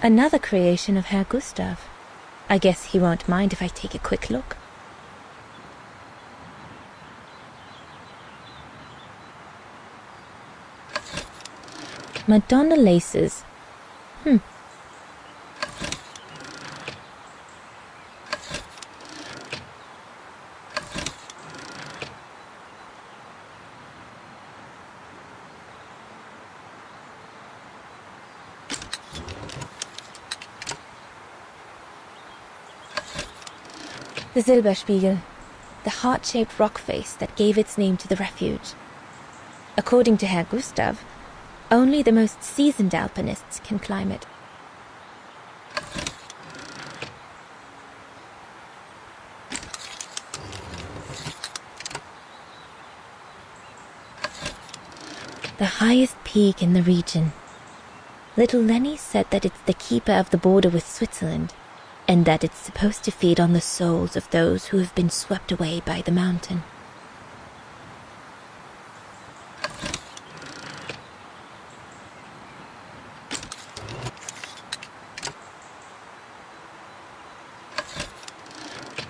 Another creation of Herr Gustav. I guess he won't mind if I take a quick look. Madonna laces. The Silberspiegel, the heart-shaped rock face that gave its name to the refuge. According to Herr Gustav, only the most seasoned alpinists can climb it. The highest peak in the region. Little Lenny said that it's the keeper of the border with Switzerland, and that it's supposed to feed on the souls of those who have been swept away by the mountain.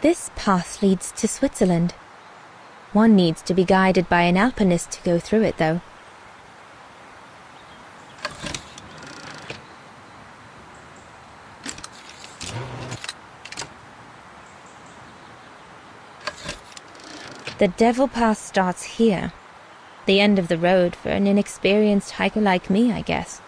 This path leads to Switzerland. One needs to be guided by an alpinist to go through it, though. The Devil Pass starts here. The end of the road for an inexperienced hiker like me, I guess.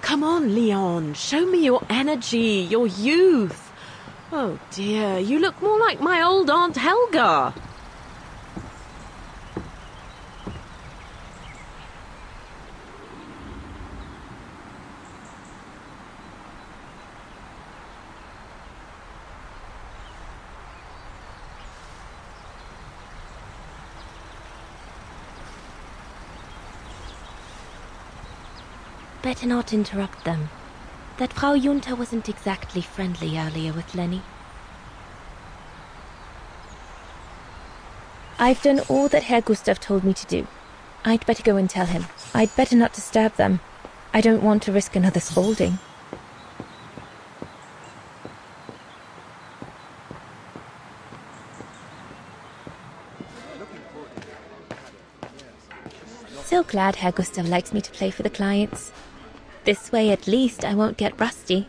Come on, Leon, show me your energy, your youth. Oh dear, you look more like my old Aunt Helga. Better not interrupt them. That Frau Junta wasn't exactly friendly earlier with Lenny. I've done all that Herr Gustav told me to do. I'd better go and tell him. I'd better not disturb them. I don't want to risk another scolding. So glad Herr Gustav likes me to play for the clients. This way at least I won't get rusty.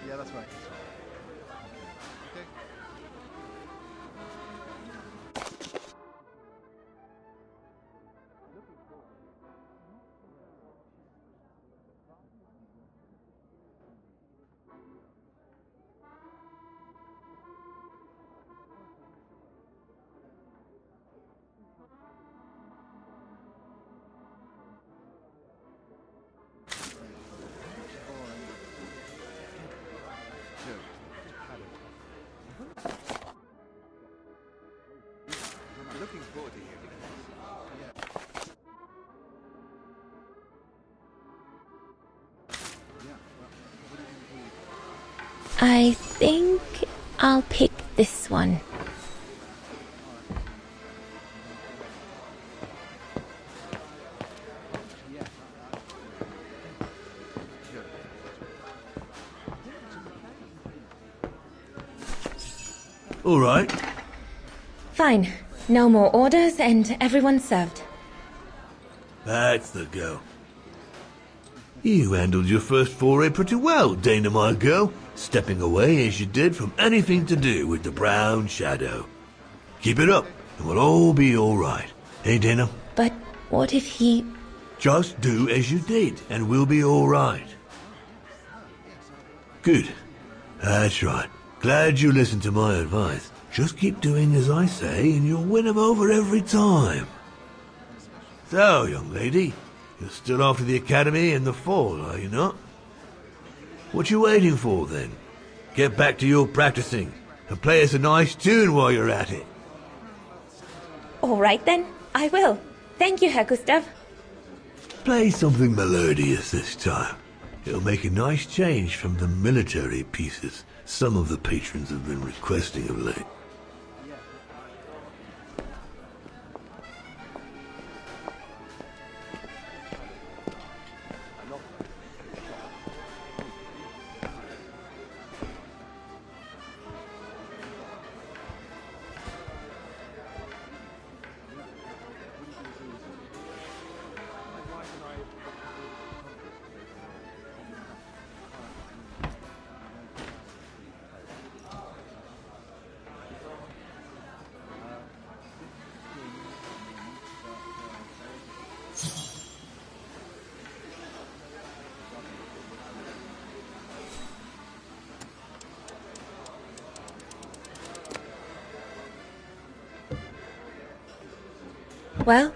Yeah, that's right. Looking forward to hearing this. I think I'll pick this one. All right. Fine. No more orders and everyone's served. That's the go. You handled your first foray pretty well, Dana, my girl, stepping away as you did from anything to do with the brown shadow. Keep it up, and we'll all be all right. Hey, Dana? But what if he... Just do as you did, and we'll be all right. Good. That's right. Glad you listened to my advice. Just keep doing as I say, and you'll win him over every time. So, young lady, you're still off to the academy in the fall, are you not? What you waiting for, then? Get back to your practicing, and play us a nice tune while you're at it. All right then, I will. Thank you, Herr Gustav. Play something melodious this time. It'll make a nice change from the military pieces some of the patrons have been requesting of late. Well,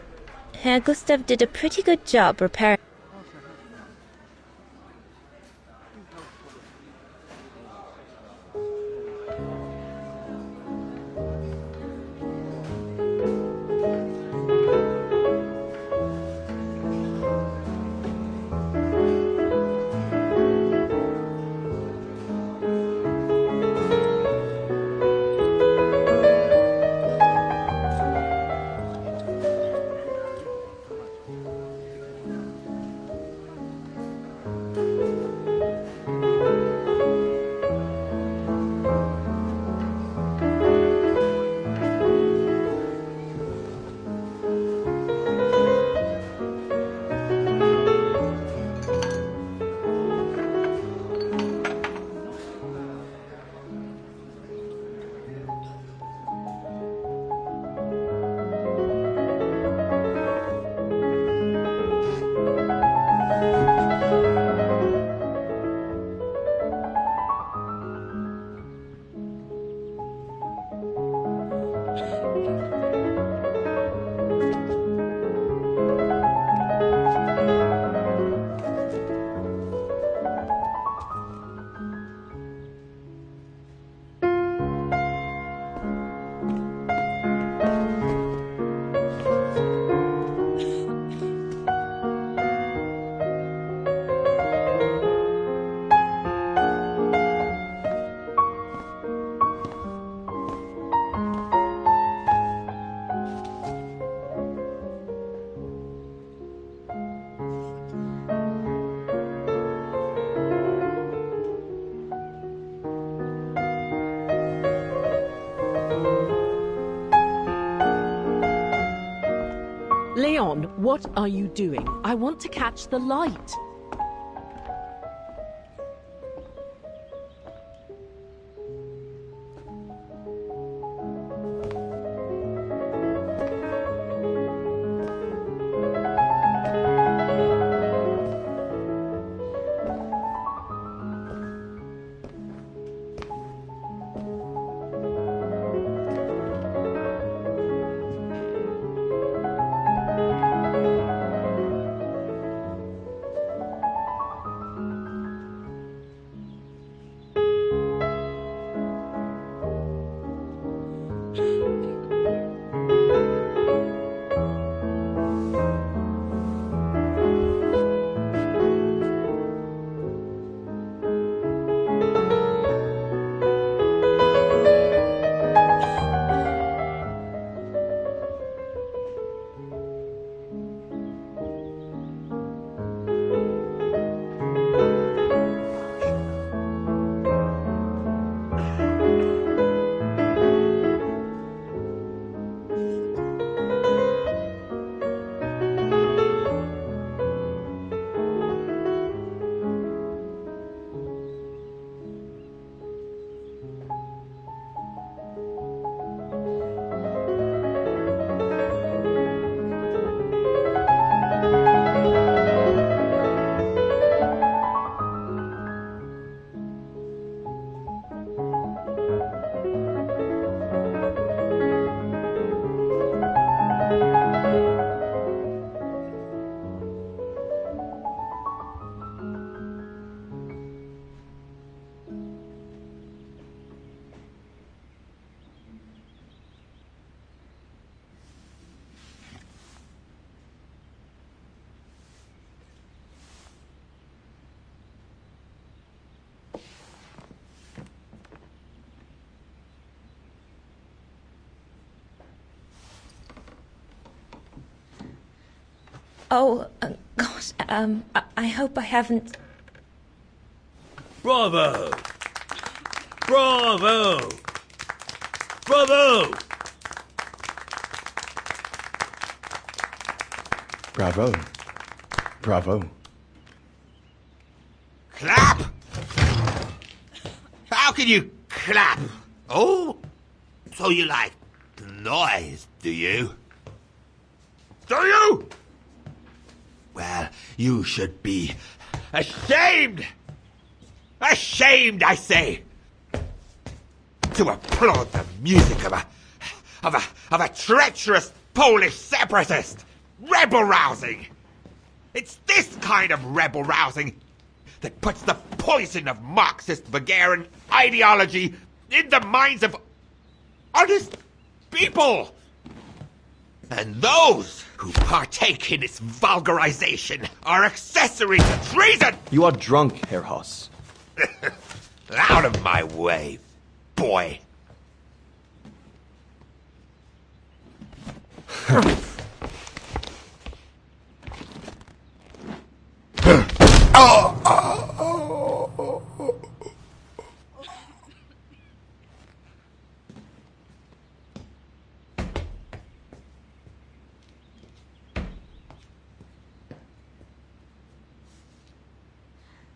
Herr Gustav did a pretty good job repairing. Leon, what are you doing? I want to catch the light. Oh, gosh, I hope I haven't... Bravo! Bravo! Bravo! Bravo. Bravo. Clap! How can you clap? Oh, so you like noise, do you? Do you? Well, you should be ashamed! Ashamed, I say! To applaud the music of a treacherous Polish separatist! Rebel-rousing! It's this kind of rebel-rousing that puts the poison of Marxist Vaghen ideology in the minds of honest people! And those who partake in its vulgarization are accessory to treason! You are drunk, Herr Haas. Out of my way, boy.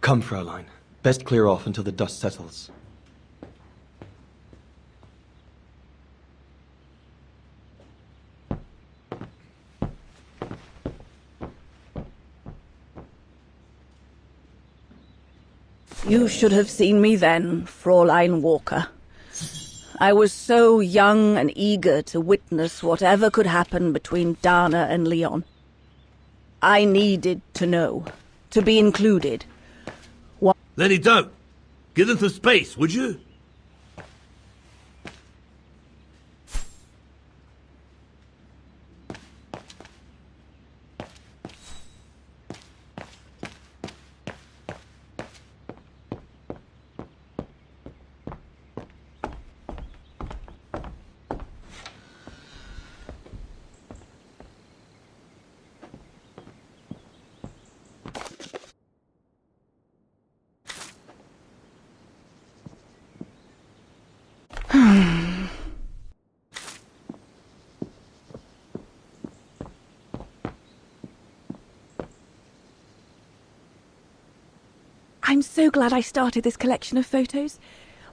Come, Fräulein. Best clear off until the dust settles. You should have seen me then, Fräulein Walker. I was so young and eager to witness whatever could happen between Dana and Leon. I needed to know, to be included. Lenny, don't! Give them some space, would you? I'm so glad I started this collection of photos.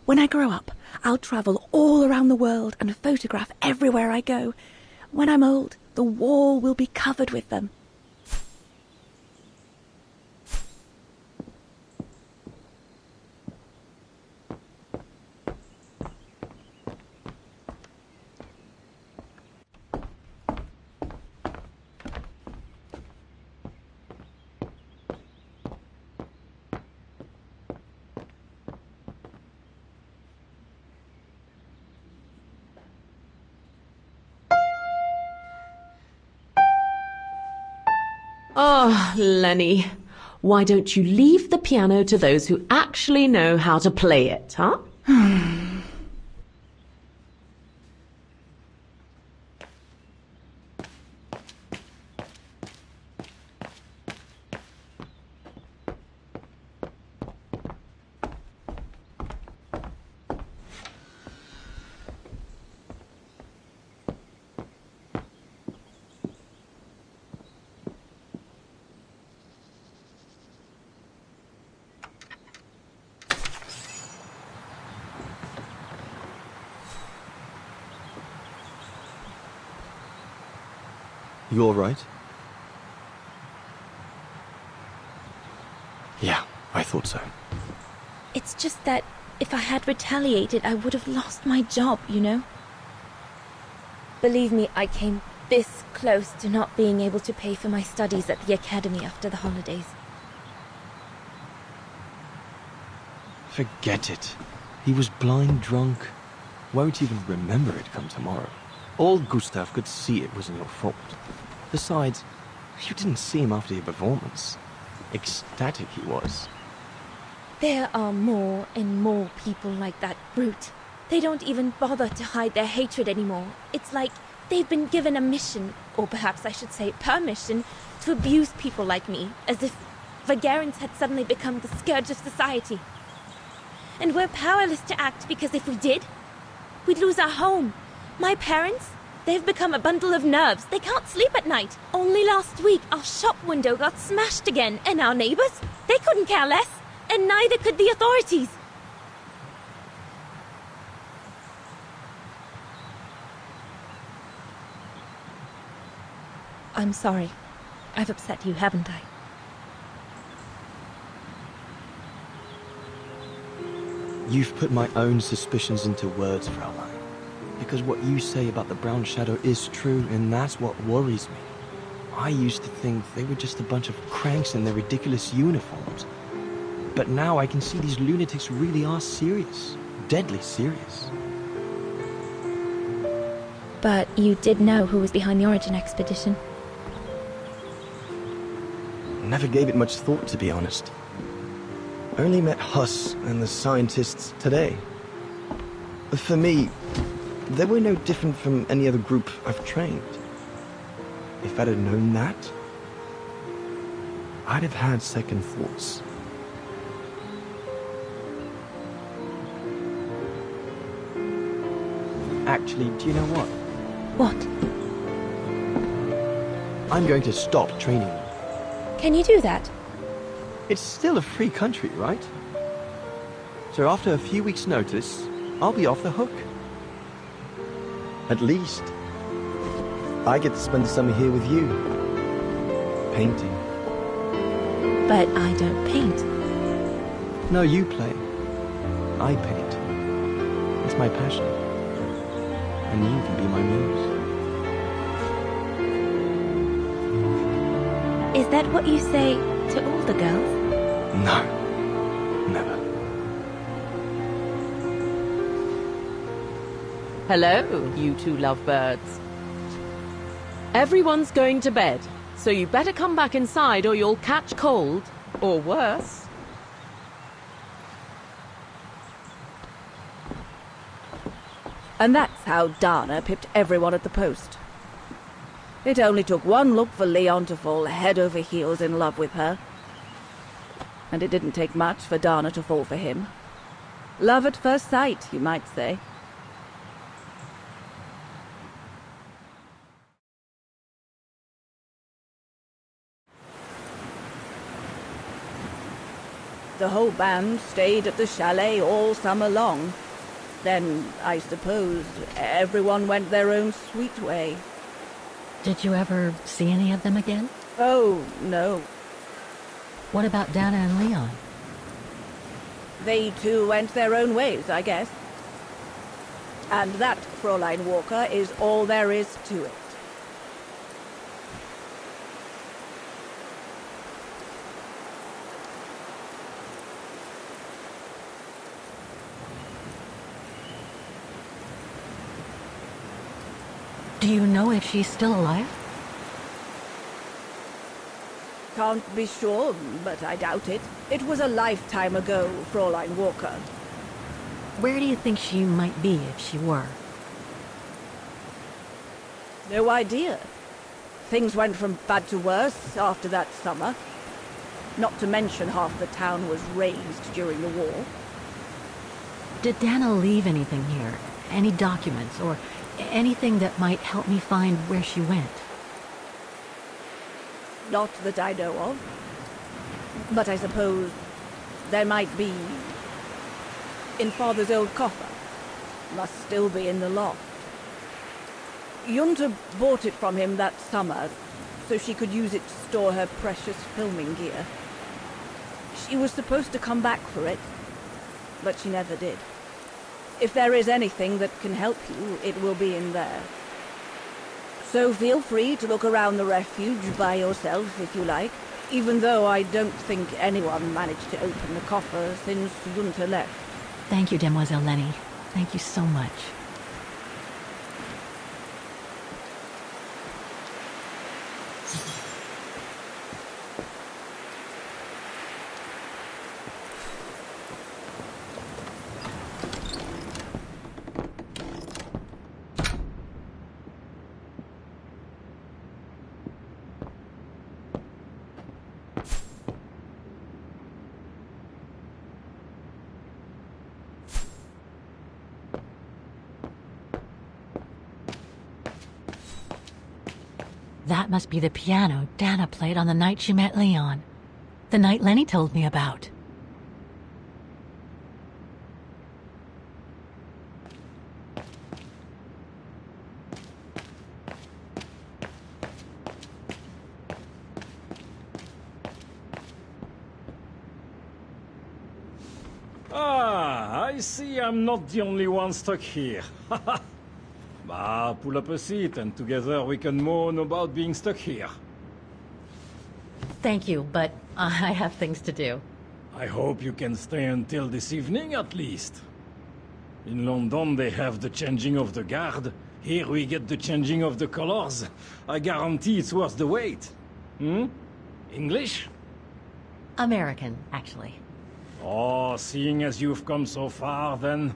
When I grow up, I'll travel all around the world and photograph everywhere I go. When I'm old, the wall will be covered with them. Oh, Lenny, why don't you leave the piano to those who actually know how to play it, huh? You all right? Yeah, I thought so. It's just that if I had retaliated, I would have lost my job, you know? Believe me, I came this close to not being able to pay for my studies at the academy after the holidays. Forget it. He was blind drunk. Won't even remember it come tomorrow. All Gustav could see it wasn't your fault. Besides, you didn't see him after your performance. Ecstatic he was. There are more and more people like that brute. They don't even bother to hide their hatred anymore. It's like they've been given a mission, or perhaps I should say permission, to abuse people like me, as if Vagerans had suddenly become the scourge of society. And we're powerless to act because if we did, we'd lose our home. My parents, they've become a bundle of nerves. They can't sleep at night. Only last week, our shop window got smashed again, and our neighbors, they couldn't care less, and neither could the authorities. I'm sorry. I've upset you, haven't I? You've put my own suspicions into words, Fraulein. Because what you say about the Brown Shadow is true, and that's what worries me. I used to think they were just a bunch of cranks in their ridiculous uniforms. But now I can see these lunatics really are serious. Deadly serious. But you did know who was behind the Origin expedition. Never gave it much thought, to be honest. I only met Huss and the scientists today. For me, they were no different from any other group I've trained. If I'd have known that, I'd have had second thoughts. Actually, do you know what? What? I'm going to stop training them. Can you do that? It's still a free country, right? So after a few weeks' notice, I'll be off the hook. At least, I get to spend the summer here with you. Painting. But I don't paint. No, you play. I paint. It's my passion. And you can be my muse. Is that what you say to all the girls? No. Never. Hello, you two lovebirds. Everyone's going to bed, so you better come back inside or you'll catch cold, or worse. And that's how Dana pipped everyone at the post. It only took one look for Leon to fall head over heels in love with her. And it didn't take much for Dana to fall for him. Love at first sight, you might say. The whole band stayed at the chalet all summer long. Then, I suppose, everyone went their own sweet way. Did you ever see any of them again? Oh, no. What about Dana and Leon? They too went their own ways, I guess. And that, Fräulein Walker, is all there is to it. Do you know if she's still alive? Can't be sure, but I doubt it. It was a lifetime ago, Fräulein Walker. Where do you think she might be if she were? No idea. Things went from bad to worse after that summer. Not to mention half the town was razed during the war. Did Dana leave anything here? Any documents or anything that might help me find where she went? Not that I know of. But I suppose there might be in Father's old coffer. Must still be in the loft. Junta bought it from him that summer, so she could use it to store her precious filming gear. She was supposed to come back for it, but she never did. If there is anything that can help you, it will be in there. So feel free to look around the refuge by yourself if you like, even though I don't think anyone managed to open the coffer since Junta left. Thank you, Demoiselle Lenny. Thank you so much. That must be the piano Dana played on the night she met Leon. The night Lenny told me about. Ah, I see I'm not the only one stuck here. Bah, pull up a seat and together we can moan about being stuck here. Thank you, but I have things to do. I hope you can stay until this evening at least. In London they have the changing of the guard. Here we get the changing of the colors. I guarantee it's worth the wait. English? American, actually. Oh, seeing as you've come so far, then.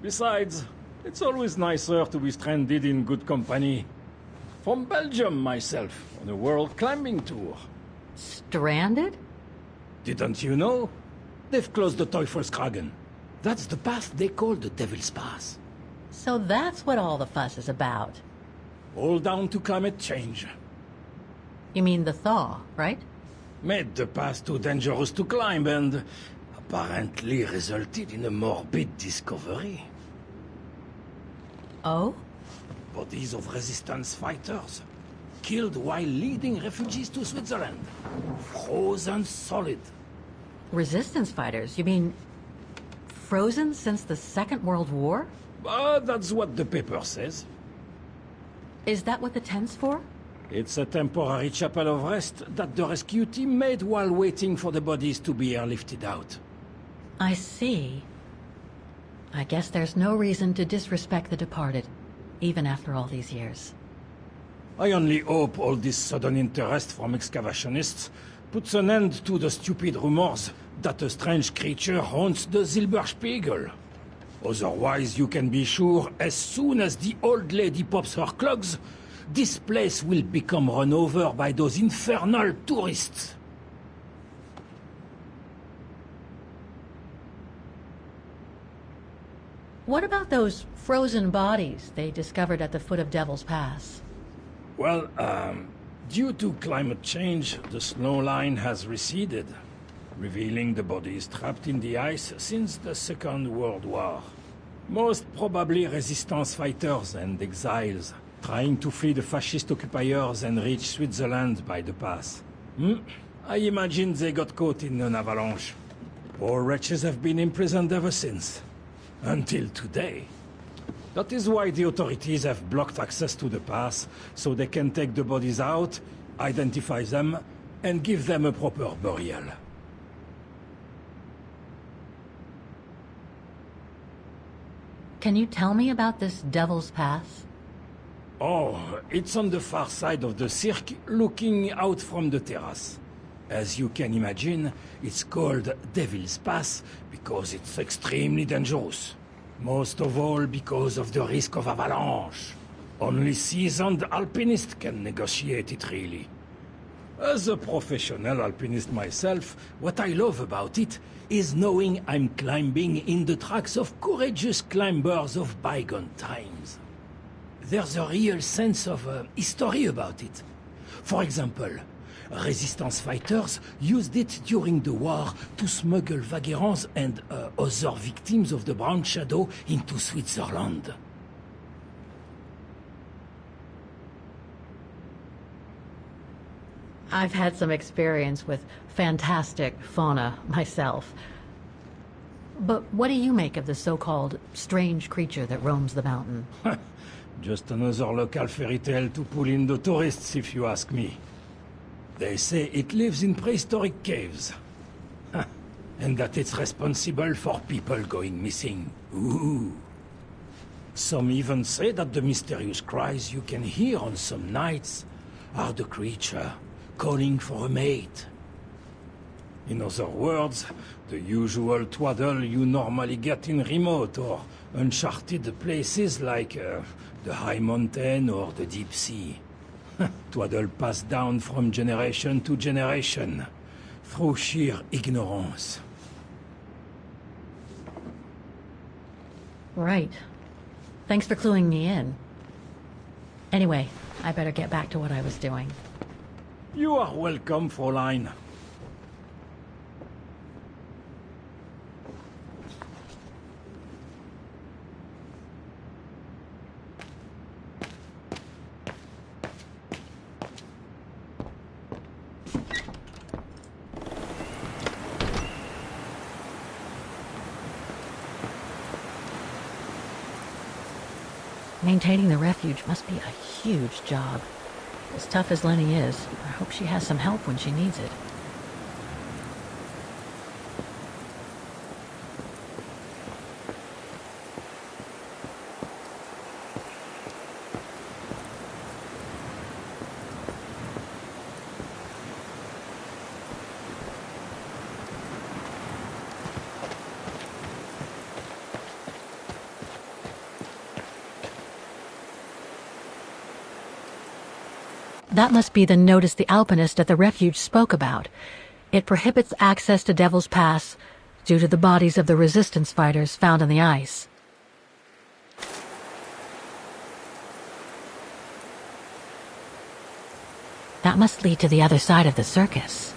Besides, it's always nicer to be stranded in good company. From Belgium, myself, on a world climbing tour. Stranded? Didn't you know? They've closed the Teufelskragen. That's the path they call the Devil's Pass. So that's what all the fuss is about. All down to climate change. You mean the thaw, right? Made the pass too dangerous to climb and apparently resulted in a morbid discovery. Oh? Bodies of resistance fighters, killed while leading refugees to Switzerland. Frozen solid. Resistance fighters? You mean frozen since the Second World War? That's what the paper says. Is that what the tent's for? It's a temporary chapel of rest that the rescue team made while waiting for the bodies to be airlifted out. I see. I guess there's no reason to disrespect the departed, even after all these years. I only hope all this sudden interest from excavationists puts an end to the stupid rumors that a strange creature haunts the Silberspiegel. Otherwise, you can be sure as soon as the old lady pops her clogs, this place will become run over by those infernal tourists. What about those frozen bodies they discovered at the foot of Devil's Pass? Well, due to climate change, the snow line has receded, revealing the bodies trapped in the ice since the Second World War. Most probably resistance fighters and exiles, trying to flee the fascist occupiers and reach Switzerland by the pass. I imagine they got caught in an avalanche. Poor wretches have been imprisoned ever since. Until today. That is why the authorities have blocked access to the pass, so they can take the bodies out, identify them, and give them a proper burial. Can you tell me about this Devil's Pass? Oh, it's on the far side of the cirque, looking out from the terrace. As you can imagine, it's called Devil's Pass because it's extremely dangerous. Most of all because of the risk of avalanche. Only seasoned alpinists can negotiate it, really. As a professional alpinist myself, what I love about it is knowing I'm climbing in the tracks of courageous climbers of bygone times. There's a real sense of history about it. For example, resistance fighters used it during the war to smuggle Vagherans and other victims of the Brown Shadow into Switzerland. I've had some experience with fantastic fauna myself. But what do you make of the so-called strange creature that roams the mountain? Just another local fairy tale to pull in the tourists, if you ask me. They say it lives in prehistoric caves. And that it's responsible for people going missing. Ooh. Some even say that the mysterious cries you can hear on some nights are the creature calling for a mate. In other words, the usual twaddle you normally get in remote or uncharted places like the high mountain or the deep sea. Twaddle passed down from generation to generation, through sheer ignorance. Right. Thanks for cluing me in. Anyway, I better get back to what I was doing. You are welcome, Fräulein. Maintaining the refuge must be a huge job. As tough as Lenny is, I hope she has some help when she needs it. That must be the notice the alpinist at the refuge spoke about. It prohibits access to Devil's Pass due to the bodies of the resistance fighters found on the ice. That must lead to the other side of the circus.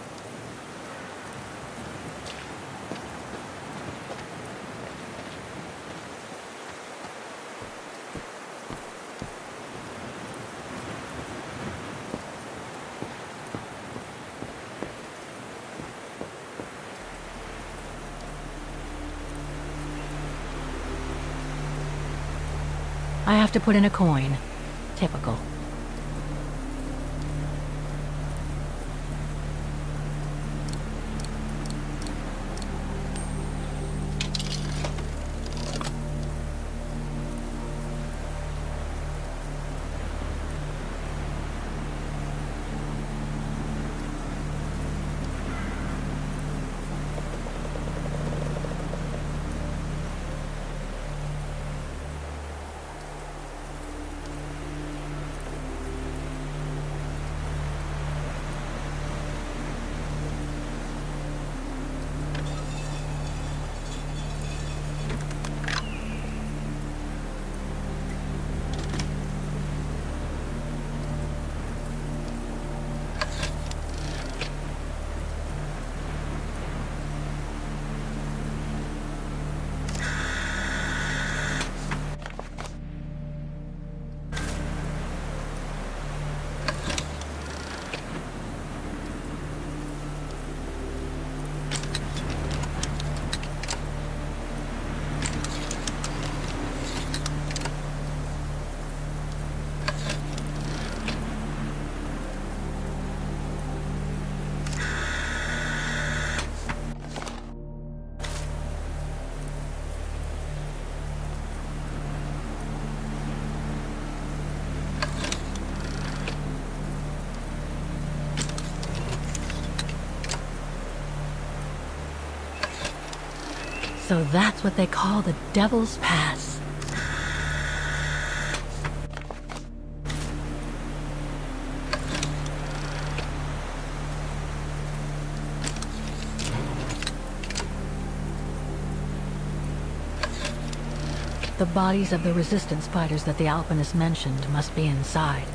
I have to put in a coin. Typical. So that's what they call the Devil's Pass. The bodies of the resistance fighters that the alpinist mentioned must be inside.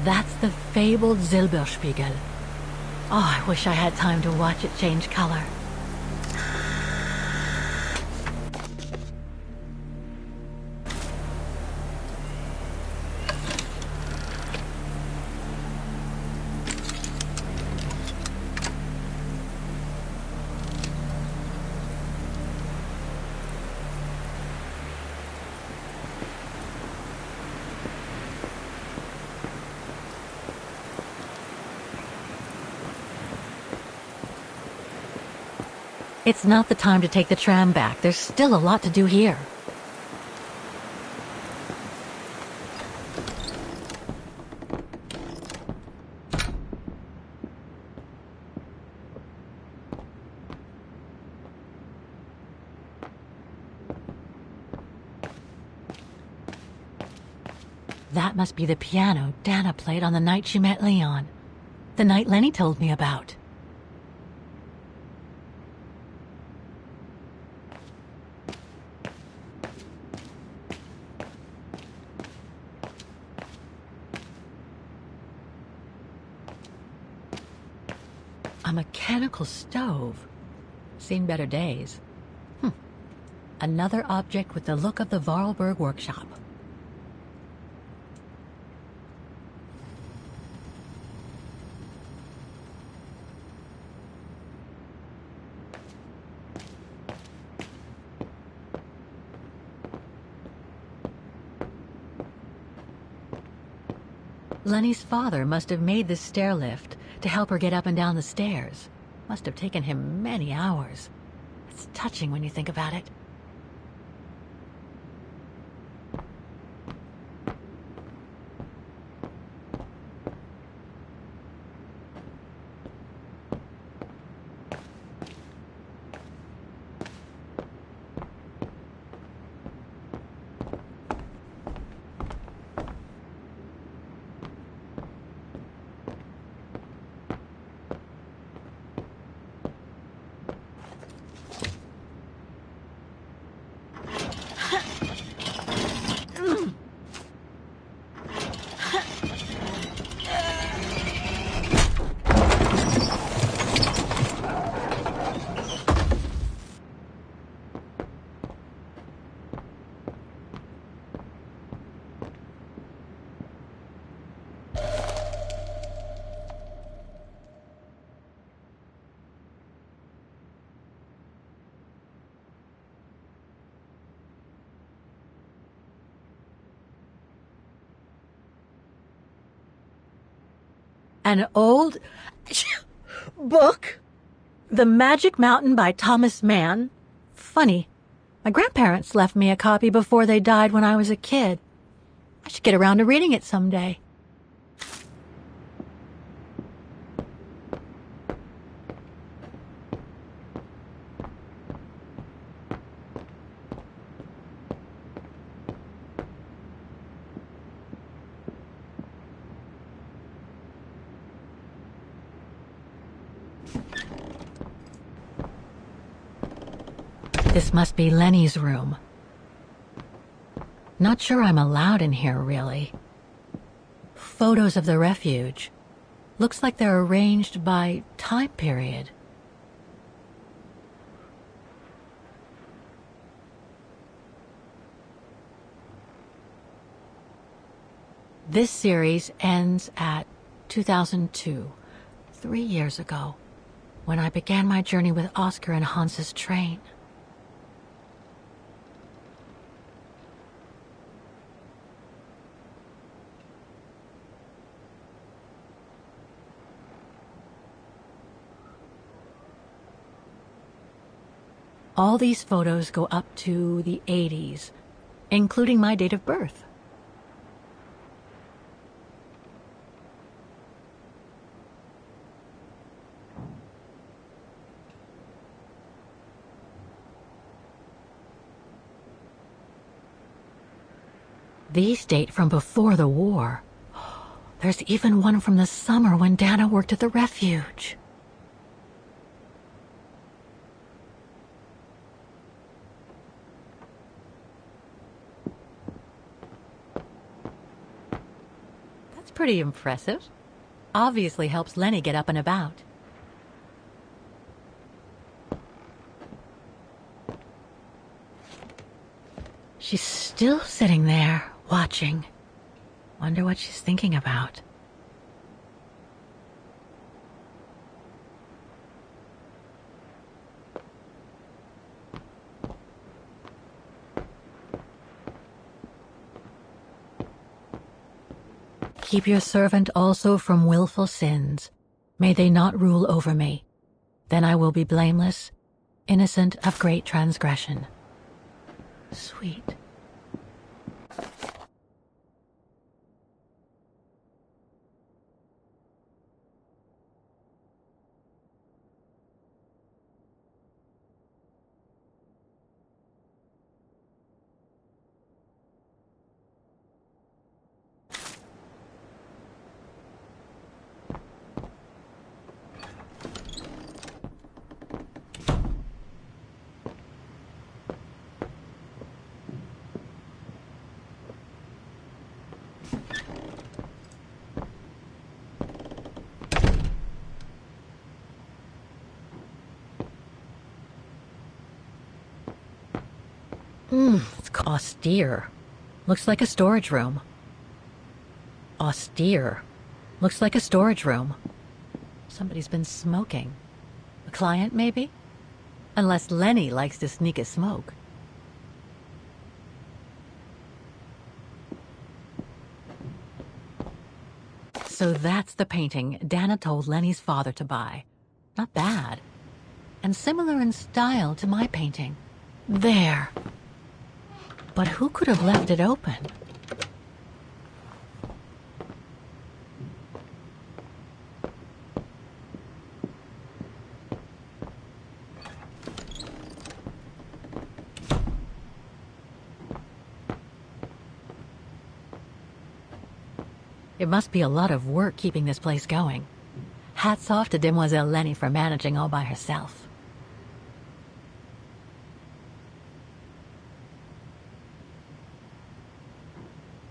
That's the fabled Silberspiegel. Oh, I wish I had time to watch it change color. It's not the time to take the tram back. There's still a lot to do here. That must be the piano Dana played on the night she met Leon. The night Lenny told me about. A mechanical stove. Seen better days. Another object with the look of the Voralberg workshop. Lenny's father must have made this stair lift to help her get up and down the stairs. Must have taken him many hours. It's touching when you think about it. An old book? The Magic Mountain by Thomas Mann? Funny. My grandparents left me a copy before they died when I was a kid. I should get around to reading it someday. This must be Lenny's room. Not sure I'm allowed in here, really. Photos of the refuge. Looks like they're arranged by time period. This series ends at 2002, 3 years ago, when I began my journey with Oscar and Hans's train. All these photos go up to the 80s, including my date of birth. These date from before the war. There's even one from the summer when Dana worked at the refuge. Pretty impressive. Obviously helps Lenny get up and about. She's still sitting there, watching. Wonder what she's thinking about. Keep your servant also from willful sins. May they not rule over me. Then I will be blameless, innocent of great transgression. Sweet. It's austere. Looks like a storage room. Austere. Looks like a storage room. Somebody's been smoking. A client, maybe? Unless Lenny likes to sneak a smoke. So that's the painting Dana told Lenny's father to buy. Not bad. And similar in style to my painting. There. But who could have left it open? It must be a lot of work keeping this place going. Hats off to Demoiselle Lenny for managing all by herself.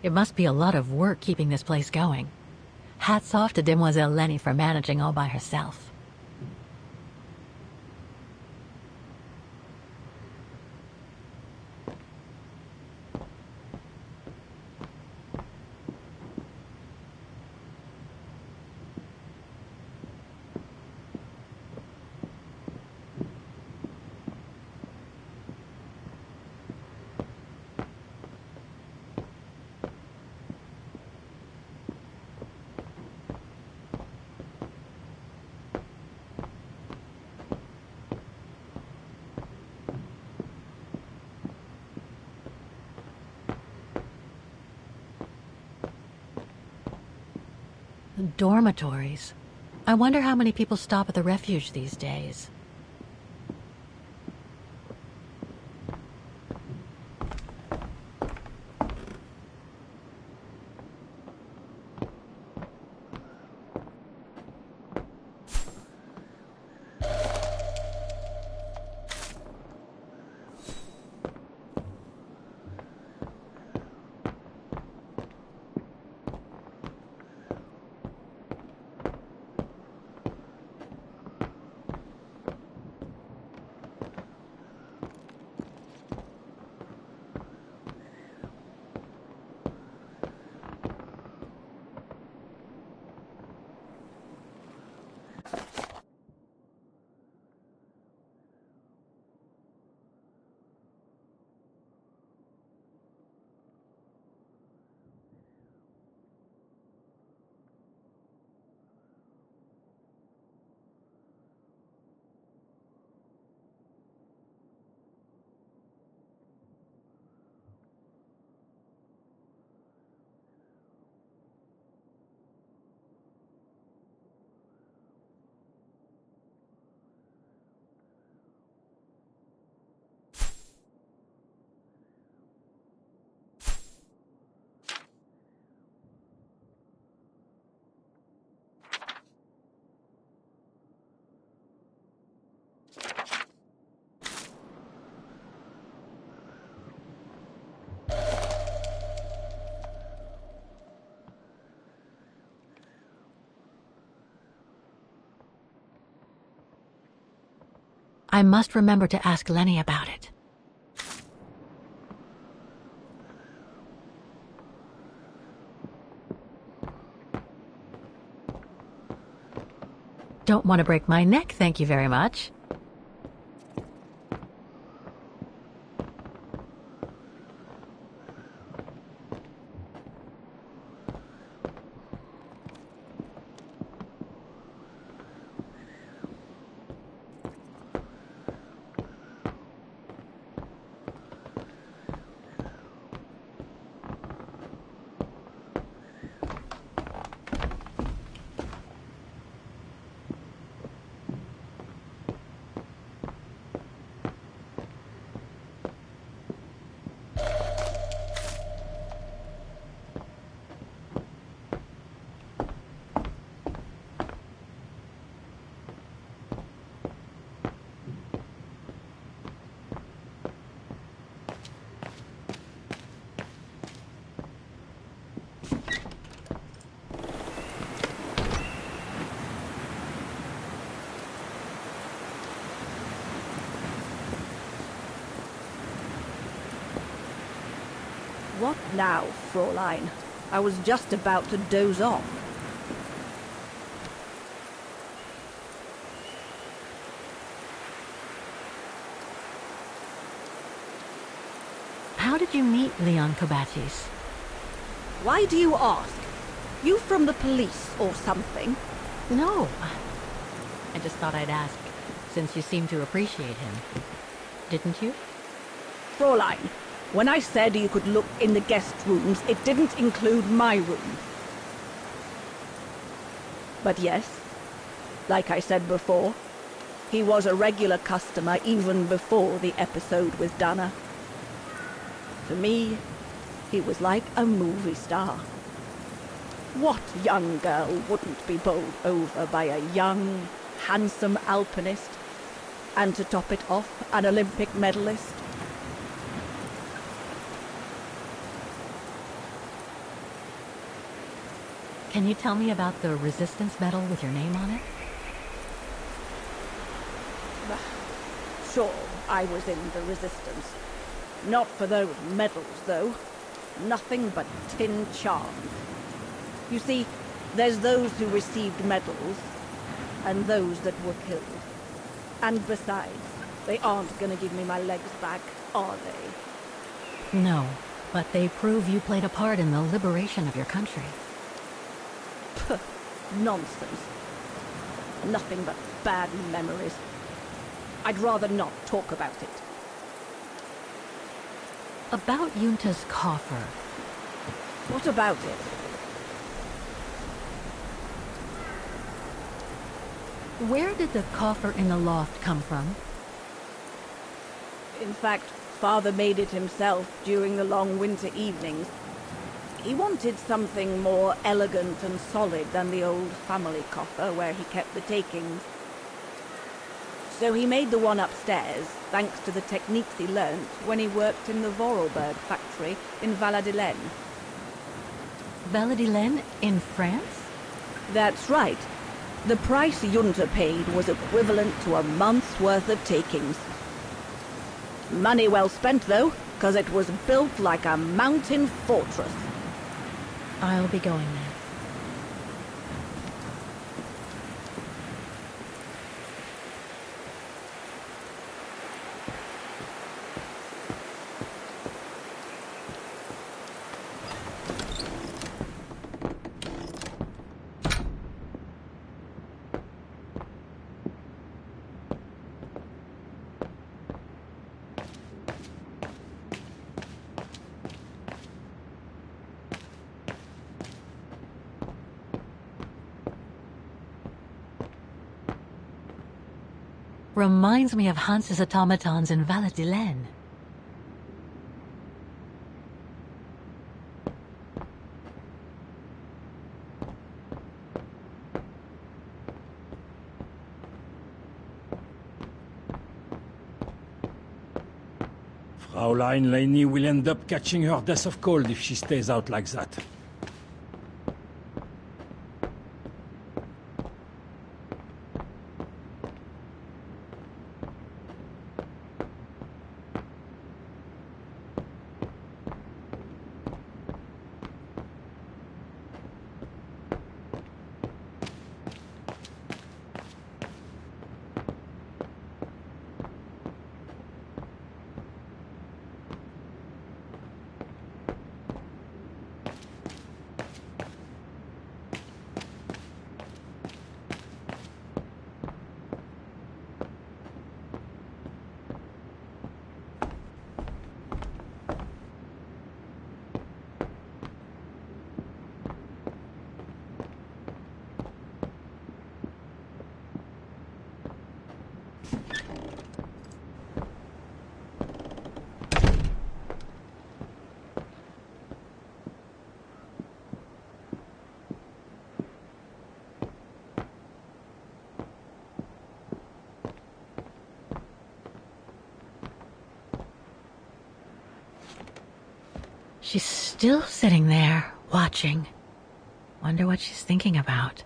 It must be a lot of work keeping this place going. Hats off to Demoiselle Lenny for managing all by herself. Dormitories. I wonder how many people stop at the refuge these days. I must remember to ask Lenny about it. Don't want to break my neck, thank you very much. What now, Fräulein? I was just about to doze off. How did you meet Leon Kobates? Why do you ask? You from the police or something? No. I just thought I'd ask, since you seem to appreciate him. Didn't you? Fräulein, when I said you could look in the guest rooms, it didn't include my room. But yes, like I said before, he was a regular customer even before the episode with Dana. To me, he was like a movie star. What young girl wouldn't be bowled over by a young, handsome alpinist? And to top it off, an Olympic medalist? Can you tell me about the Resistance medal with your name on it? Sure, I was in the Resistance. Not for those medals, though. Nothing but tin charms. You see, there's those who received medals, and those that were killed. And besides, they aren't gonna give me my legs back, are they? No, but they prove you played a part in the liberation of your country. Puh, nonsense. Nothing but bad memories. I'd rather not talk about it. About Yunta's coffer. What about it? Where did the coffer in the loft come from? In fact, Father made it himself during the long winter evenings. He wanted something more elegant and solid than the old family coffer where he kept the takings. So he made the one upstairs, thanks to the techniques he learnt when he worked in the Voralberg factory in Valladolid. Valladolid in France? That's right. The price Junta paid was equivalent to a month's worth of takings. Money well spent, though, because it was built like a mountain fortress. I'll be going then. Reminds me of Hans's automatons in Valladolid. Fraulein Leni will end up catching her death of cold if she stays out like that. She's still sitting there, watching. Wonder what she's thinking about.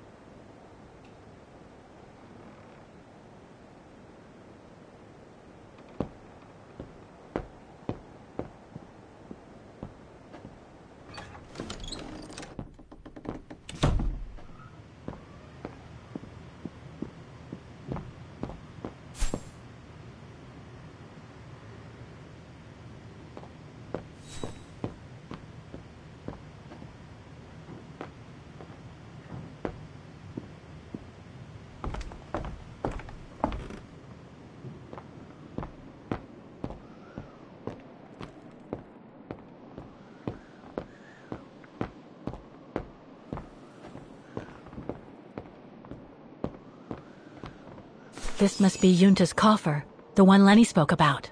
This must be Junta's coffer, the one Lenny spoke about.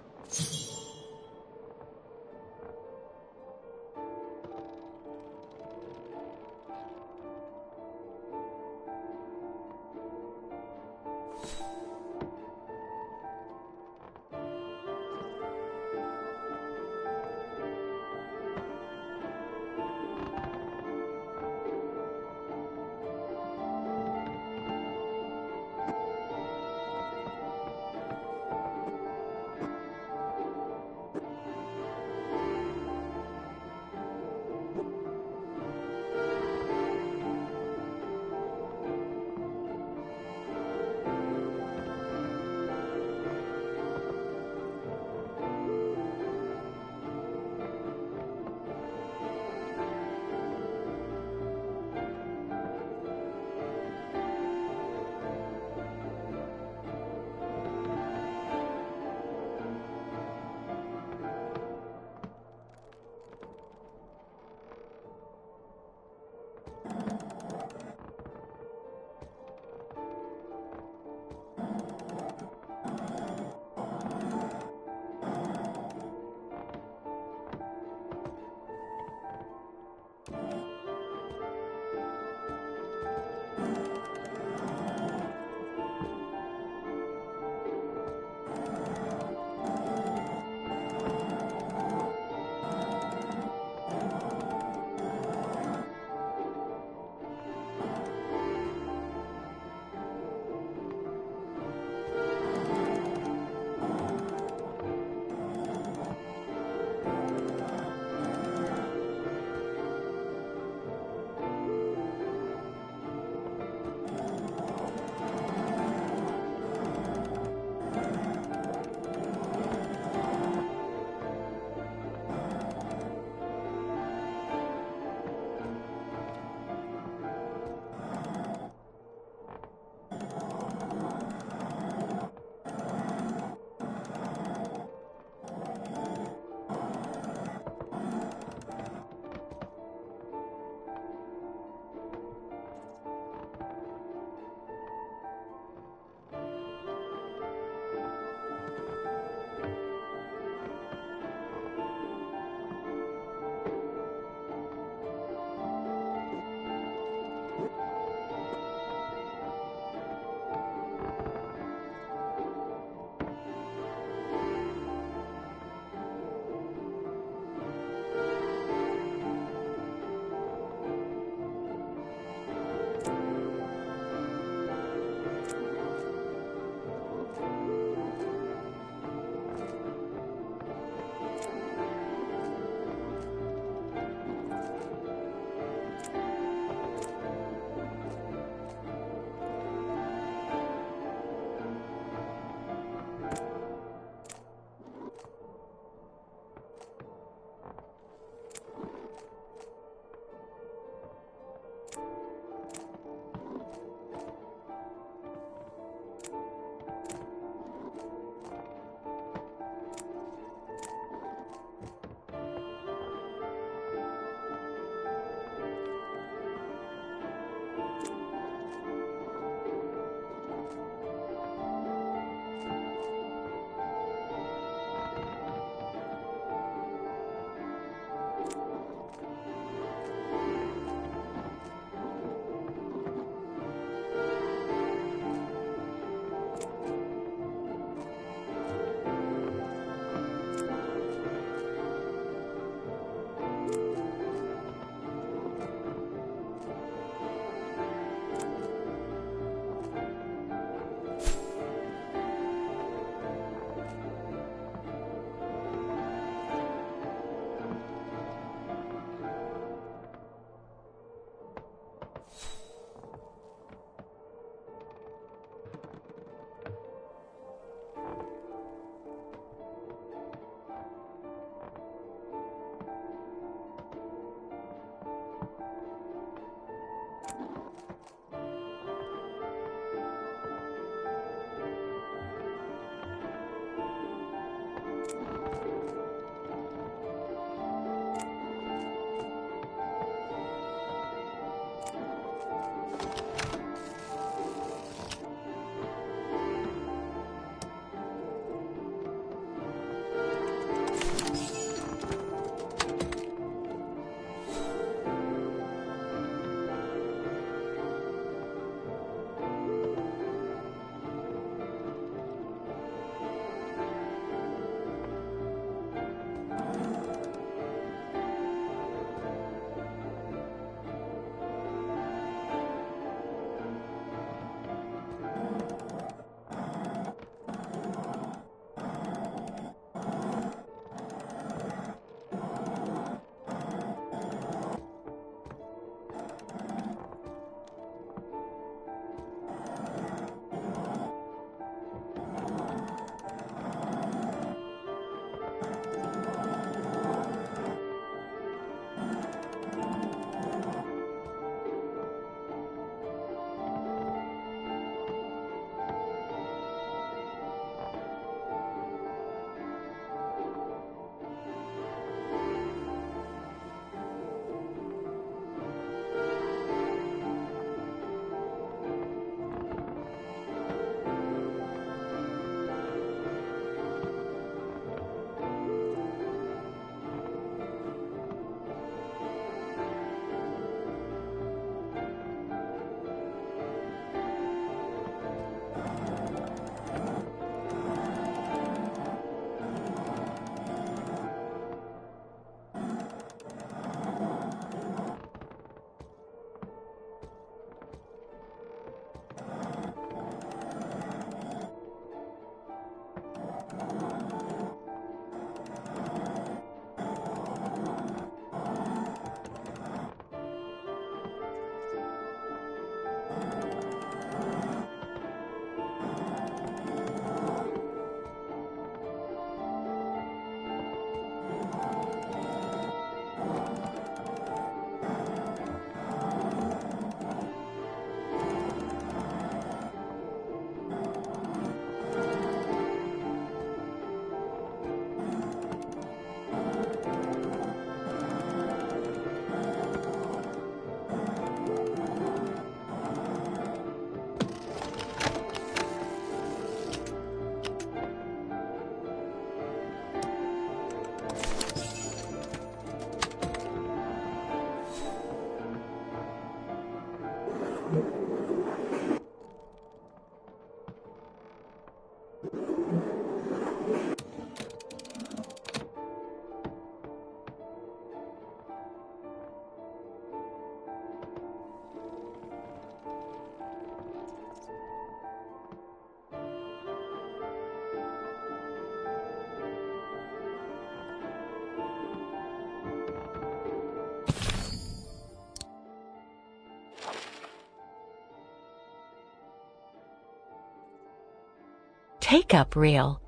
take-up reel,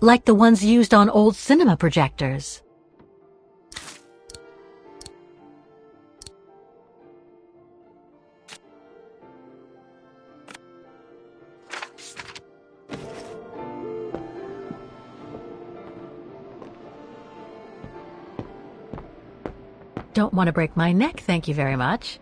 like the ones used on old cinema projectors. Don't want to break my neck, thank you very much.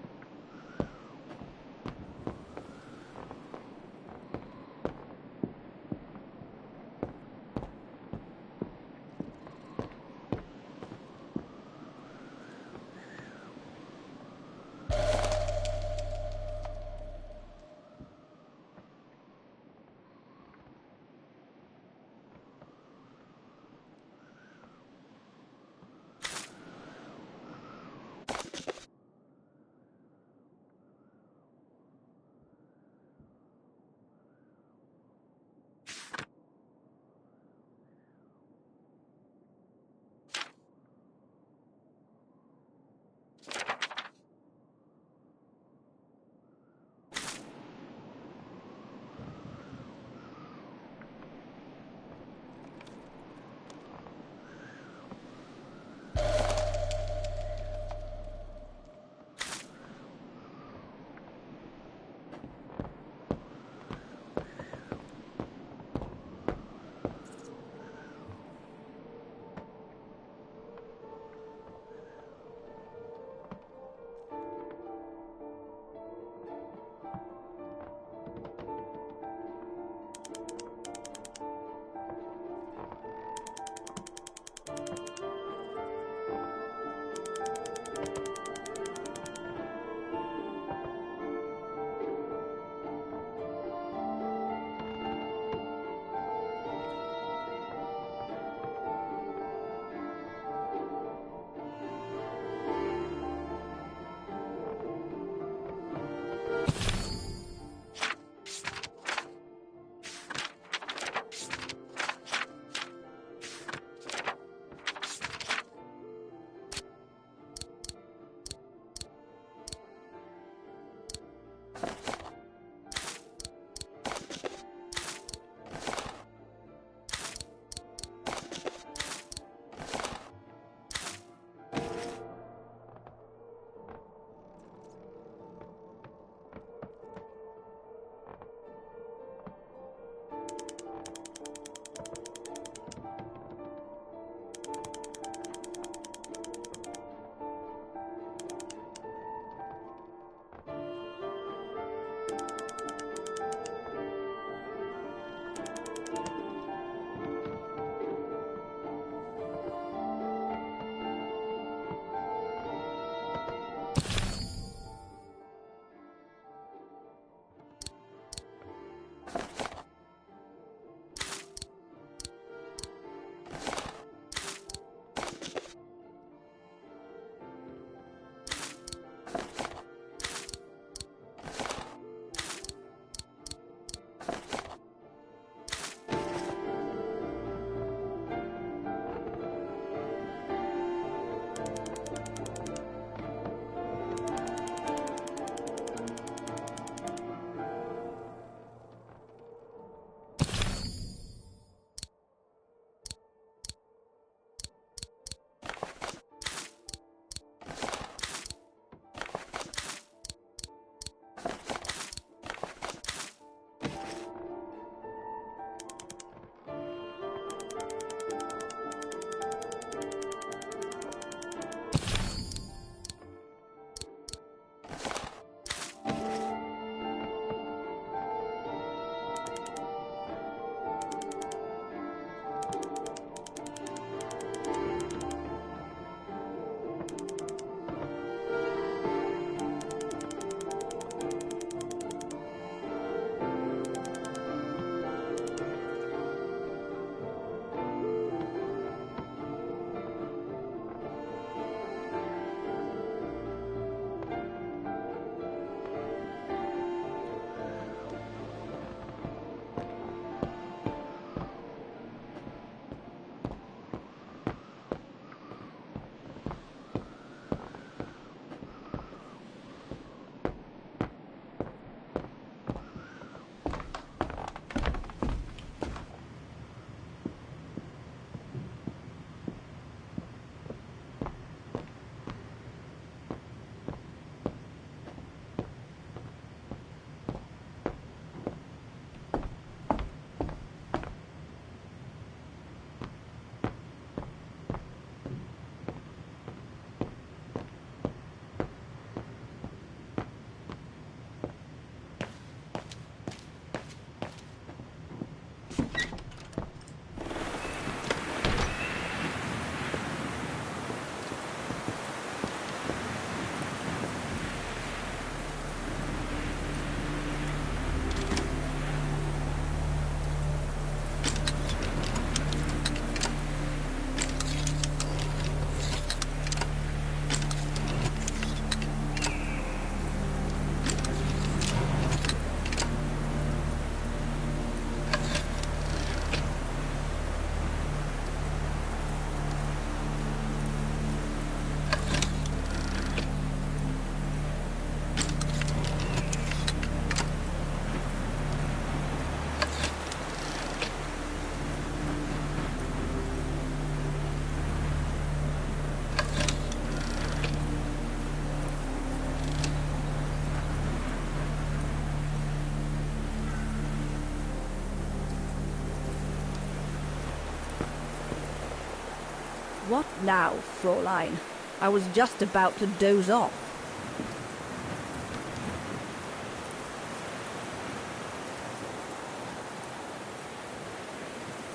What now, Fräulein? I was just about to doze off.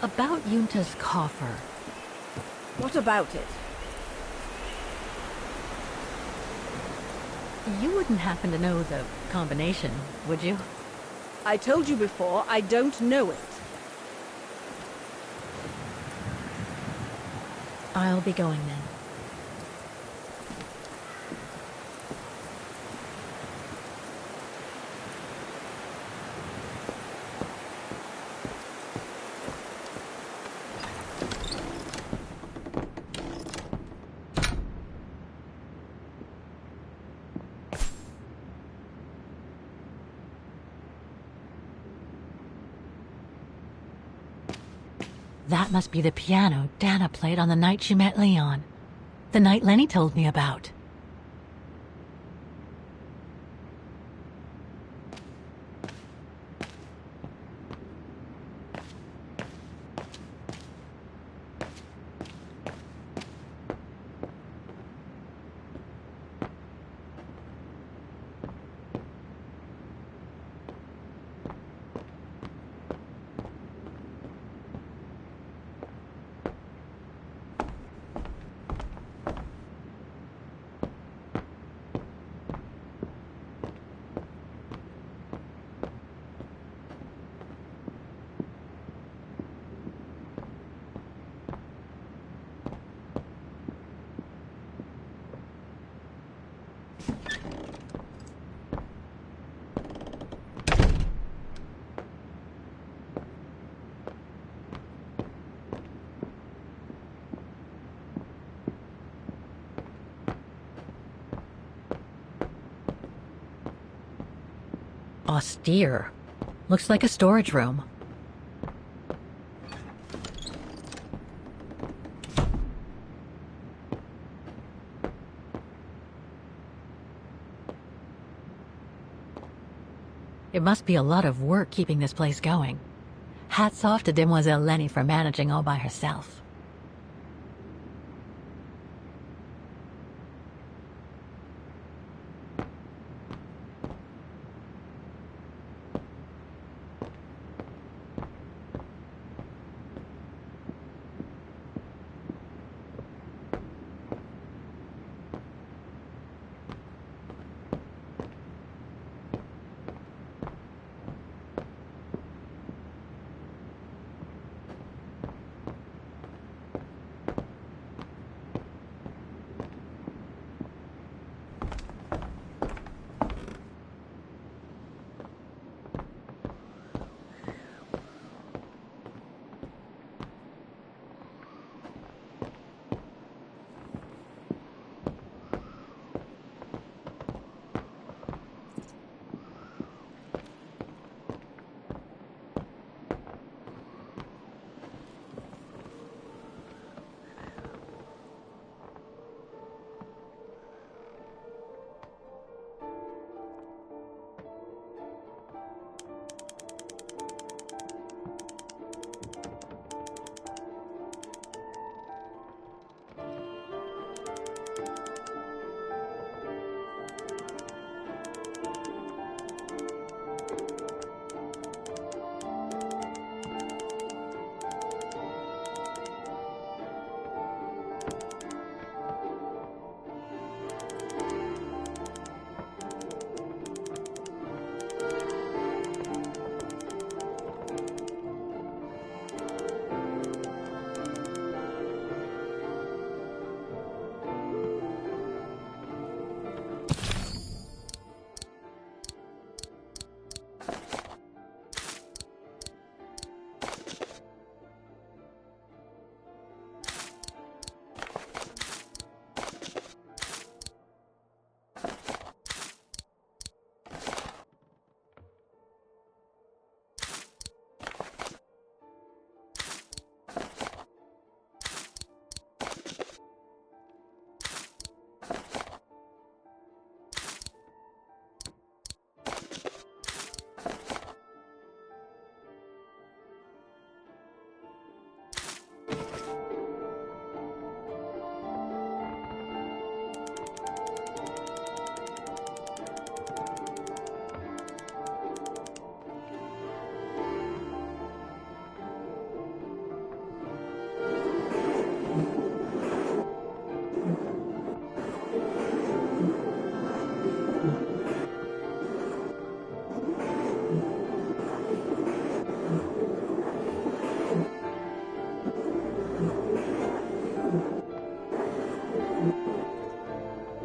About Junta's coffer. What about it? You wouldn't happen to know the combination, would you? I told you before, I don't know it. I'll be going then. That must be the piano Dana played on the night she met Leon. The night Lenny told me about. Austere. Looks like a storage room. It must be a lot of work keeping this place going. Hats off to Demoiselle Lenny for managing all by herself.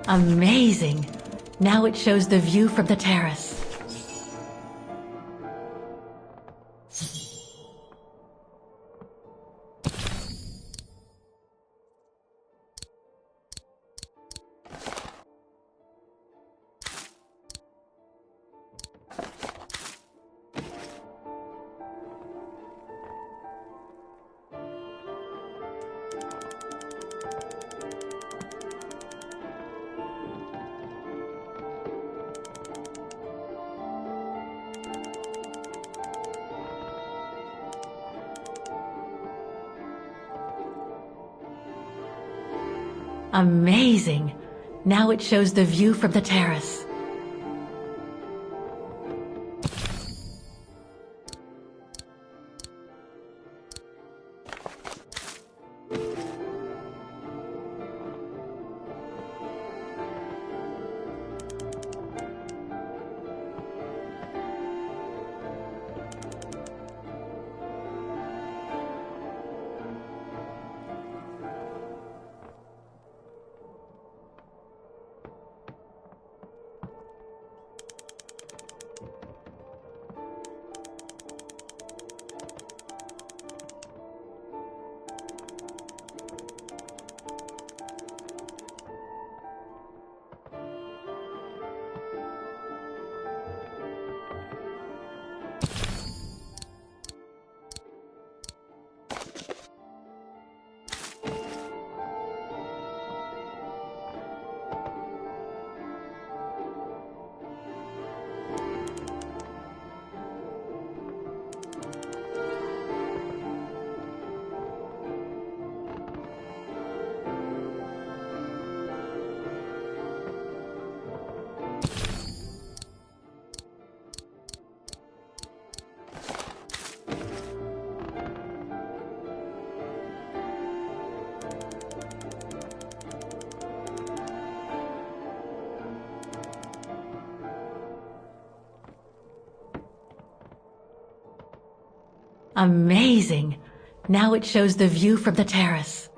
Amazing! Now it shows the view from the terrace. Amazing! Now it shows the view from the terrace. Amazing! Now it shows the view from the terrace.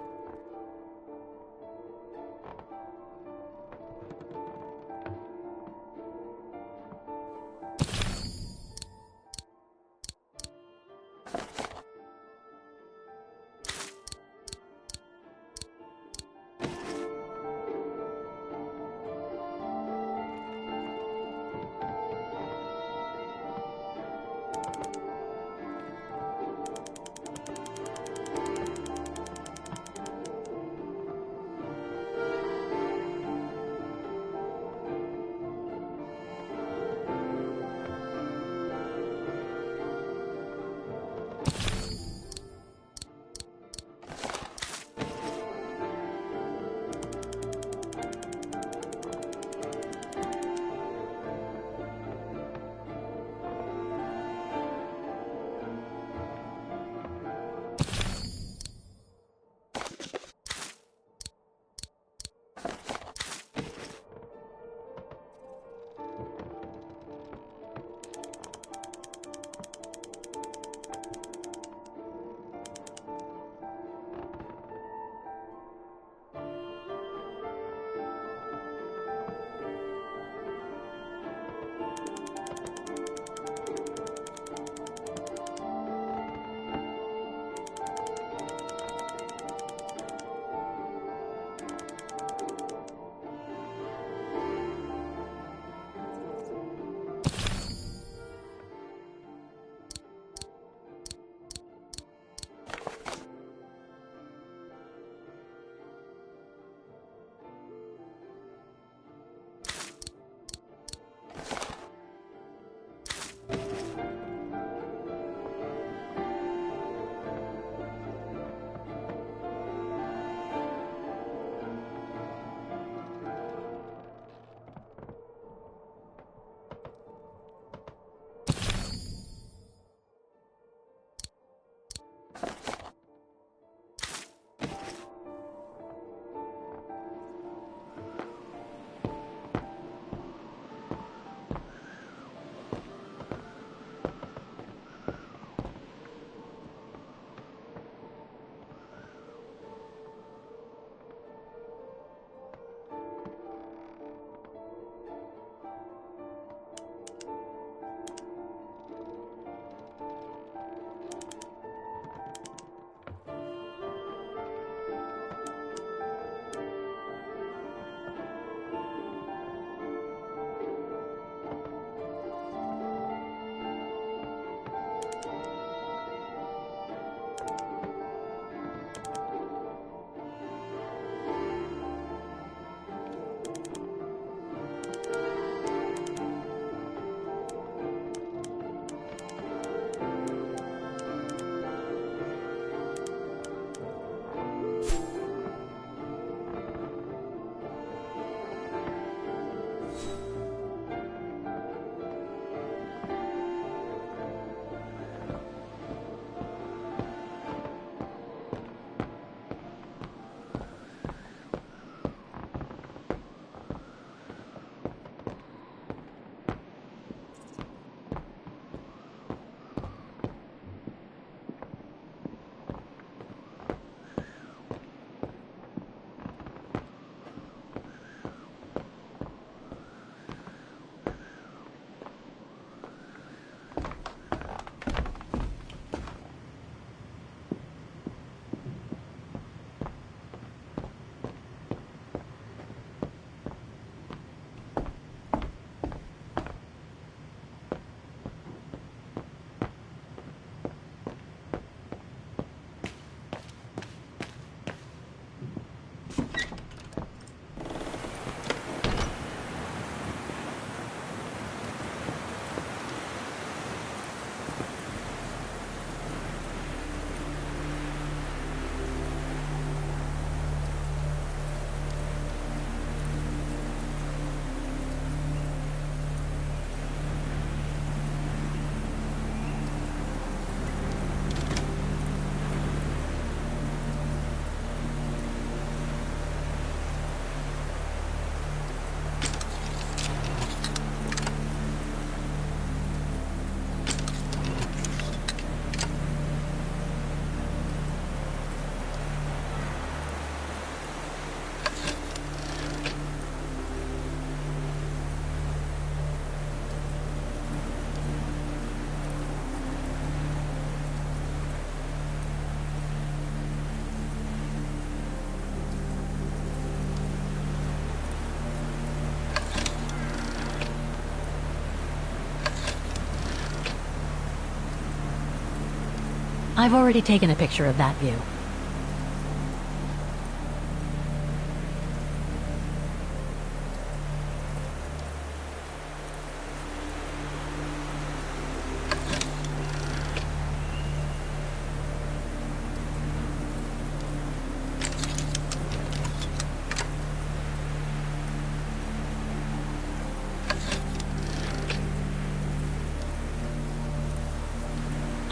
I've already taken a picture of that view.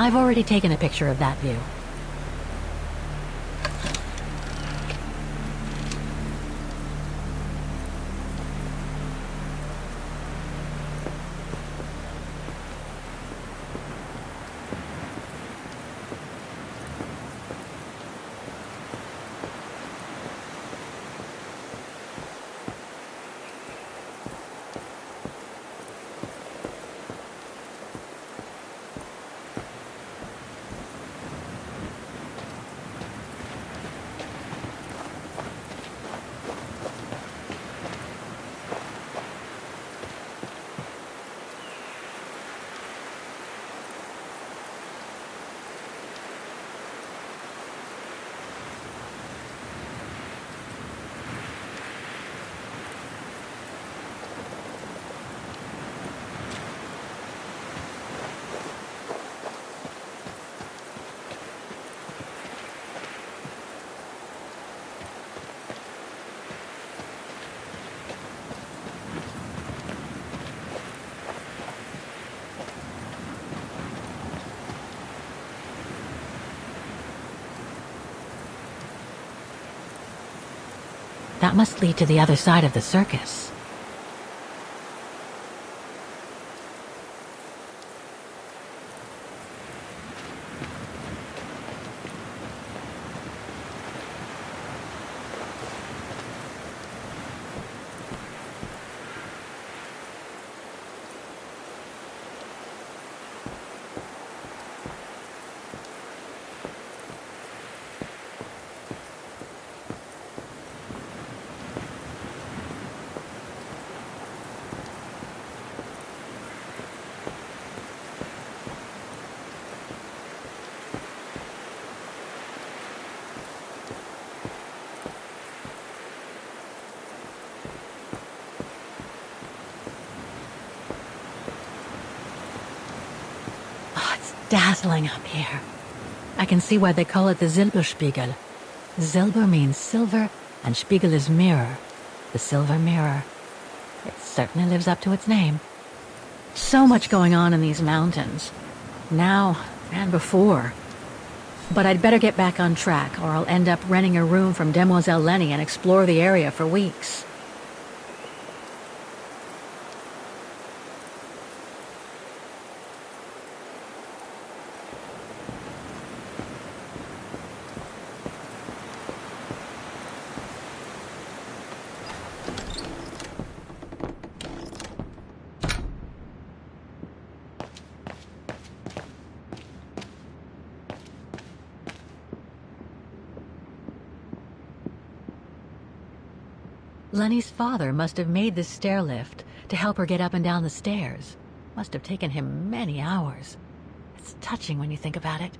I've already taken a picture of that view. That must lead to the other side of the circus. Dazzling up here. I can see why they call it the Silberspiegel. Silber means silver, and Spiegel is mirror. The silver mirror. It certainly lives up to its name. So much going on in these mountains. Now and before. But I'd better get back on track, or I'll end up renting a room from Demoiselle Lenny and explore the area for weeks. Lenny's father must have made this stair lift to help her get up and down the stairs. Must have taken him many hours. It's touching when you think about it.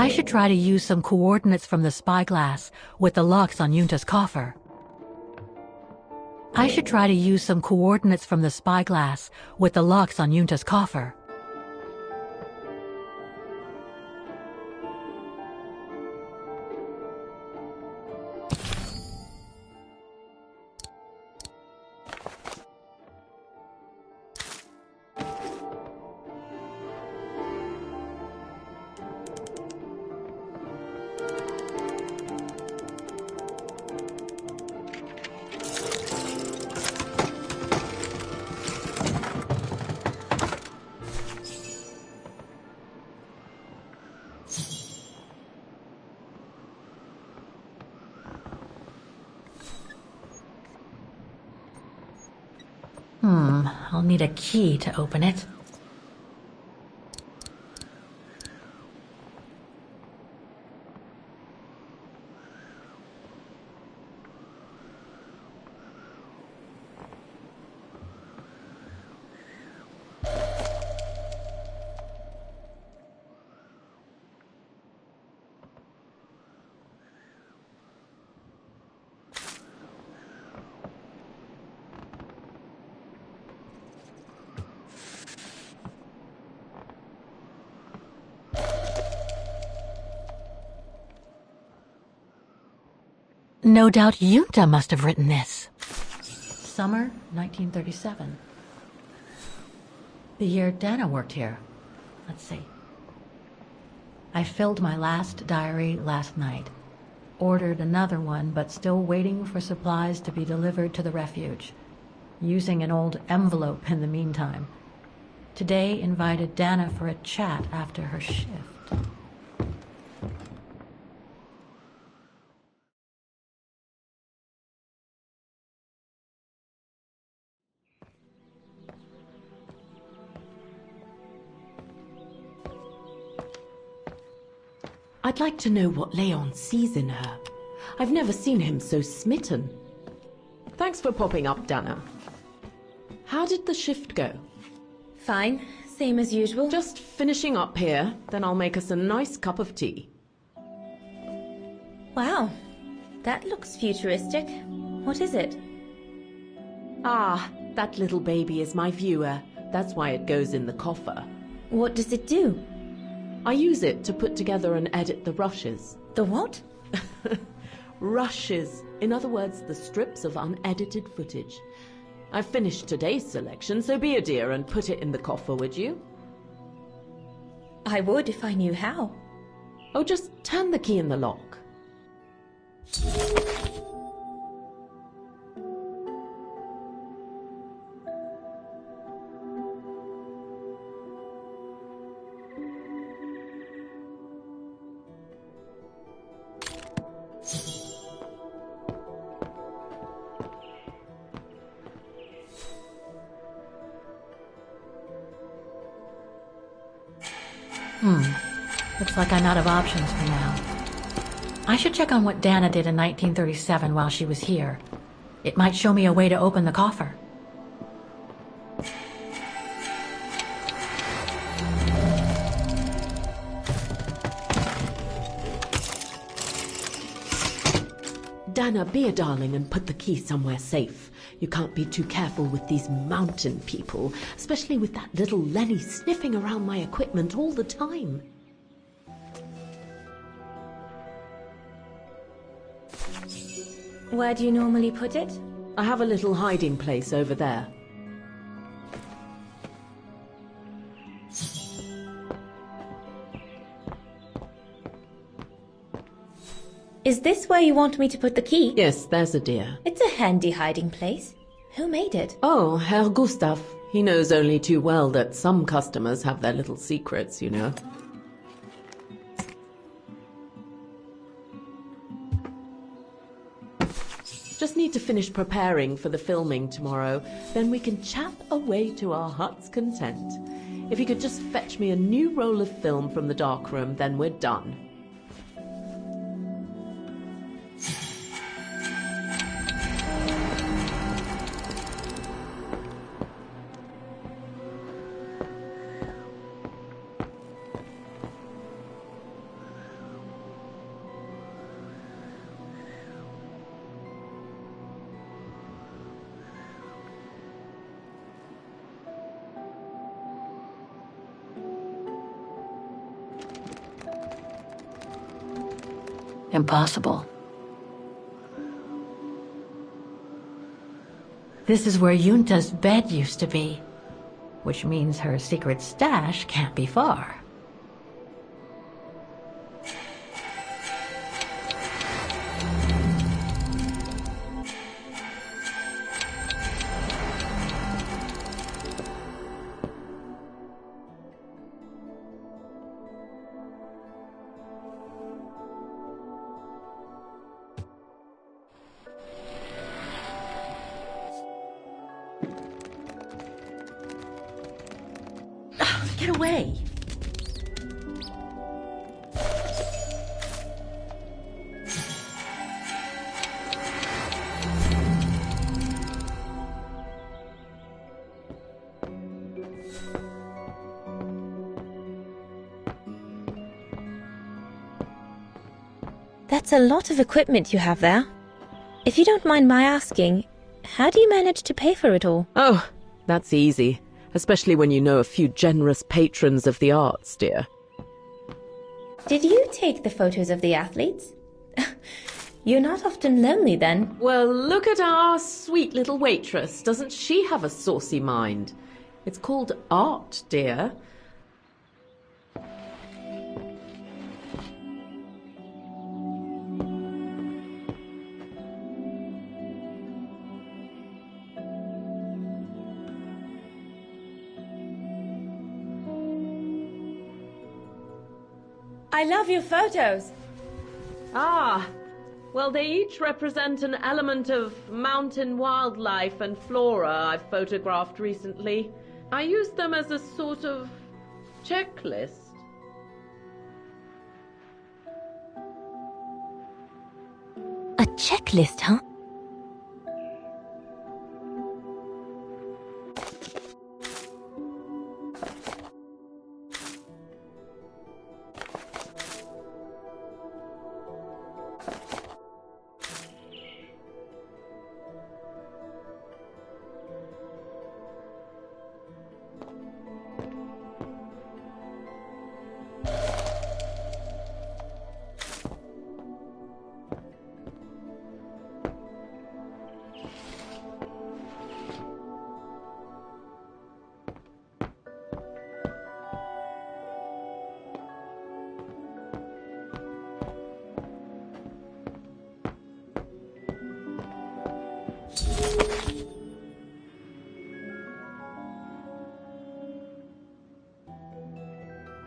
I should try to use some coordinates from the spyglass with the locks on Yunta's coffer. I should try to use some coordinates from the spyglass with the locks on Yunta's coffer. I'll need a key to open it. No doubt Yunta must have written this. Summer 1937. The year Dana worked here. Let's see. I filled my last diary last night. Ordered another one, but still waiting for supplies to be delivered to the refuge. Using an old envelope in the meantime. Today invited Dana for a chat after her shift. I'd like to know what Leon sees in her. I've never seen him so smitten. Thanks for popping up, Dana. How did the shift go? Fine, same as usual. Just finishing up here, then I'll make us a nice cup of tea. Wow, that looks futuristic. What is it? Ah, that little baby is my viewer. That's why it goes in the coffer. What does it do? I use it to put together and edit the rushes. The what? Rushes. In other words, the strips of unedited footage. I've finished today's selection, so be a dear and put it in the coffer, would you? I would if I knew how. Oh, just turn the key in the lock. Looks like I'm out of options for now. I should check on what Dana did in 1937 while she was here. It might show me a way to open the coffer. Dana, be a darling and put the key somewhere safe. You can't be too careful with these mountain people, especially with that little Lenny sniffing around my equipment all the time. Where do you normally put it? I have a little hiding place over there. Is this where you want me to put the key? Yes, there's a dear. It's a handy hiding place. Who made it? Oh, Herr Gustav. He knows only too well that some customers have their little secrets, you know. Just need to finish preparing for the filming tomorrow, then we can chat away to our heart's content. If you could just fetch me a new roll of film from the darkroom, then we're done. Impossible. This is where Yunta's bed used to be, which means her secret stash can't be far. Get away! That's a lot of equipment you have there. If you don't mind my asking, how do you manage to pay for it all? Oh, that's easy. Especially when you know a few generous patrons of the arts, dear. Did you take the photos of the athletes? You're not often lonely then. Well, look at our sweet little waitress. Doesn't she have a saucy mind? It's called art, dear. I love your photos. Ah, well, they each represent an element of mountain wildlife and flora I've photographed recently. I used them as a sort of checklist. A checklist, huh?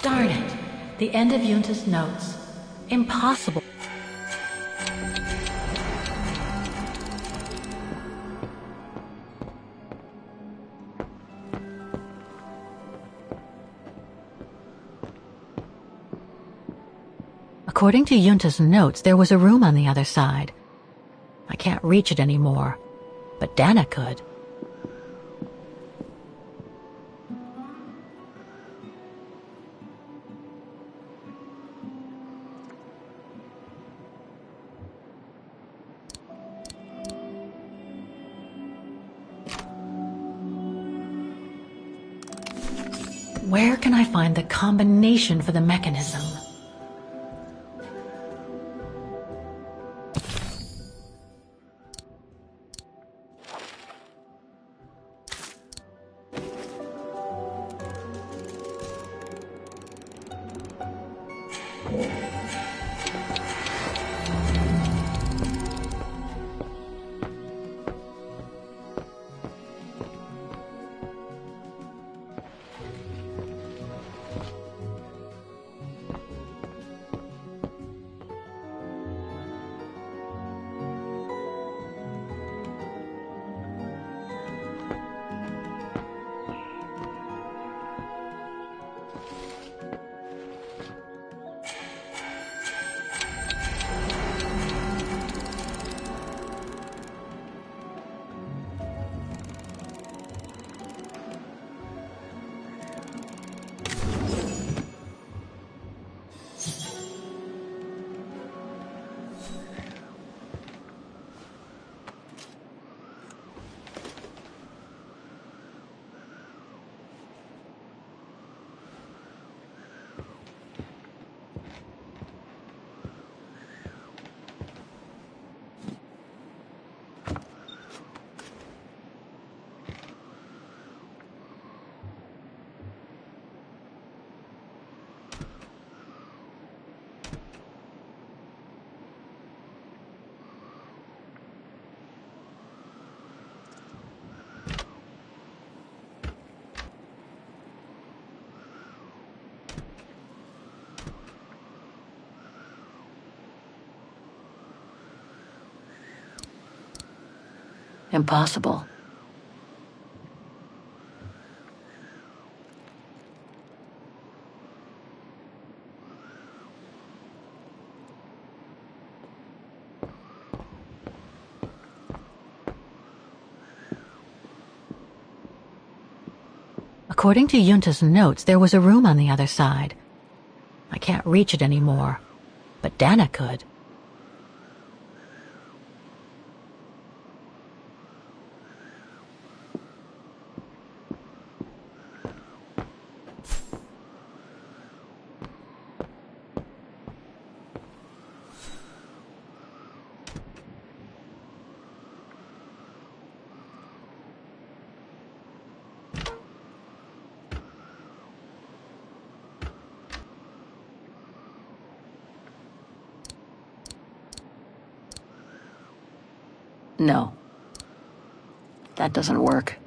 Darn it. The end of Yunta's notes. Impossible. According to Yunta's notes, there was a room on the other side. I can't reach it anymore, but Dana could. Where can I find the combination for the mechanism? Impossible. According to Yunta's notes, there was a room on the other side. I can't reach it anymore, but Dana could. No. That doesn't work.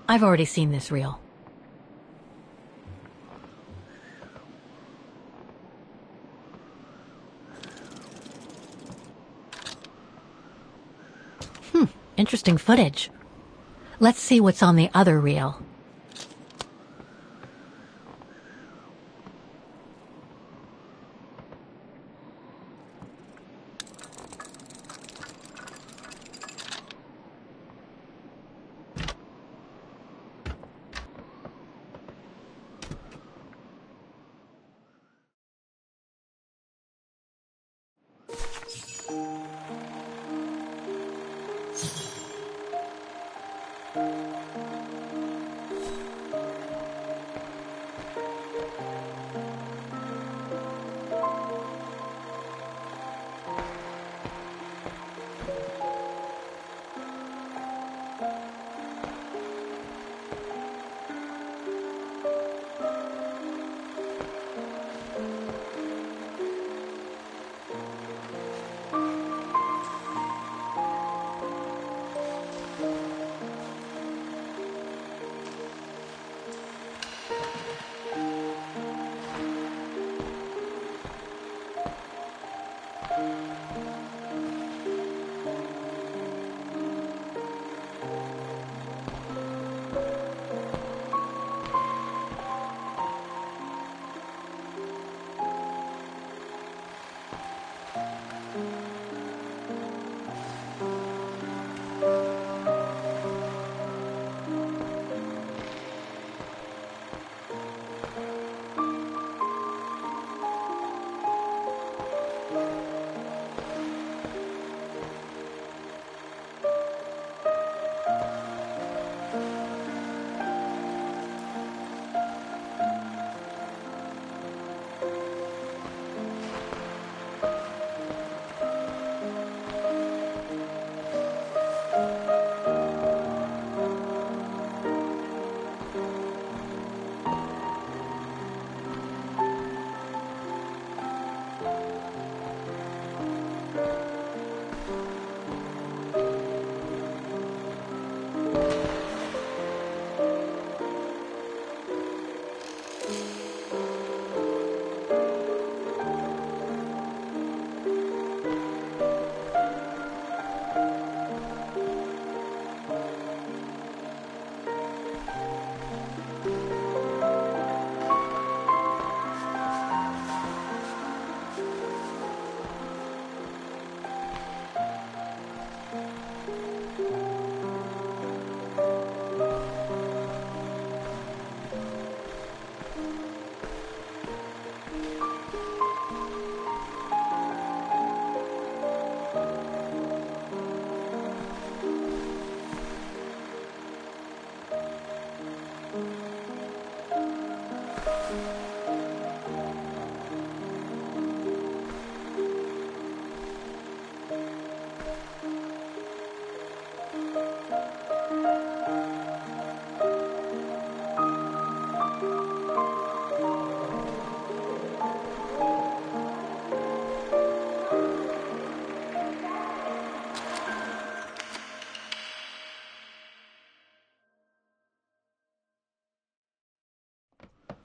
I've already seen this reel. Interesting footage. Let's see what's on the other reel.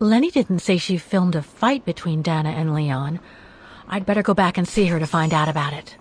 Lenny didn't say she filmed a fight between Dana and Leon. I'd better go back and see her to find out about it.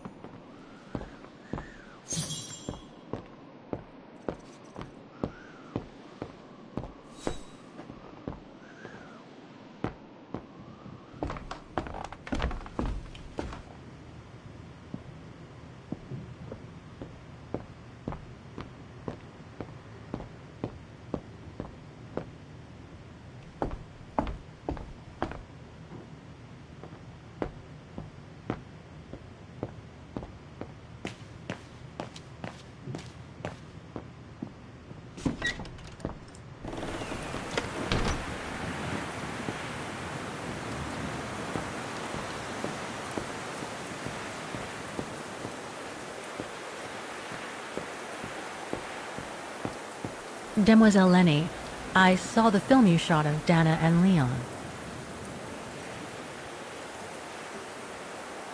Demoiselle Lenny, I saw the film you shot of Dana and Leon.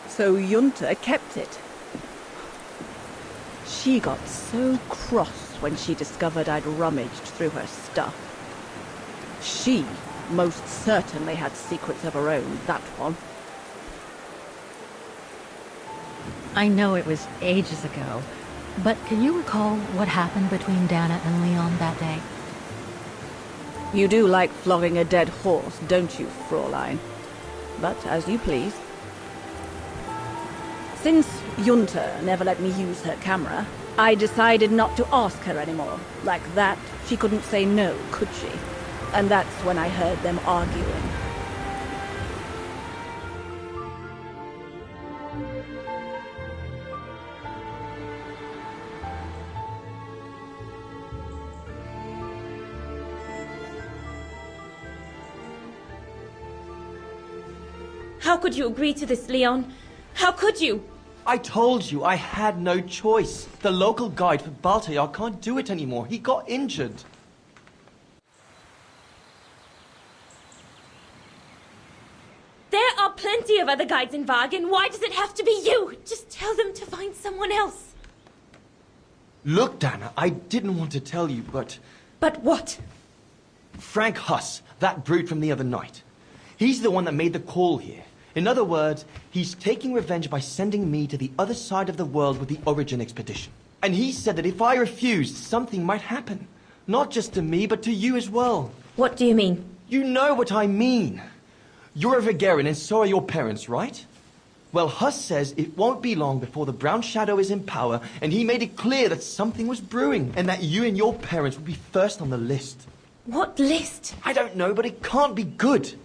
So Junta kept it. She got so cross when she discovered I'd rummaged through her stuff. She most certainly had secrets of her own, that one. I know it was ages ago, but can you recall what happened between Dana and Leon that day? You do like flogging a dead horse, don't you, Fraulein? But as you please. Since Junta never let me use her camera, I decided not to ask her anymore. Like that, she couldn't say no, could she? And that's when I heard them arguing. How could you agree to this, Leon? How could you? I told you I had no choice. The local guide for Baltayar can't do it anymore. He got injured. There are plenty of other guides in Vaghen. Why does it have to be you? Just tell them to find someone else. Look, Dana, I didn't want to tell you, but... But what? Frank Huss, that brute from the other night. He's the one that made the call here. In other words, he's taking revenge by sending me to the other side of the world with the Origin expedition. And he said that if I refused, something might happen. Not just to me, but to you as well. What do you mean? You know what I mean. You're a Vaghen and so are your parents, right? Well, Huss says it won't be long before the Brown Shadow is in power, and he made it clear that something was brewing, and that you and your parents would be first on the list. What list? I don't know, but it can't be good.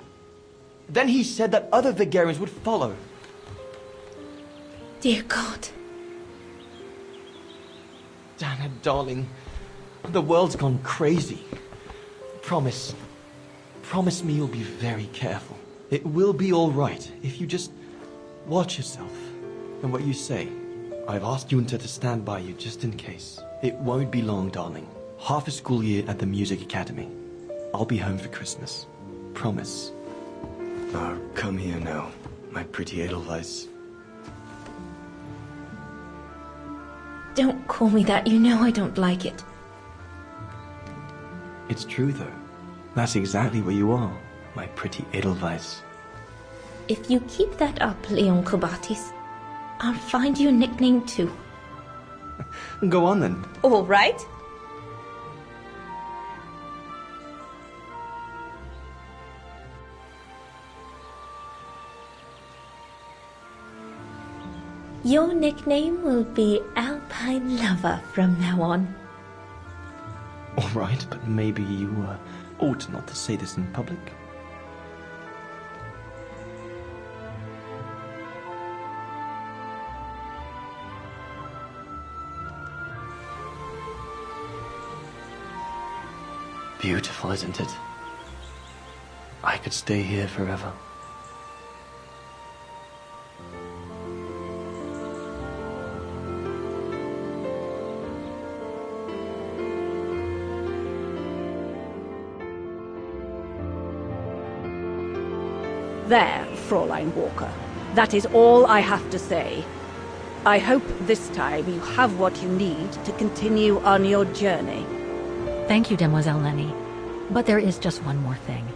Then he said that other Vagherians would follow. Dear God. Dana, darling, the world's gone crazy. Promise me you'll be very careful. It will be all right if you just watch yourself and what you say. I've asked Junta to stand by you just in case. It won't be long, darling. Half a school year at the Music Academy. I'll be home for Christmas. Promise. Oh, come here now, my pretty Edelweiss. Don't call me that. You know I don't like it. It's true, though. That's exactly where you are, my pretty Edelweiss. If you keep that up, Leon Kobatis, I'll find you a nickname too. Go on, then. All right. Your nickname will be Alpine Lover from now on. All right, but maybe you ought not to say this in public. Beautiful, isn't it? I could stay here forever. There, Fraulein Walker. That is all I have to say. I hope this time you have what you need to continue on your journey. Thank you, Demoiselle Lenny. But there is just one more thing.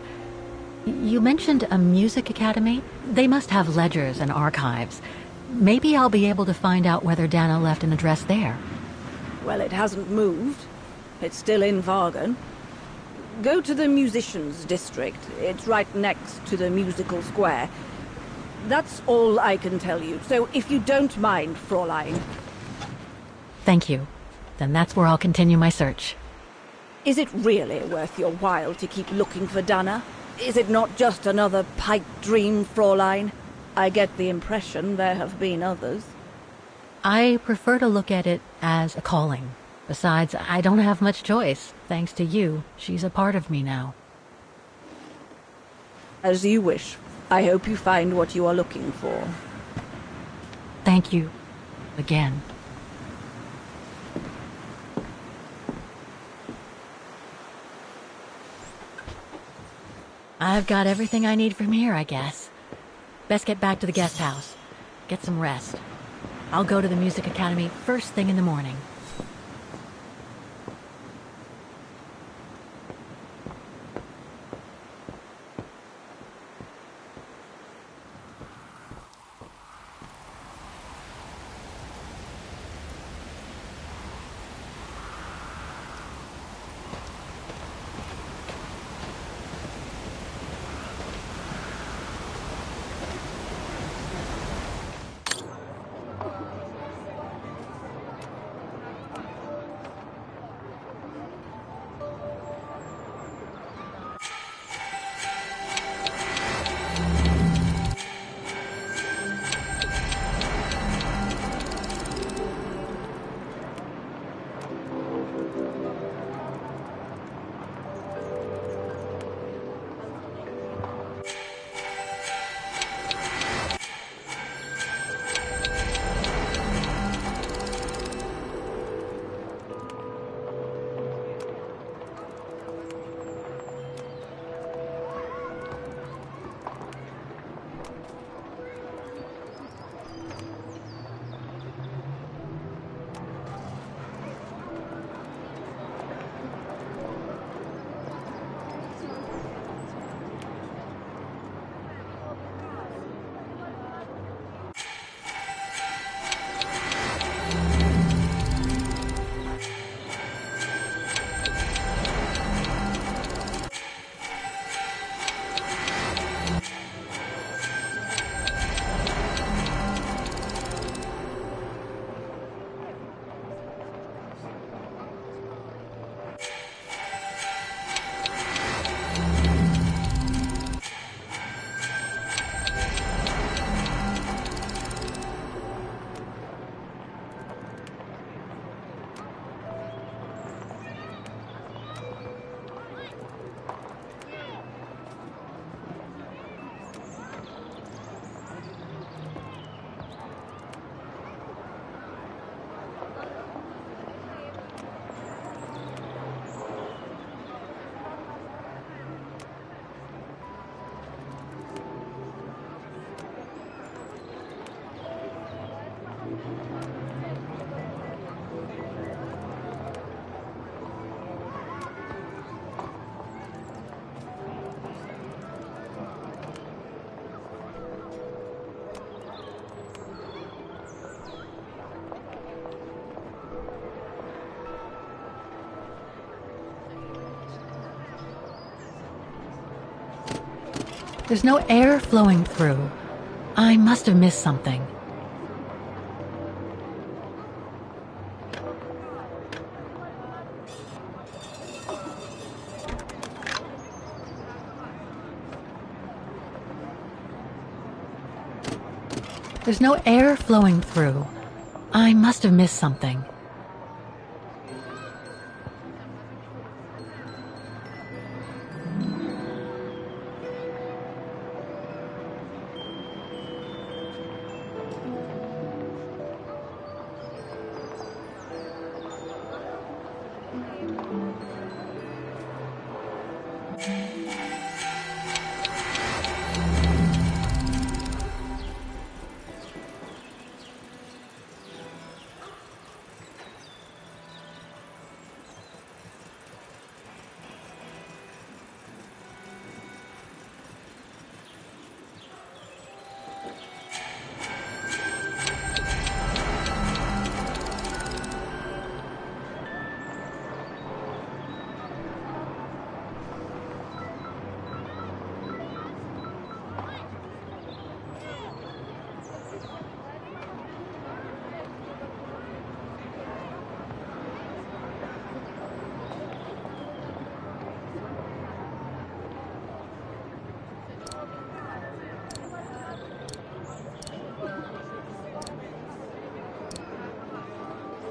You mentioned a music academy? They must have ledgers and archives. Maybe I'll be able to find out whether Dana left an address there. Well, it hasn't moved. It's still in Vaghen. Go to the musicians' district. It's right next to the musical square. That's all I can tell you. So if you don't mind, Fraulein. Thank you. Then that's where I'll continue my search. Is it really worth your while to keep looking for Dana? Is it not just another pipe dream, Fraulein? I get the impression there have been others. I prefer to look at it as a calling. Besides, I don't have much choice. Thanks to you, she's a part of me now. As you wish. I hope you find what you are looking for. Thank you. Again. I've got everything I need from here, I guess. Best get back to the guest house. Get some rest. I'll go to the Music Academy first thing in the morning. There's no air flowing through. I must have missed something. There's no air flowing through. I must have missed something.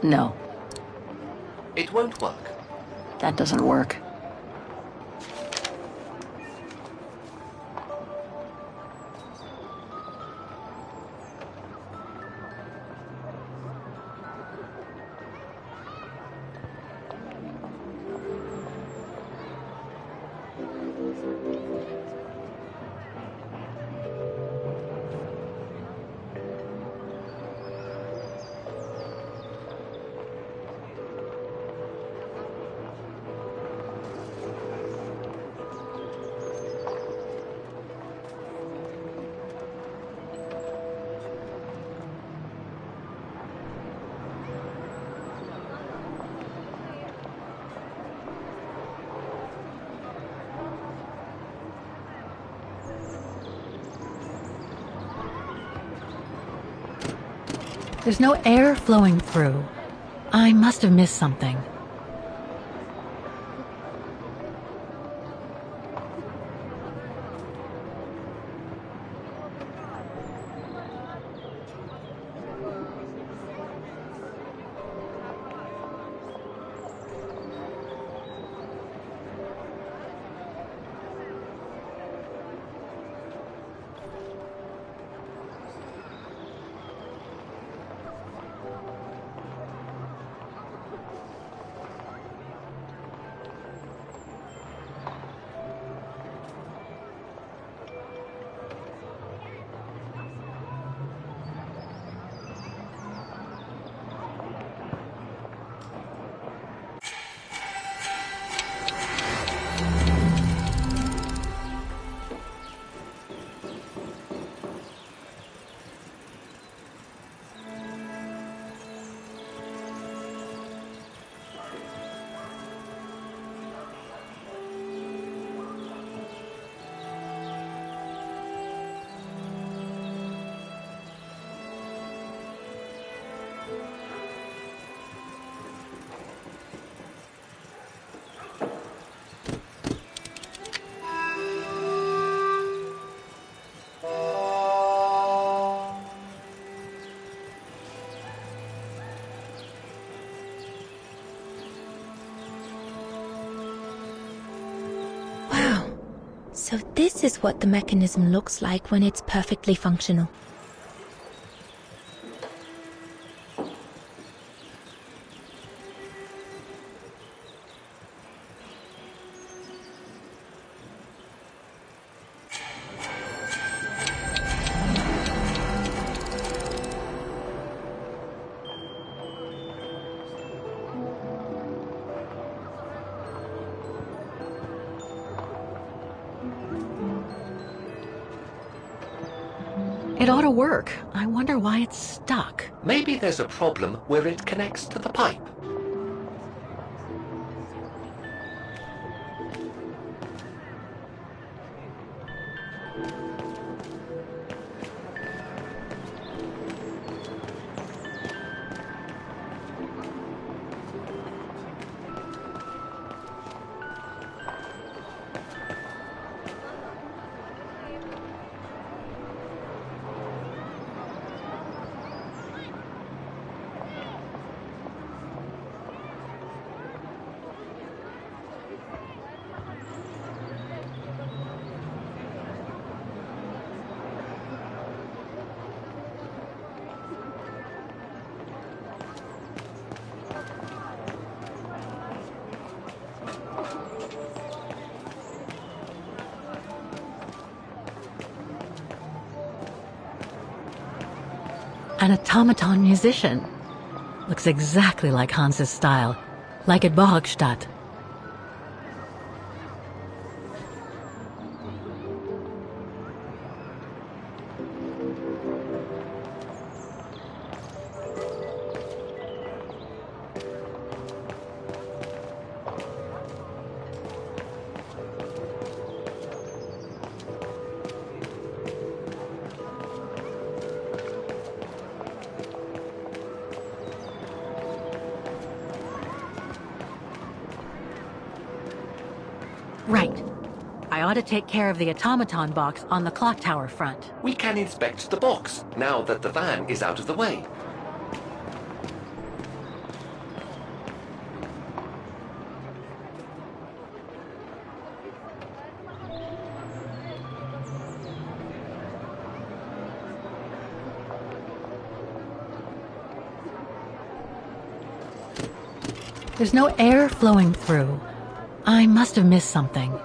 No, It won't work. that doesn't work. There's no air flowing through. I must have missed something. So this is what the mechanism looks like when it's perfectly functional. It ought to work. I wonder why it's stuck. Maybe there's a problem where it connects to the pipe. An automaton musician. Looks exactly like Hans's style, like at Bohogstadt. Right. I ought to take care of the automaton box on the clock tower front. We can inspect the box, now that the van is out of the way. There's no air flowing through. I must have missed something.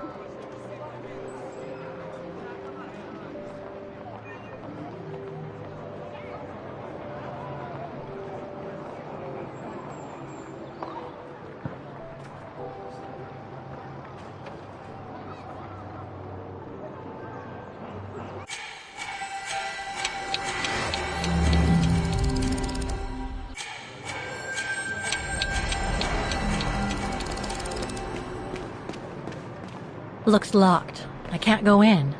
Looks locked. I can't go in.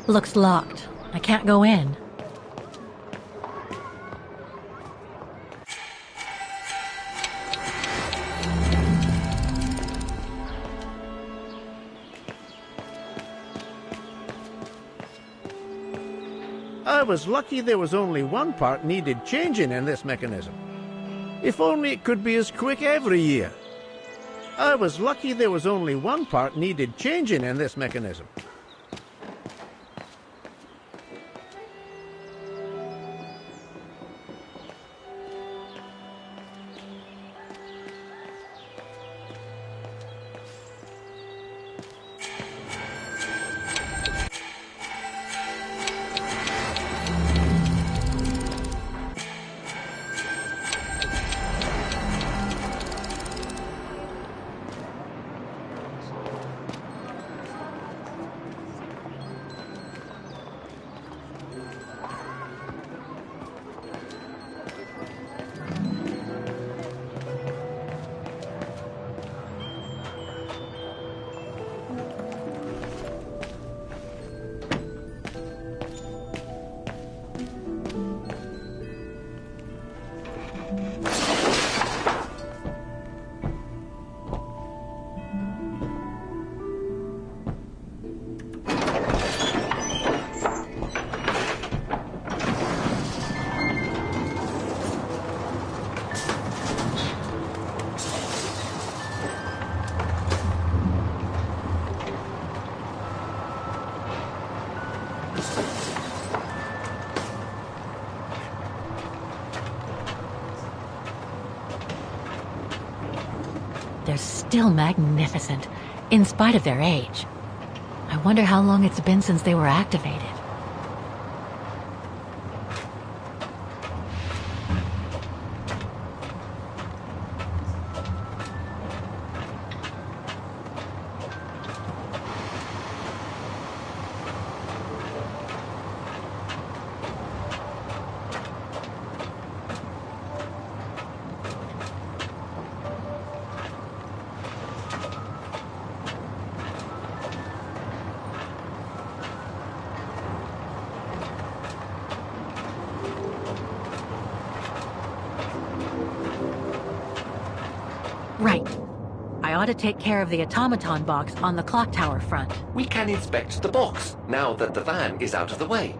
Looks locked. I can't go in. I was lucky there was only one part needed changing in this mechanism. If only it could be as quick every year. I was lucky there was only one part needed changing in this mechanism. They're still magnificent, in spite of their age. I wonder how long it's been since they were activated. Right. I ought to take care of the automaton box on the clock tower front. We can inspect the box, now that the van is out of the way.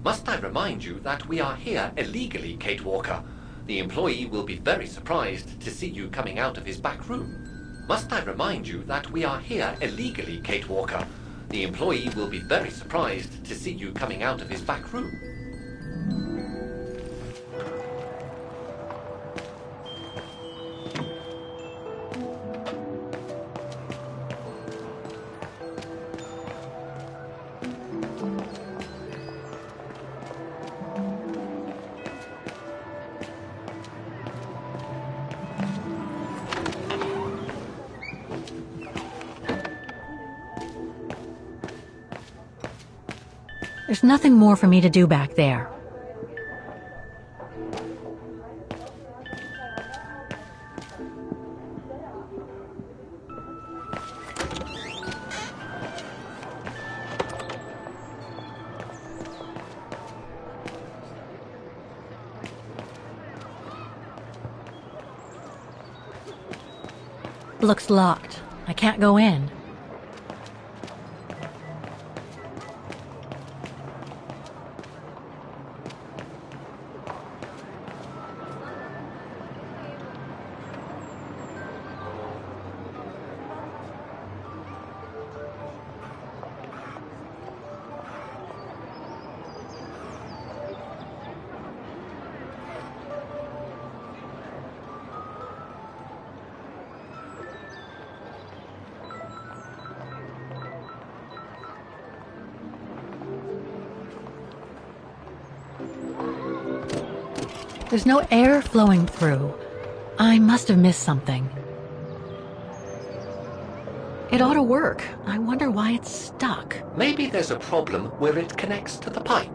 Must I remind you that we are here illegally, Kate Walker? The employee will be very surprised to see you coming out of his back room. Must I remind you that we are here illegally, Kate Walker? The employee will be very surprised to see you coming out of his back room. There's nothing more for me to do back there. Looks locked. I can't go in. There's no air flowing through. I must have missed something. It ought to work. I wonder why it's stuck. Maybe there's a problem where it connects to the pipe.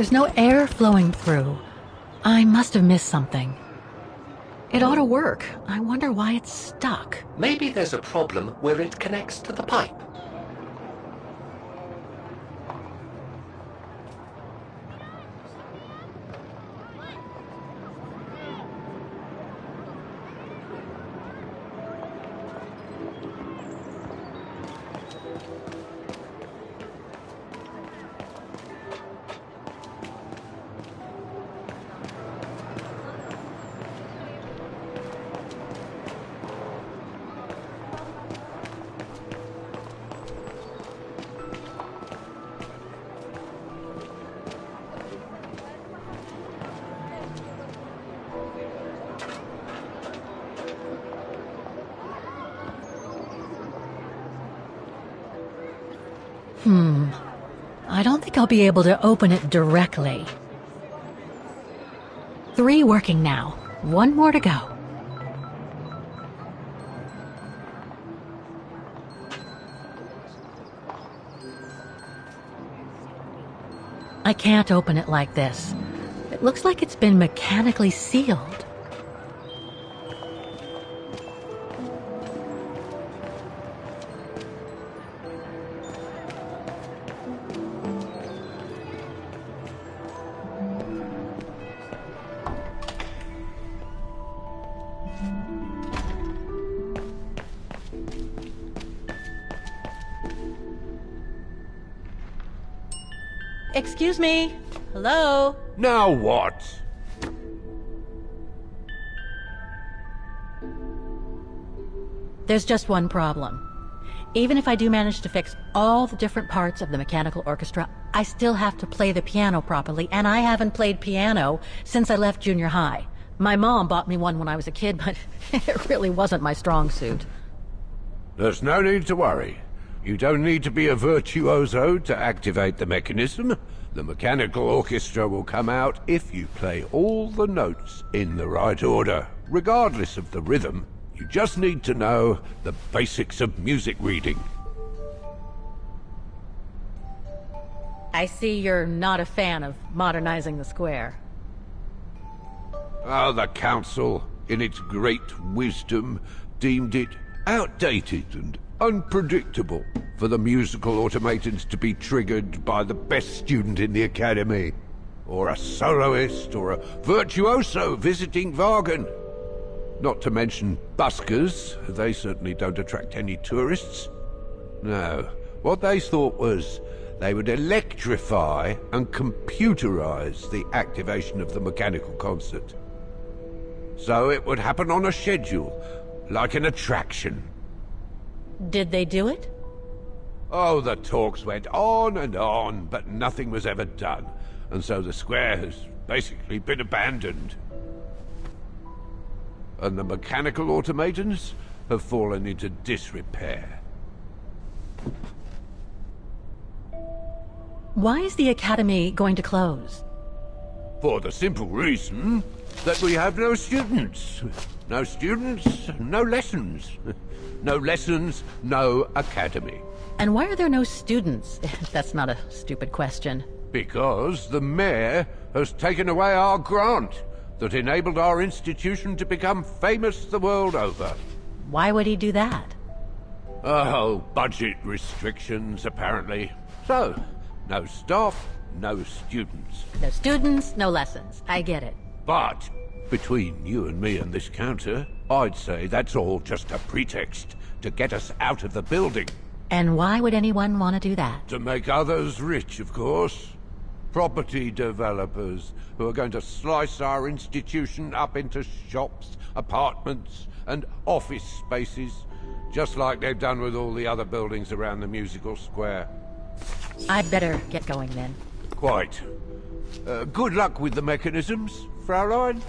There's no air flowing through. I must have missed something. It ought to work. I wonder why it's stuck. Maybe there's a problem where it connects to the pipe. I don't think I'll be able to open it directly. 3 working now. 1 more to go. I can't open it like this. It looks like it's been mechanically sealed. Excuse me? Hello? Now what? There's just one problem. Even if I do manage to fix all the different parts of the mechanical orchestra, I still have to play the piano properly, and I haven't played piano since I left junior high. My mom bought me one when I was a kid, but it really wasn't my strong suit. There's no need to worry. You don't need to be a virtuoso to activate the mechanism. The mechanical orchestra will come out if you play all the notes in the right order. Regardless of the rhythm, you just need to know the basics of music reading. I see you're not a fan of modernizing the square. Oh, the council, in its great wisdom, deemed it outdated and unpredictable for the musical automatons to be triggered by the best student in the academy, or a soloist, or a virtuoso visiting Vaghen. Not to mention buskers, they certainly don't attract any tourists. No, what they thought was they would electrify and computerize the activation of the mechanical concert. So it would happen on a schedule, like an attraction. Did they do it? Oh, the talks went on, but nothing was ever done. And so the square has basically been abandoned. And the mechanical automatons have fallen into disrepair. Why is the academy going to close? For the simple reason that we have no students. No students, no lessons. No lessons, no academy. And why are there no students? That's not a stupid question. Because the mayor has taken away our grant that enabled our institution to become famous the world over. Why would he do that? Oh, budget restrictions, apparently. So, no staff, no students. No students, no lessons. I get it. But, between you and me and this counter, I'd say that's all just a pretext to get us out of the building. And why would anyone want to do that? To make others rich, of course. Property developers who are going to slice our institution up into shops, apartments, and office spaces, just like they've done with all the other buildings around the musical square. I'd better get going then. Quite. Good luck with the mechanisms, Fraulein.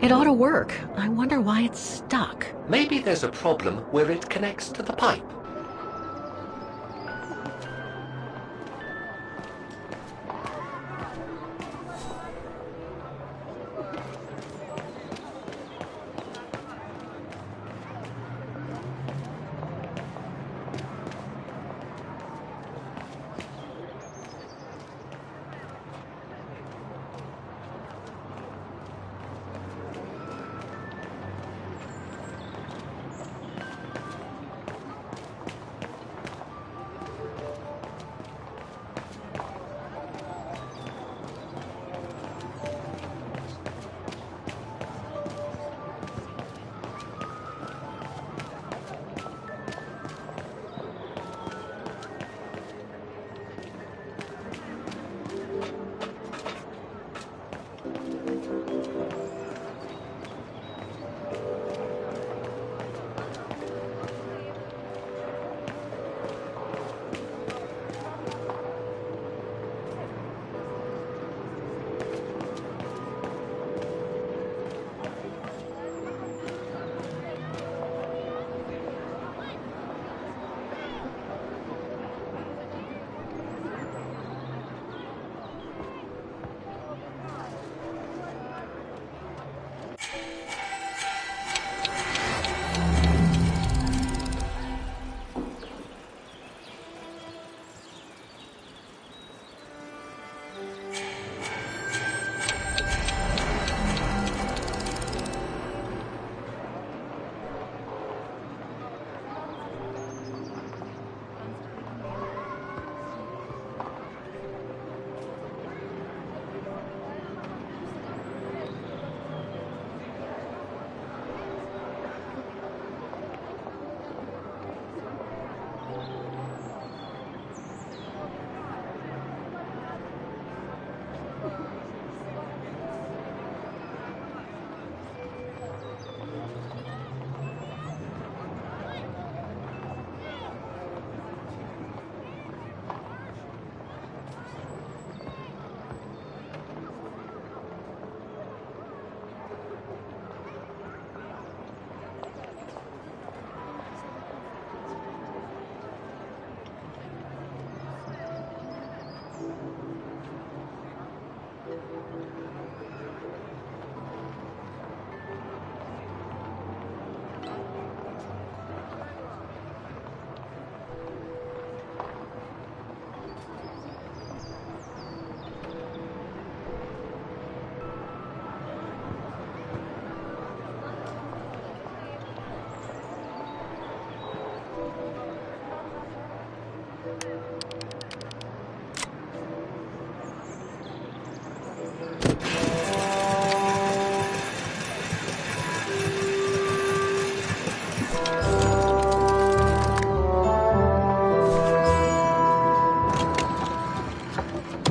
It ought to work. I wonder why it's stuck. Maybe there's a problem where it connects to the pipe.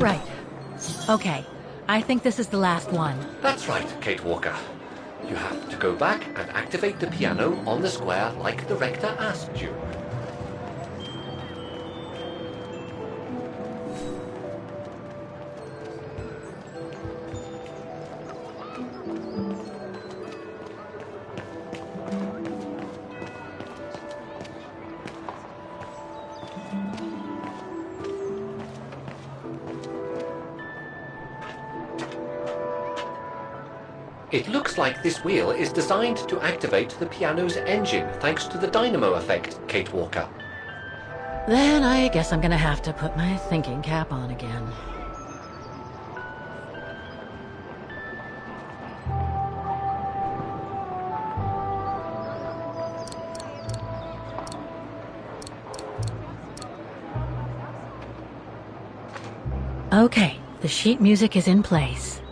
Right. Okay. I think this is the last one. That's right, Kate Walker. You have to go back and activate the piano on the square like the rector asked you. It looks like this wheel is designed to activate the piano's engine thanks to the dynamo effect, Kate Walker. Then I guess I'm gonna have to put my thinking cap on again. Okay, the sheet music is in place.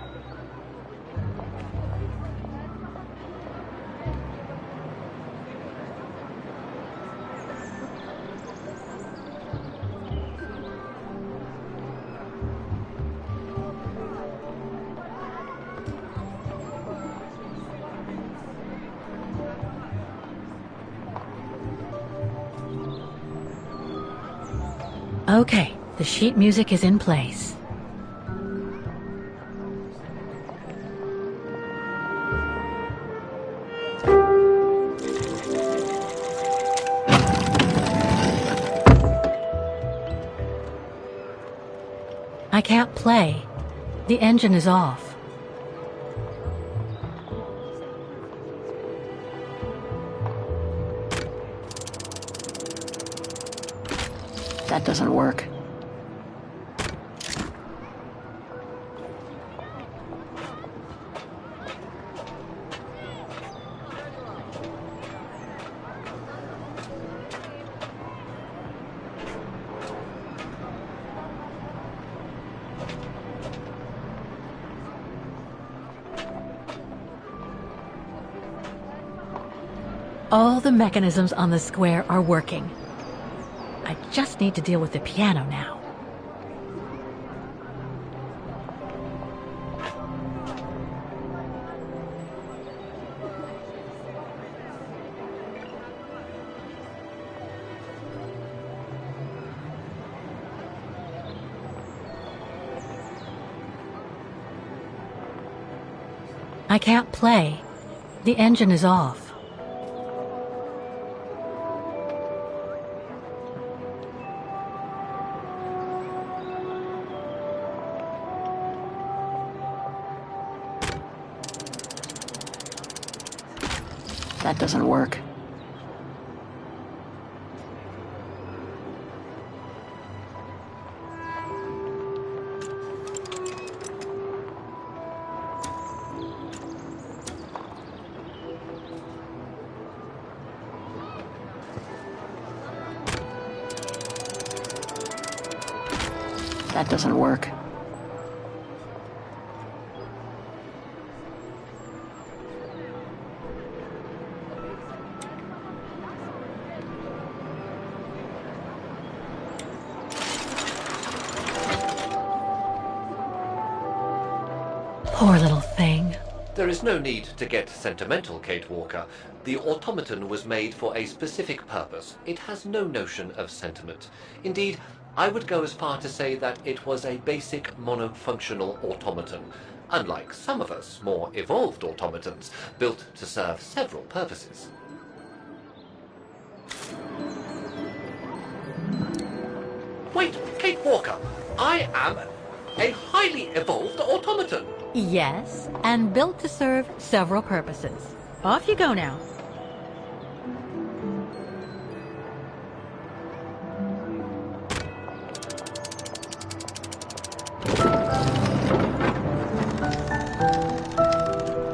Okay, the sheet music is in place. I can't play. The engine is off. That doesn't work. All the mechanisms on the square are working. I just need to deal with the piano now. I can't play. The engine is off. That doesn't work. That doesn't work. Poor little thing. There is no need to get sentimental, Kate Walker. The automaton was made for a specific purpose. It has no notion of sentiment. Indeed, I would go as far to say that it was a basic monofunctional automaton, unlike some of us more evolved automatons, built to serve several purposes. Wait, Kate Walker, I am a highly evolved automaton. Yes, and built to serve several purposes. Off you go now.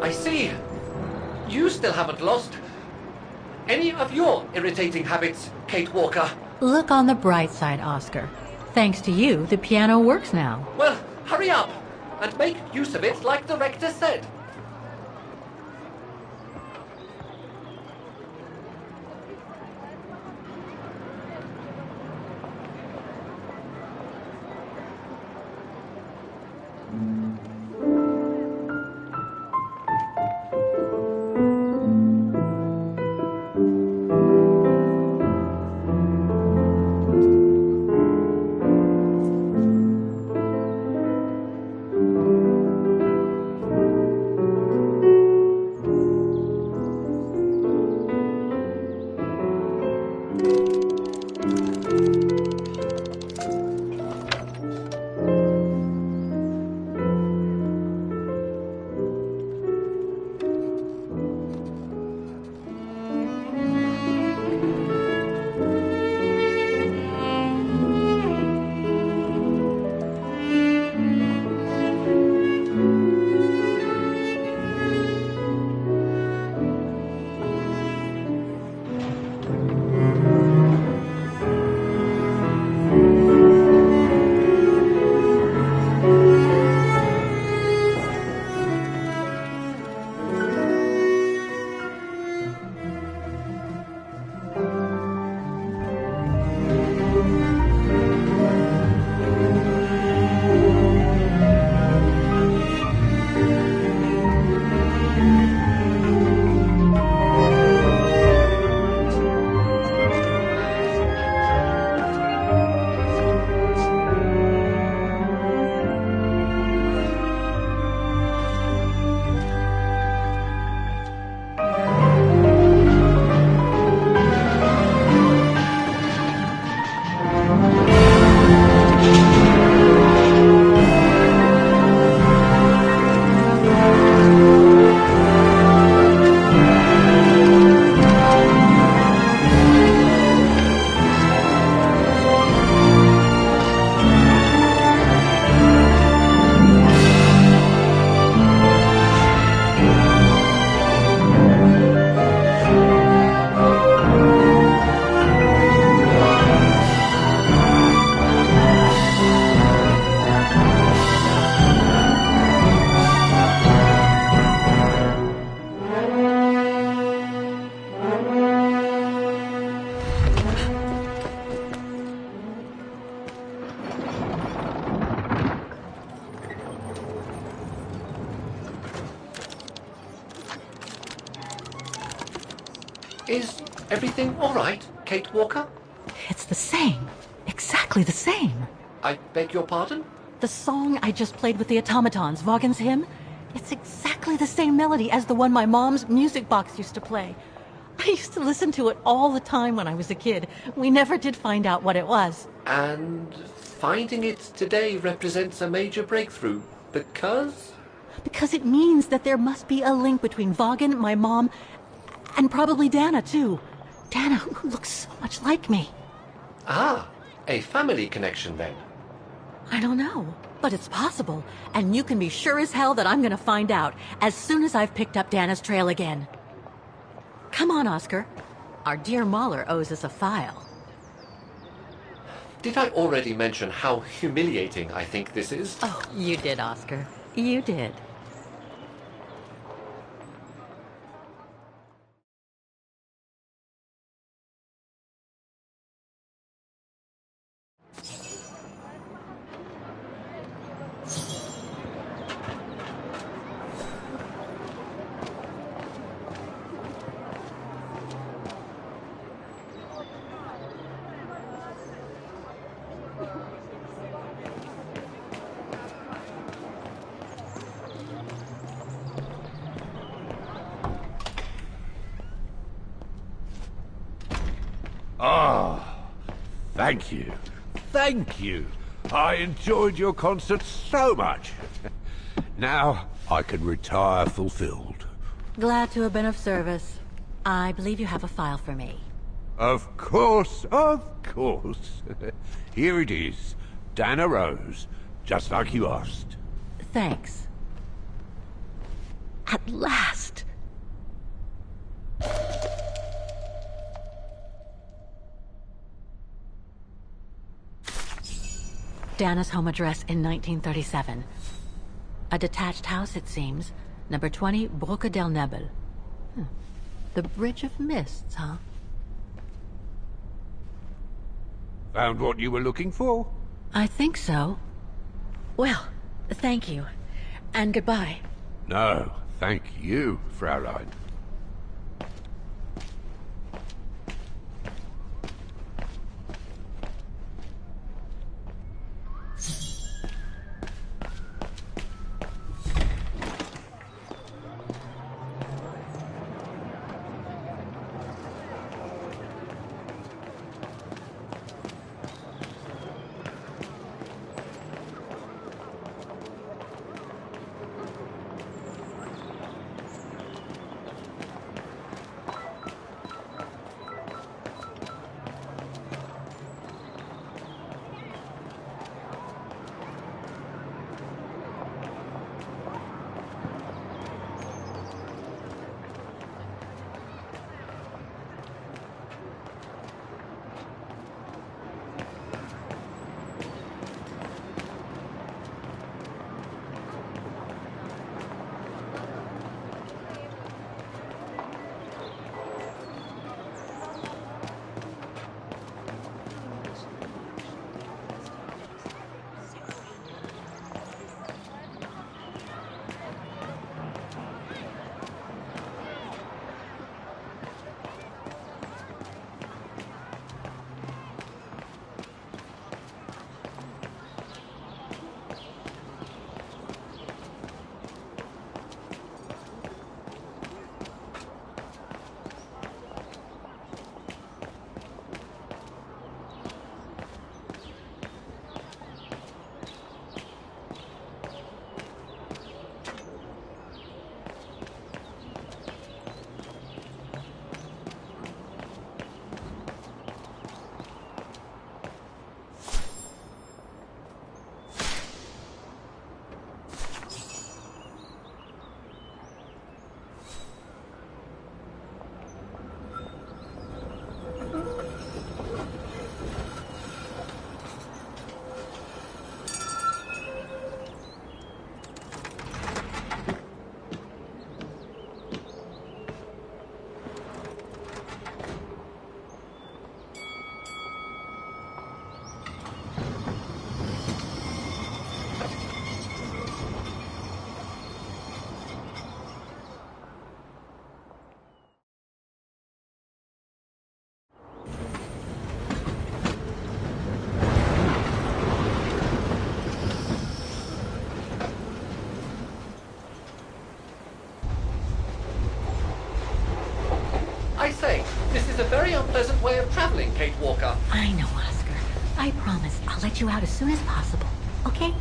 I see. You still haven't lost any of your irritating habits, Kate Walker. Look on the bright side, Oscar. Thanks to you, the piano works now. Well, hurry up and make use of it like the rector said. Is everything all right, Kate Walker? It's the same. Exactly the same. I beg your pardon? The song I just played with the automatons, Vaghen's hymn, it's exactly the same melody as the one my mom's music box used to play. I used to listen to it all the time when I was a kid. We never did find out what it was. And finding it today represents a major breakthrough, because? Because it means that there must be a link between Vaghen, my mom, and probably Dana, too. Dana, who looks so much like me. Ah, a family connection, then. I don't know, but it's possible. And you can be sure as hell that I'm gonna find out as soon as I've picked up Dana's trail again. Come on, Oscar. Our dear Mahler owes us a file. Did I already mention how humiliating I think this is? Oh, you did, Oscar. You did. Ah, thank you. Thank you. I enjoyed your concert so much. Now I can retire fulfilled. Glad to have been of service. I believe you have a file for me. Of course, of course. Here it is. Dana Rose, just like you asked. Thanks. At last! Dana's home address in 1937. A detached house, it seems. Number 20, Brücke del Nebel. The Bridge of Mists, huh? Found what you were looking for? I think so. Well, thank you. And goodbye. No, thank you, Fraulein. I say, this is a very unpleasant way of traveling, Kate Walker. I know, Oscar. I promise I'll let you out as soon as possible, okay?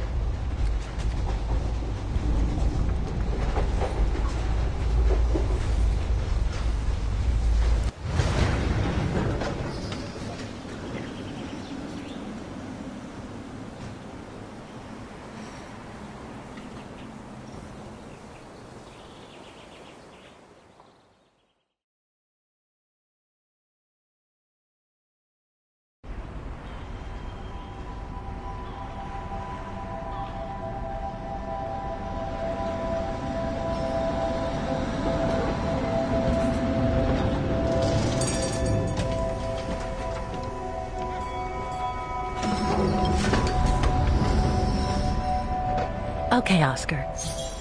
Okay, Oscar.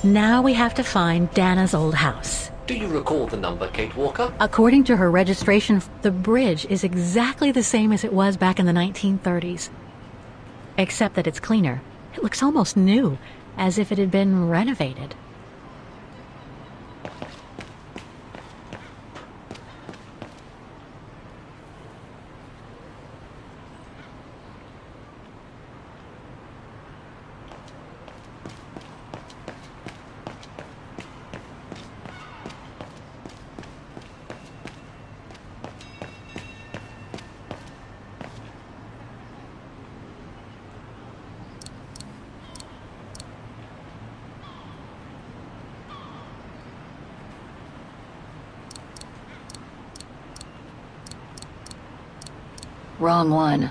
Now we have to find Dana's old house. Do you recall the number, Kate Walker? According to her registration, the bridge is exactly the same as it was back in the 1930s. Except that it's cleaner. It looks almost new, as if it had been renovated. Wrong one.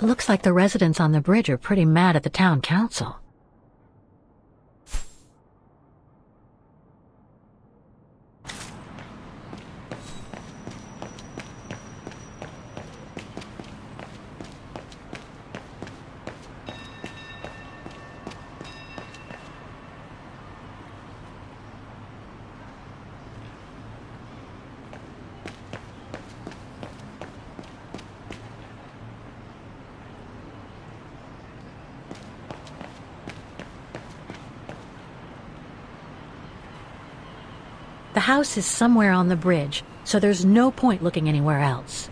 Looks like the residents on the bridge are pretty mad at the town council. The house is somewhere on the bridge, so there's no point looking anywhere else.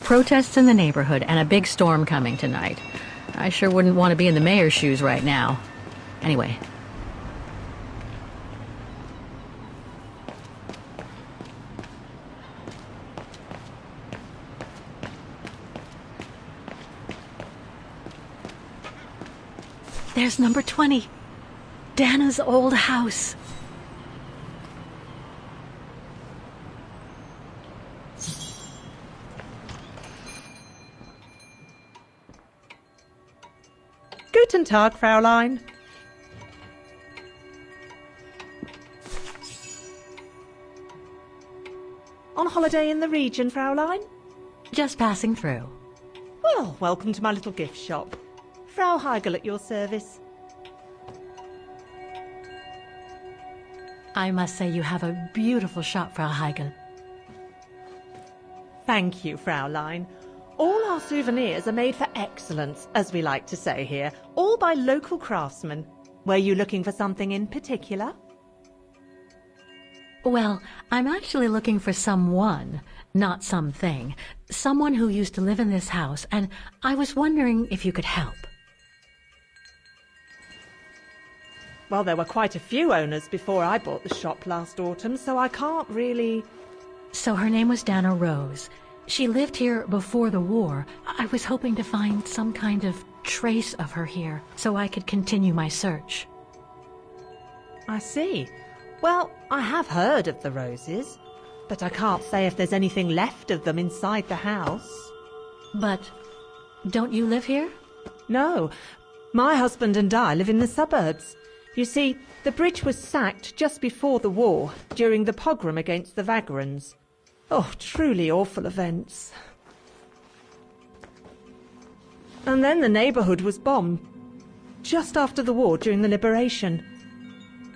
Protests in the neighborhood and a big storm coming tonight. I sure wouldn't want to be in the mayor's shoes right now. Anyway. There's number 20. Dana's old house. Guten Tag, Fräulein. On holiday in the region, Fräulein? Just passing through. Well, welcome to my little gift shop. Frau Heigl at your service. I must say you have a beautiful shop, Frau Heigl. Thank you, Fräulein. All our souvenirs are made for excellence, as we like to say here, all by local craftsmen. Were you looking for something in particular? Well, I'm actually looking for someone, not something. Someone who used to live in this house, and I was wondering if you could help. Well, there were quite a few owners before I bought the shop last autumn, so I can't really... So her name was Dana Rose. She lived here before the war. I was hoping to find some kind of trace of her here, so I could continue my search. I see. Well, I have heard of the roses, but I can't say if there's anything left of them inside the house. But don't you live here? No. My husband and I live in the suburbs. You see, the bridge was sacked just before the war, during the pogrom against the Vagrans. Oh, truly awful events. And then the neighbourhood was bombed, just after the war during the liberation.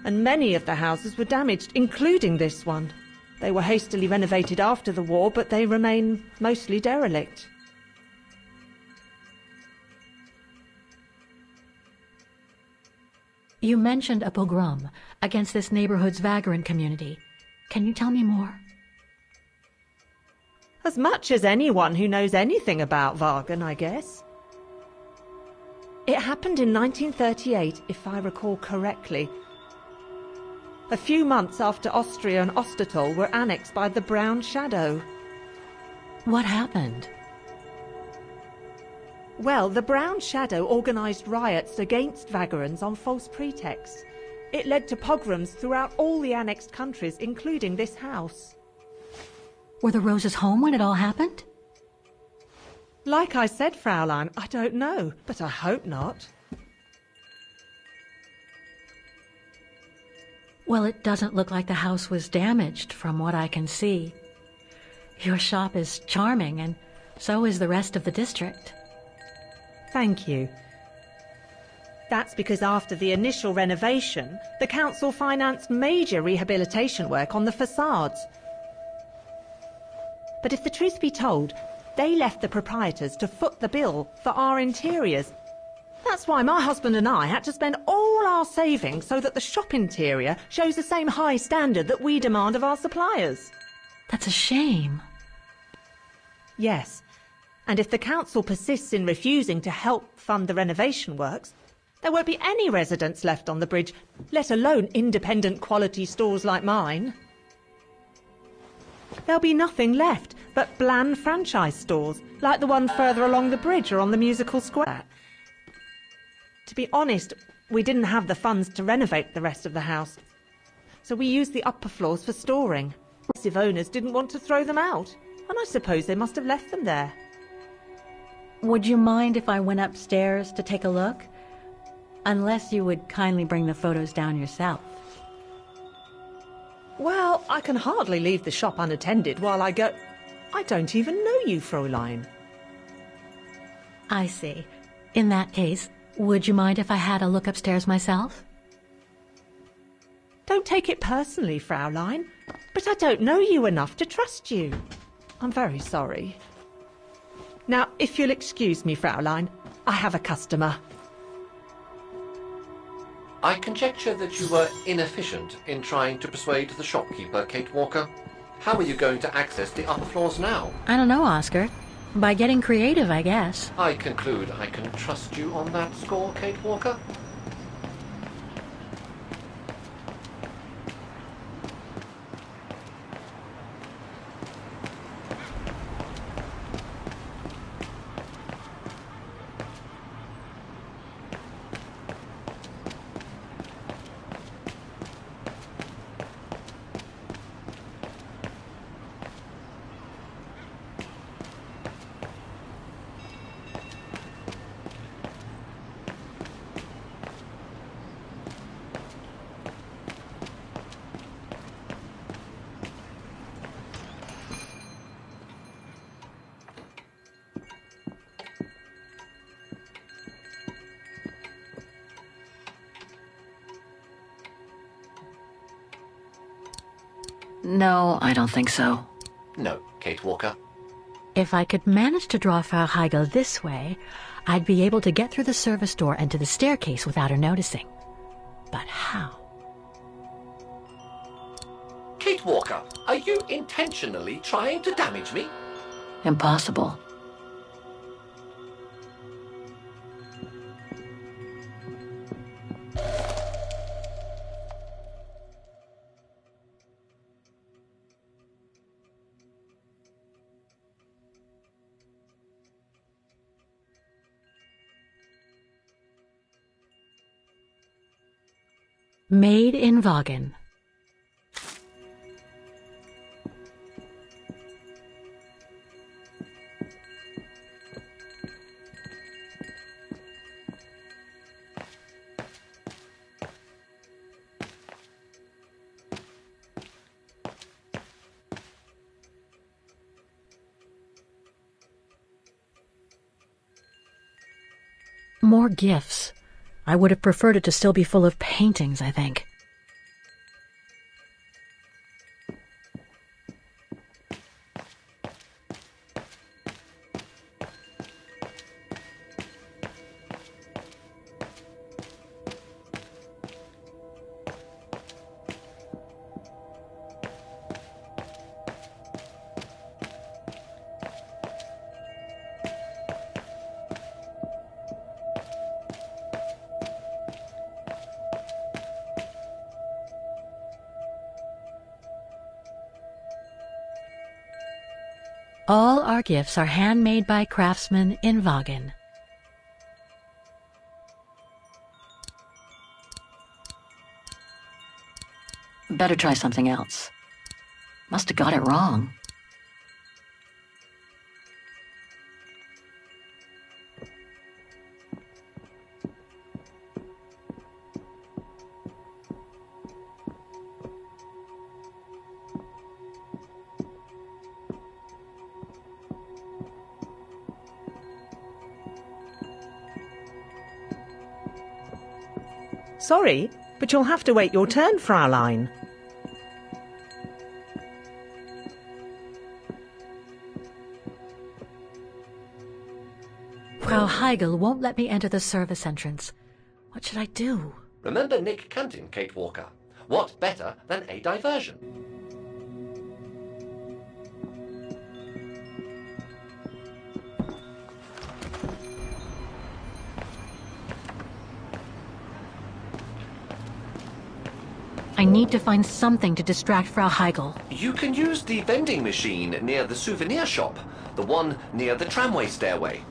And many of the houses were damaged, including this one. They were hastily renovated after the war, but they remain mostly derelict. You mentioned a pogrom against this neighborhood's Vaghen community. Can you tell me more? As much as anyone who knows anything about Vaghen, I guess. It happened in 1938, if I recall correctly. A few months after Austria and Ostertal were annexed by the Brown Shadow. What happened? Well, the Brown Shadow organised riots against Vagrans on false pretexts. It led to pogroms throughout all the annexed countries, including this house. Were the Roses home when it all happened? Like I said, Fraulein, I don't know, but I hope not. Well, it doesn't look like the house was damaged from what I can see. Your shop is charming, and so is the rest of the district. Thank you. That's because after the initial renovation, the council financed major rehabilitation work on the facades. But if the truth be told, they left the proprietors to foot the bill for our interiors. That's why my husband and I had to spend all our savings so that the shop interior shows the same high standard that we demand of our suppliers. That's a shame. Yes, and if the council persists in refusing to help fund the renovation works, there won't be any residents left on the bridge, let alone independent quality stores like mine. There'll be nothing left but bland franchise stores, like the one further along the bridge or on the musical square. To be honest, we didn't have the funds to renovate the rest of the house, so we used the upper floors for storing. Massive owners didn't want to throw them out, and I suppose they must have left them there. Would you mind if I went upstairs to take a look? Unless you would kindly bring the photos down yourself. Well, I can hardly leave the shop unattended while I go... I don't even know you, Fräulein. I see. In that case, would you mind if I had a look upstairs myself? Don't take it personally, Fräulein, but I don't know you enough to trust you. I'm very sorry. Now, if you'll excuse me, Fräulein, I have a customer. I conjecture that you were inefficient in trying to persuade the shopkeeper, Kate Walker. How are you going to access the upper floors now? I don't know, Oscar. By getting creative, I guess. I conclude I can trust you on that score, Kate Walker? No, I don't think so. No, Kate Walker. If I could manage to draw Frau Heigl this way, I'd be able to get through the service door and to the staircase without her noticing. But how? Kate Walker, are you intentionally trying to damage me? Impossible. Made in Vaghen. More gifts. I would have preferred it to still be full of paintings, I think. All our gifts are handmade by craftsmen in Vaghen. Better try something else. Must have got it wrong. Sorry, but you'll have to wait your turn, Fraulein. Frau Heigl won't let me enter the service entrance. What should I do? Remember Nick Canton, Kate Walker. What better than a diversion? I need to find something to distract Frau Heigl. You can use the vending machine near the souvenir shop, the one near the tramway stairway.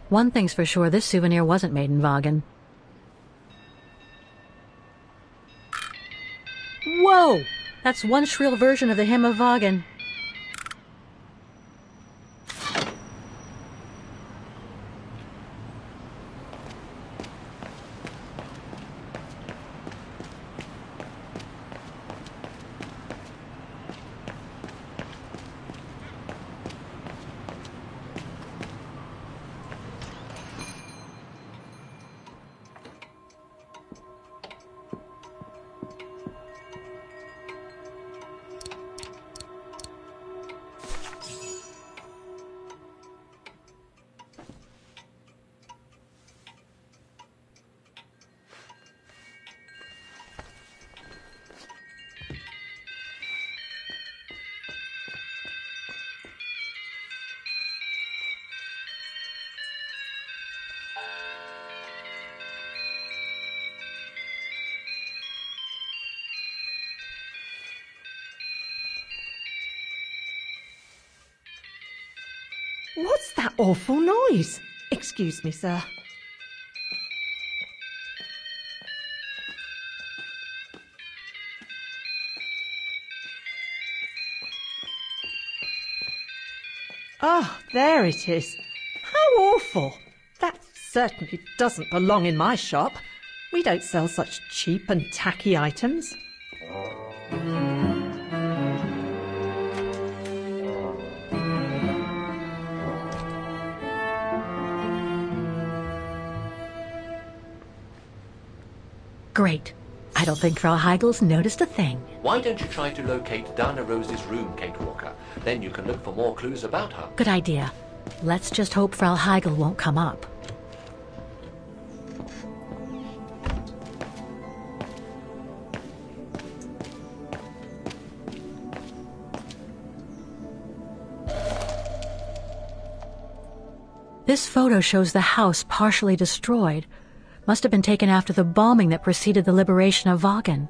One thing's for sure, this souvenir wasn't made in Vaghen. Whoa! That's one shrill version of the Hymn of Vaghen. What's that awful noise? Excuse me, sir. Oh, there it is. How awful. That certainly doesn't belong in my shop. We don't sell such cheap and tacky items. Great. I don't think Frau Heigel's noticed a thing. Why don't you try to locate Dana Rose's room, Kate Walker? Then you can look for more clues about her. Good idea. Let's just hope Frau Heigel won't come up. This photo shows the house partially destroyed. Must have been taken after the bombing that preceded the liberation of Vaghen.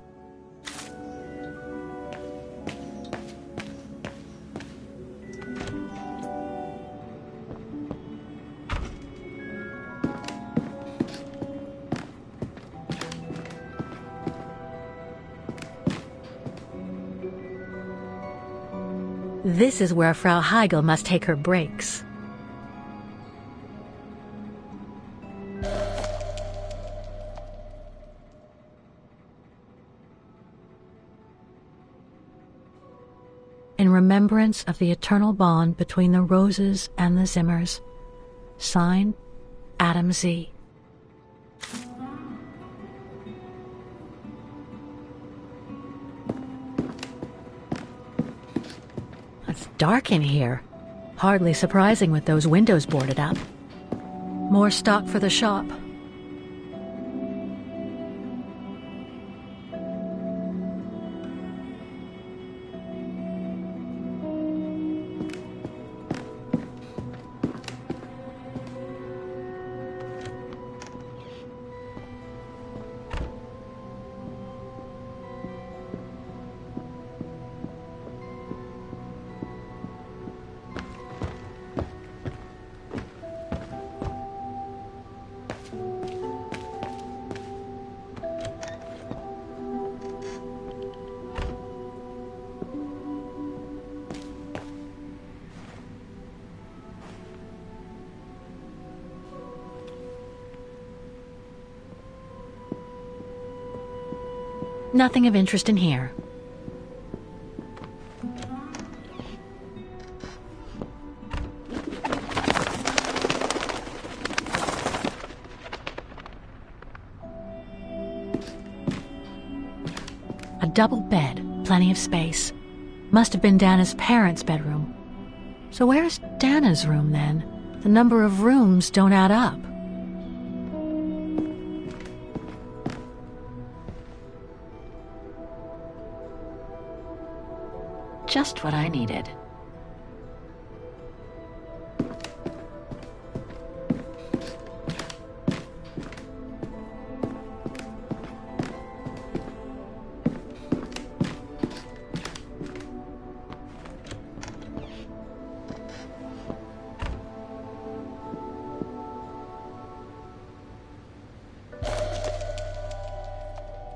This is where Frau Heigel must take her breaks. In remembrance of the eternal bond between the Roses and the Zimmers. Signed, Adam Z. It's dark in here. Hardly surprising with those windows boarded up. More stock for the shop. Nothing of interest in here. A double bed, plenty of space. Must have been Dana's parents' bedroom. So where's Dana's room then? The number of rooms don't add up. Just what I needed.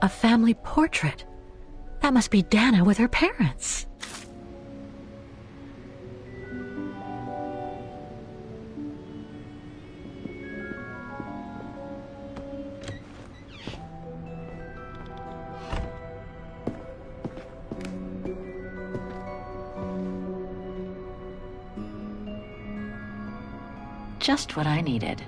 A family portrait. That must be Dana with her parents. Just what I needed.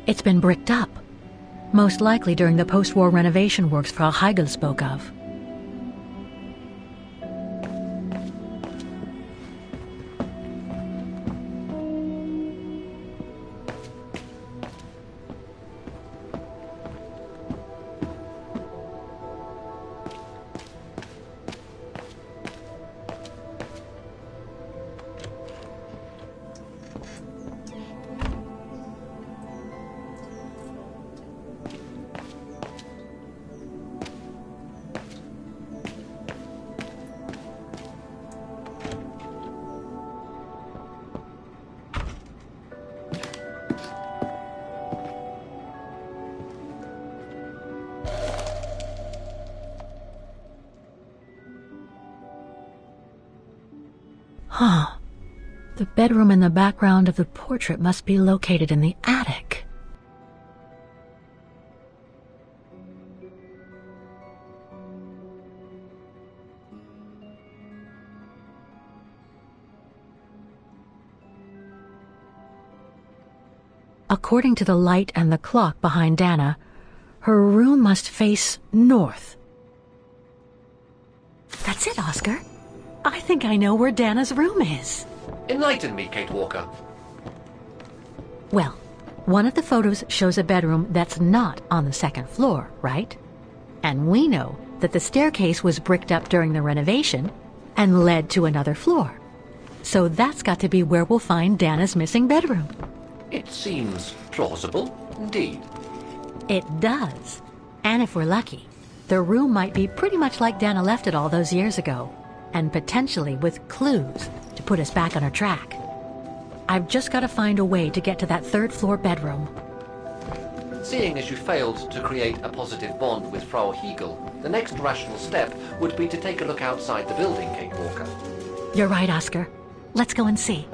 It's been bricked up, most likely during the post-war renovation works Frau Heigel spoke of. Huh. The bedroom in the background of the portrait must be located in the attic. According to the light and the clock behind Dana, her room must face north. That's it, Oscar. I think I know where Dana's room is. Enlighten me, Kate Walker. Well, one of the photos shows a bedroom that's not on the second floor, right? And we know that the staircase was bricked up during the renovation and led to another floor. So that's got to be where we'll find Dana's missing bedroom. It seems plausible, indeed. It does. And if we're lucky, the room might be pretty much like Dana left it all those years ago, and potentially with clues to put us back on our track. I've just got to find a way to get to that third-floor bedroom. Seeing as you failed to create a positive bond with Frau Hegel, the next rational step would be to take a look outside the building, Kate Walker. You're right, Oscar. Let's go and see.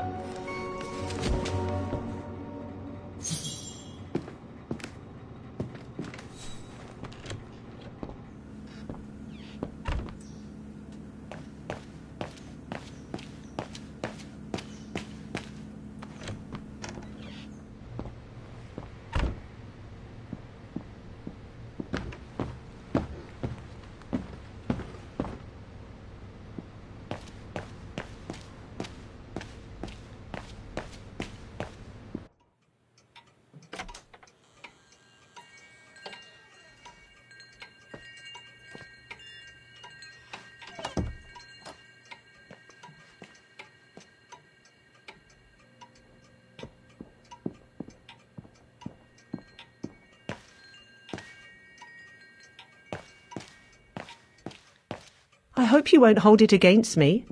I hope you won't hold it against me.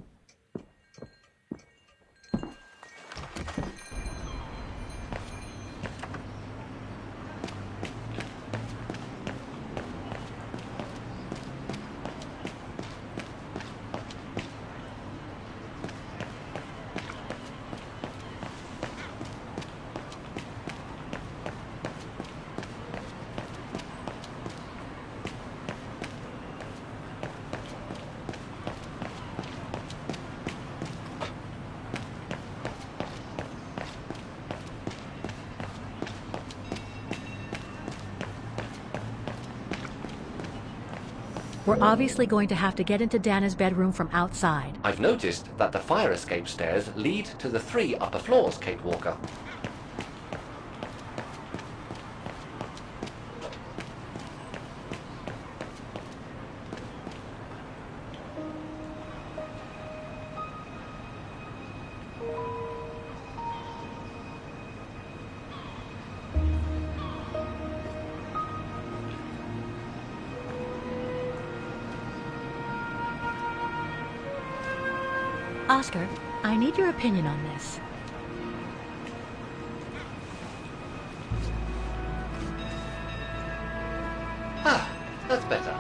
We're obviously going to have to get into Dana's bedroom from outside. I've noticed that the fire escape stairs lead to the 3 upper floors, Kate Walker. Oscar, I need your opinion on this. Ah, that's better.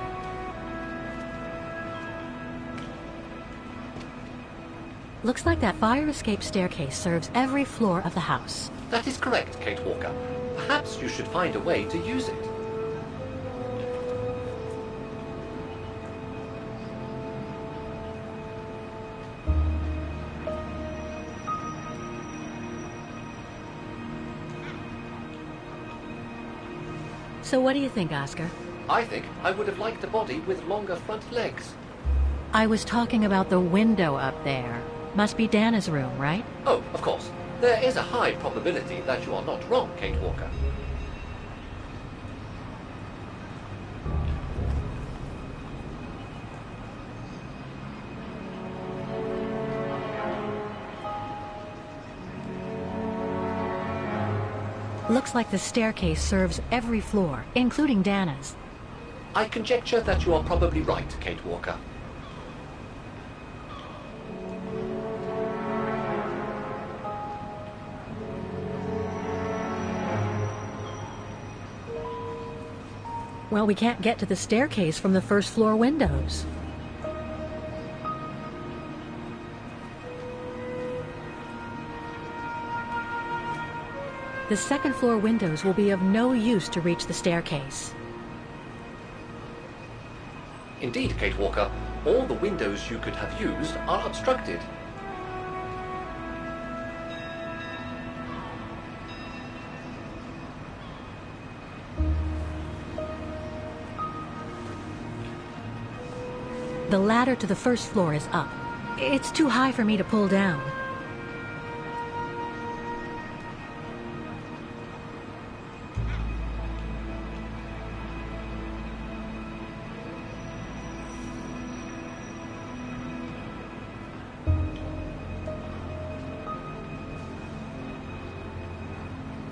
Looks like that fire escape staircase serves every floor of the house. That is correct, Kate Walker. Perhaps you should find a way to use it. So what do you think, Oscar? I think I would have liked a body with longer front legs. I was talking about the window up there. Must be Dana's room, right? Oh, of course. There is a high probability that you are not wrong, Kate Walker. Looks like the staircase serves every floor, including Dana's. I conjecture that you are probably right, Kate Walker. Well, we can't get to the staircase from the first floor windows. The second-floor windows will be of no use to reach the staircase. Indeed, Kate Walker, all the windows you could have used are obstructed. The ladder to the first floor is up. It's too high for me to pull down.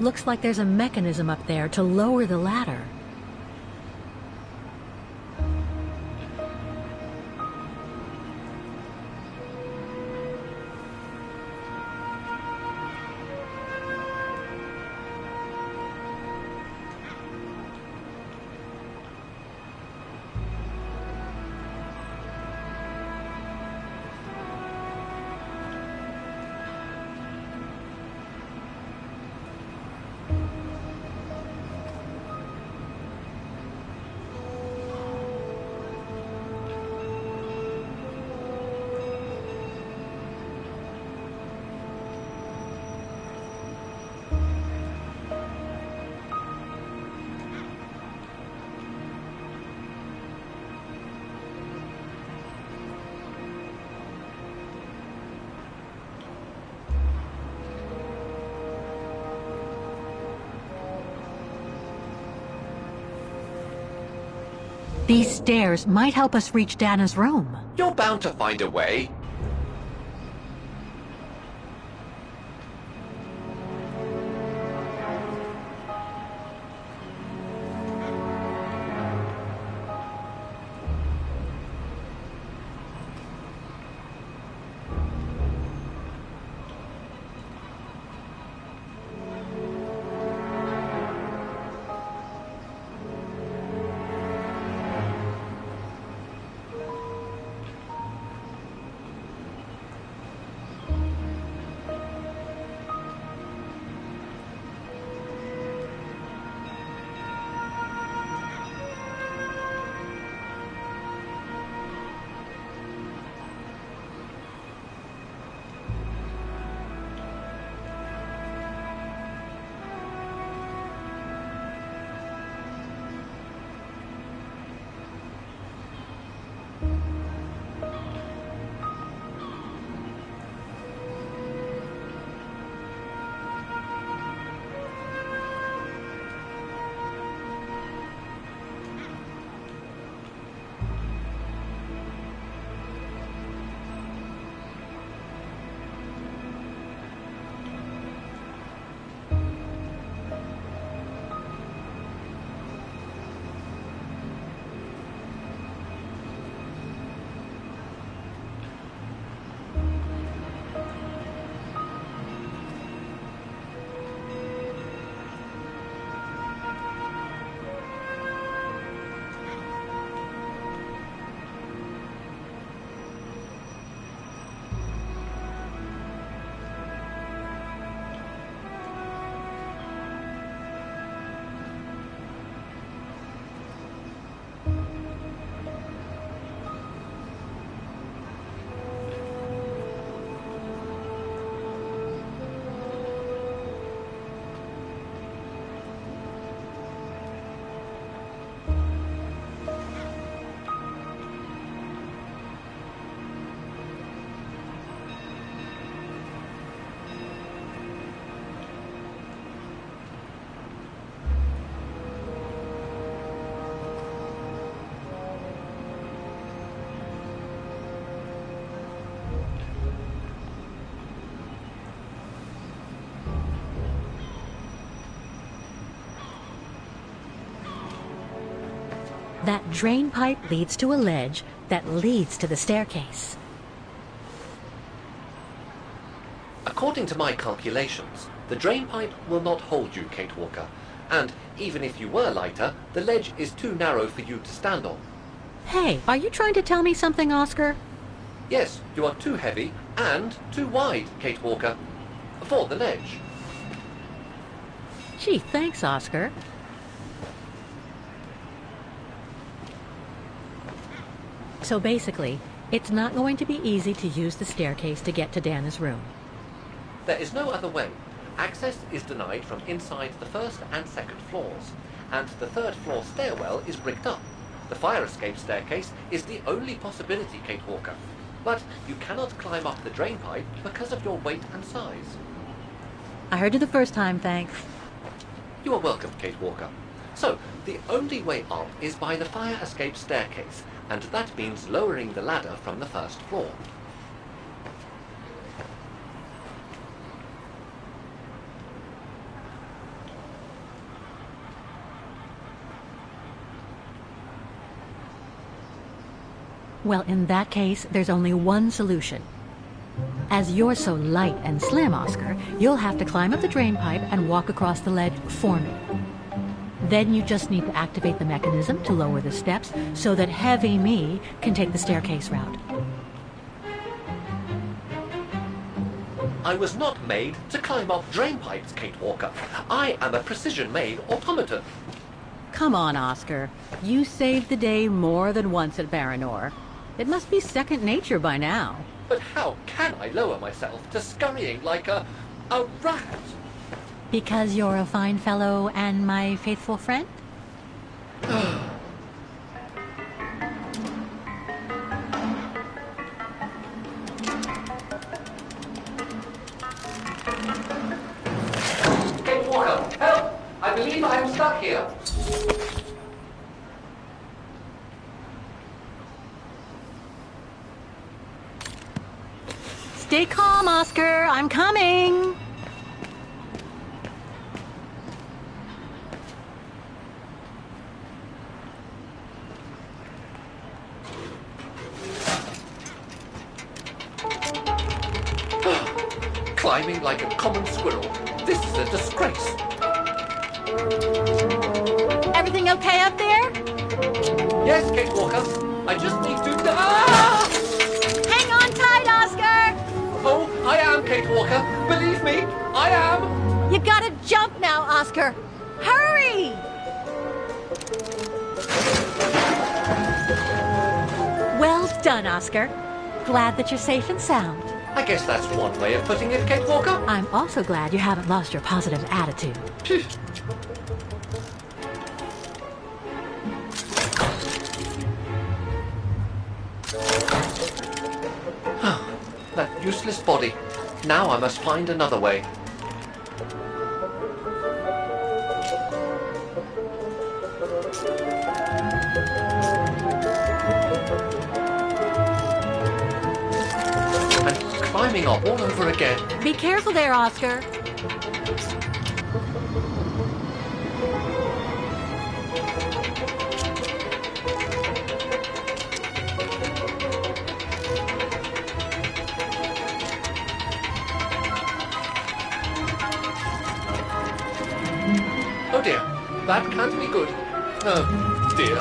Looks like there's a mechanism up there to lower the ladder. These stairs might help us reach Dana's room. You're bound to find a way. That drain pipe leads to a ledge that leads to the staircase. According to my calculations, the drain pipe will not hold you, Kate Walker. And even if you were lighter, the ledge is too narrow for you to stand on. Hey, are you trying to tell me something, Oscar? Yes, you are too heavy and too wide, Kate Walker, for the ledge. Gee, thanks, Oscar. So basically, it's not going to be easy to use the staircase to get to Dana's room. There is no other way. Access is denied from inside the first and second floors, and the third floor stairwell is bricked up. The fire escape staircase is the only possibility, Kate Walker. But you cannot climb up the drain pipe because of your weight and size. I heard you the first time, thanks. You are welcome, Kate Walker. So, the only way up is by the fire escape staircase, and that means lowering the ladder from the first floor. Well, in that case, there's only one solution. As you're so light and slim, Oscar, you'll have to climb up the drain pipe and walk across the ledge for me. Then you just need to activate the mechanism to lower the steps so that heavy me can take the staircase route. I was not made to climb up drain pipes, Kate Walker. I am a precision-made automaton. Come on, Oscar. You saved the day more than once at Baranor. It must be second nature by now. But how can I lower myself to scurrying like a rat? Because you're a fine fellow and my faithful friend? Kate Walker, help! I believe I am stuck here. Stay calm, Oscar. I'm coming. Climbing like a common squirrel. This is a disgrace. Everything okay up there? Yes, Kate Walker. I just need to... Ah! Hang on tight, Oscar! Oh, I am, Kate Walker. Believe me, I am. You gotta jump now, Oscar. Hurry! Well done, Oscar. Glad that you're safe and sound. I guess that's one way of putting it, Kate Walker. I'm also glad you haven't lost your positive attitude. That useless body. Now I must find another way. And climbing up all over again. Be careful there, Oscar. Oh dear, that can't be good. Oh dear.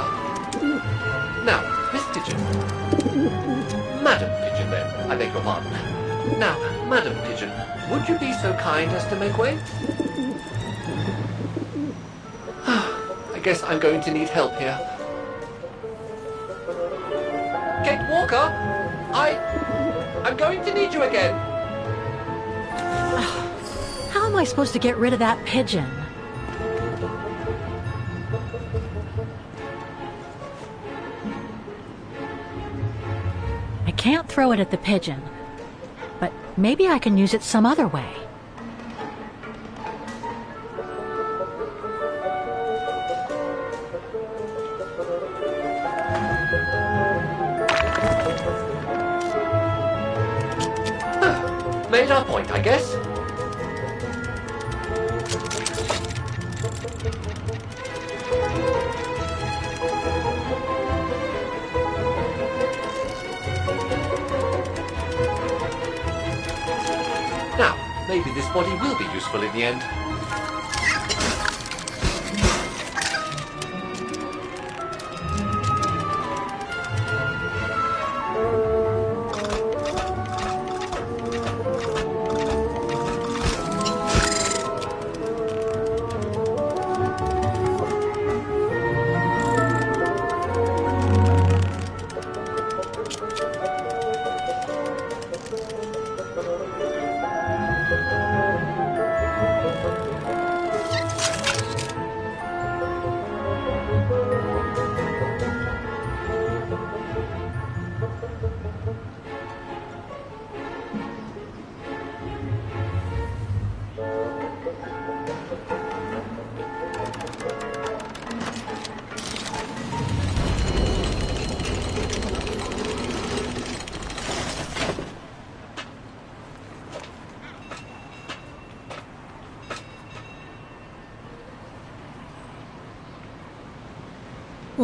Now, Miss Pigeon. Madam Pigeon, then. I beg your pardon. Now, Madam Pigeon, would you be so kind as to make way? I guess I'm going to need help here. Kate Walker, I'm going to need you again. How am I supposed to get rid of that pigeon? I can't throw it at the pigeon, but maybe I can use it some other way. Made our point, I guess. Now, maybe this body will be useful in the end.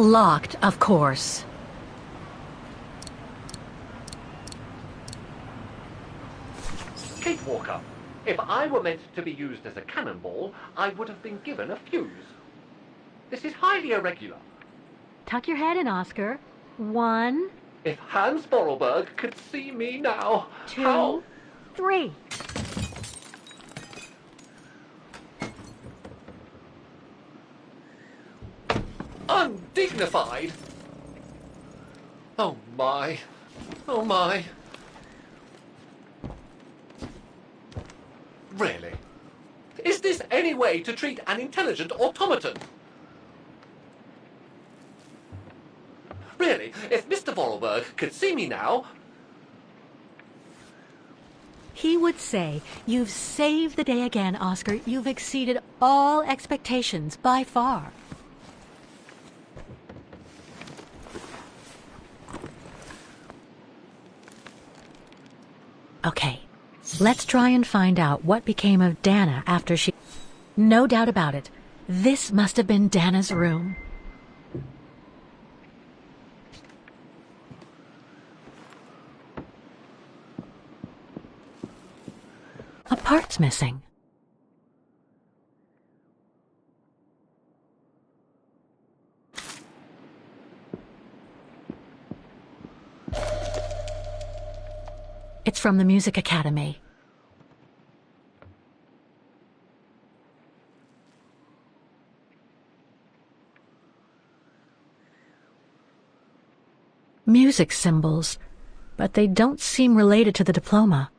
Locked, of course. Kate Walker, if I were meant to be used as a cannonball, I would have been given a fuse. This is highly irregular. Tuck your head in, Oscar. 1, If Hans Voralberg could see me now, 2, how... 3. Undignified! Oh my. Oh my. Really? Is this any way to treat an intelligent automaton? Really, if Mr. Voralberg could see me now... He would say, "You've saved the day again, Oscar. You've exceeded all expectations by far." Okay, let's try and find out what became of Dana after she... No doubt about it. This must have been Dana's room. A part's missing. It's from the Music Academy. Music symbols, but they don't seem related to the diploma.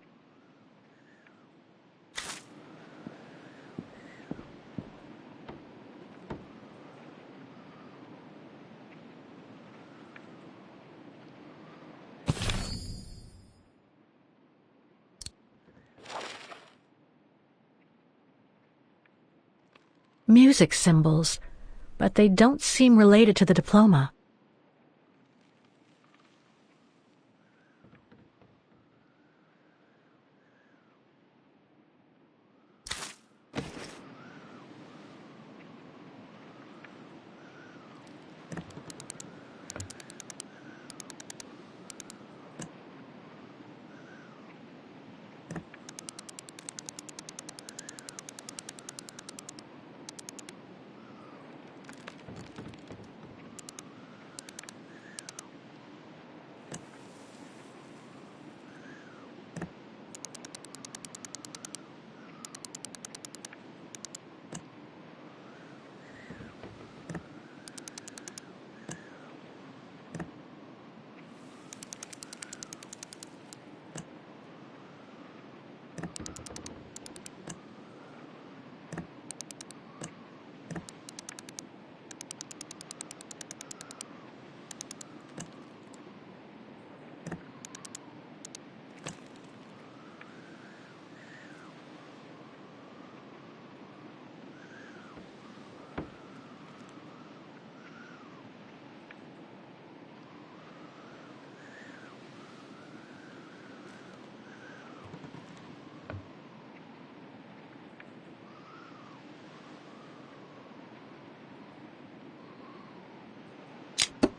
Music symbols, but they don't seem related to the diploma.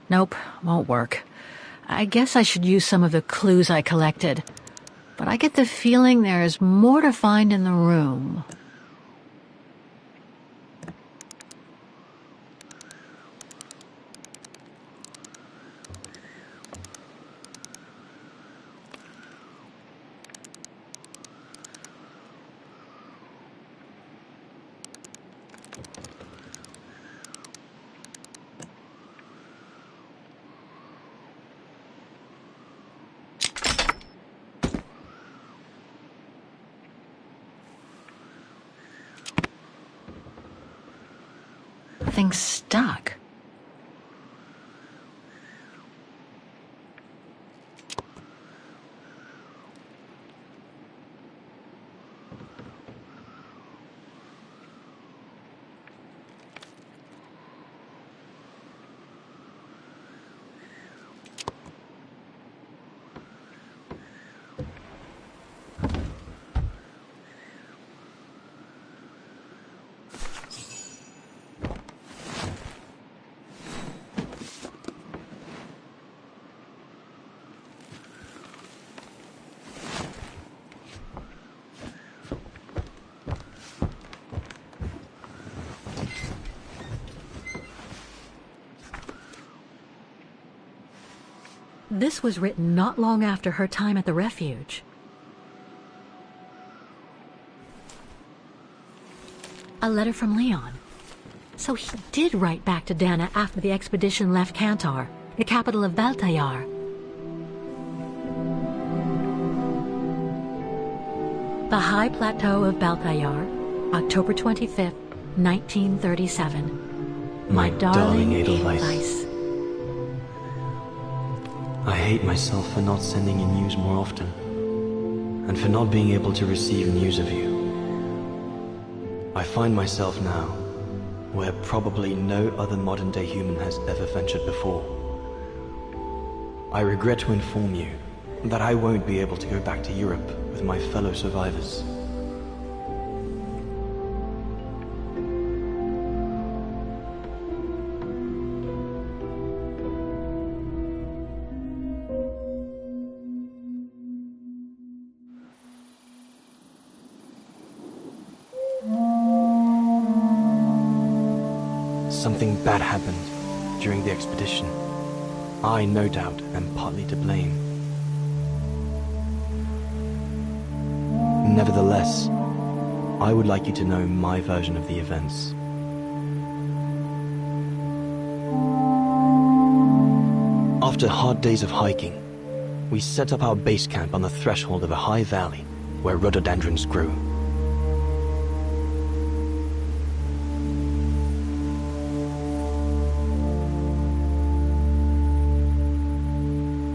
Nope, won't work. I guess I should use some of the clues I collected. But I get the feeling there is more to find in the room. Thing's stuck. This was written not long after her time at the refuge. A letter from Leon. So he did write back to Dana after the expedition left Kantar, the capital of Baltayar. The High Plateau of Baltayar, October 25th, 1937. My darling Edelweiss. I hate myself for not sending you news more often, and for not being able to receive news of you. I find myself now where probably no other modern-day human has ever ventured before. I regret to inform you that I won't be able to go back to Europe with my fellow survivors. Something bad happened during the expedition. I, no doubt, am partly to blame. Nevertheless, I would like you to know my version of the events. After hard days of hiking, we set up our base camp on the threshold of a high valley where rhododendrons grew.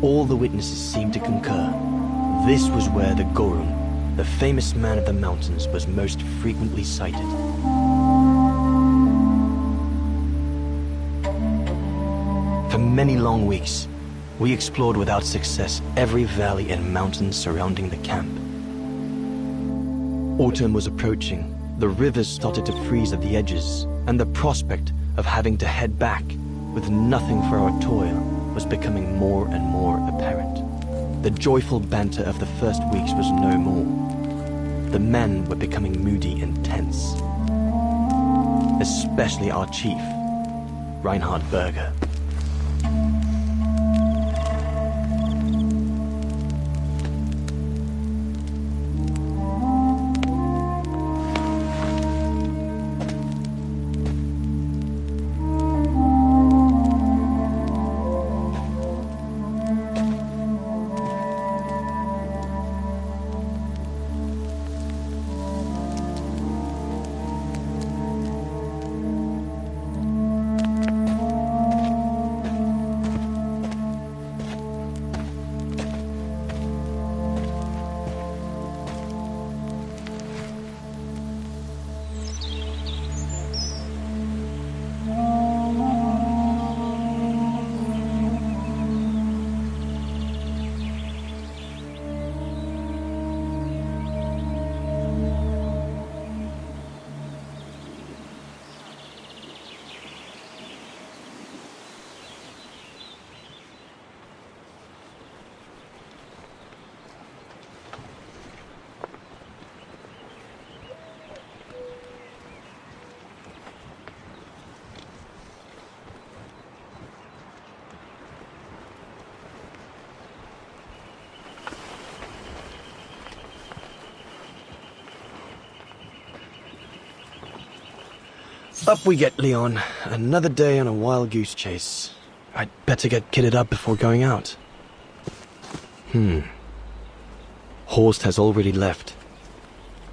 All the witnesses seemed to concur. This was where the Gorun, the famous man of the mountains, was most frequently sighted. For many long weeks, we explored without success every valley and mountain surrounding the camp. Autumn was approaching, the rivers started to freeze at the edges, and the prospect of having to head back with nothing for our toil was becoming more and more apparent. The joyful banter of the first weeks was no more. The men were becoming moody and tense. Especially our chief, Reinhard Berger. Up we get, Leon. Another day on a wild goose chase. I'd better get kitted up before going out. Horst has already left.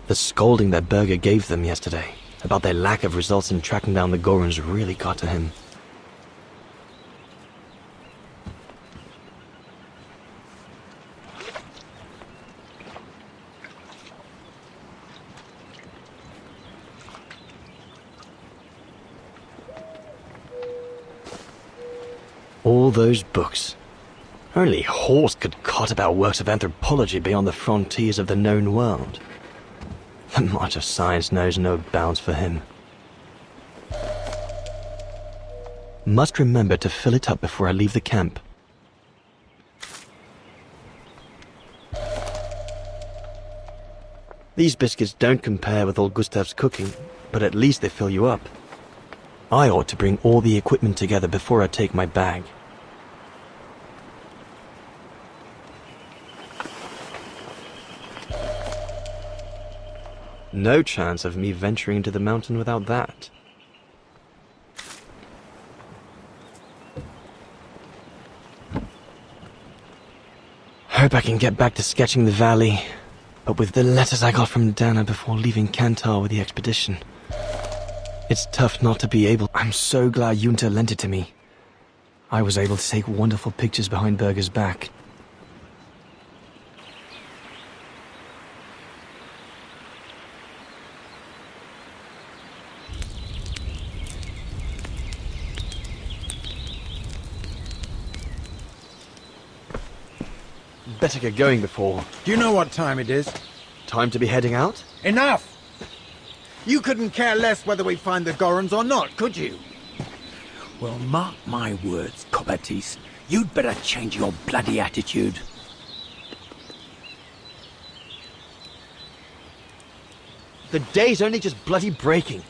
The scolding that Berger gave them yesterday about their lack of results in tracking down the Goruns really got to him. All those books. Only Horst could cot about works of anthropology beyond the frontiers of the known world. The march of science knows no bounds for him. Must remember to fill it up before I leave the camp. These biscuits don't compare with old Gustav's cooking, but at least they fill you up. I ought to bring all the equipment together before I take my bag. No chance of me venturing into the mountain without that. Hope I can get back to sketching the valley, but with the letters I got from Dana before leaving Kantar with the expedition, it's tough not to be able. I'm so glad Junta lent it to me. I was able to take wonderful pictures behind Berger's back. Better get going before... Do you know what time it is? Time to be heading out? Enough! You couldn't care less whether we find the Gorons or not, could you? Well, mark my words, Copperteeth. You'd better change your bloody attitude. The day's only just bloody breaking.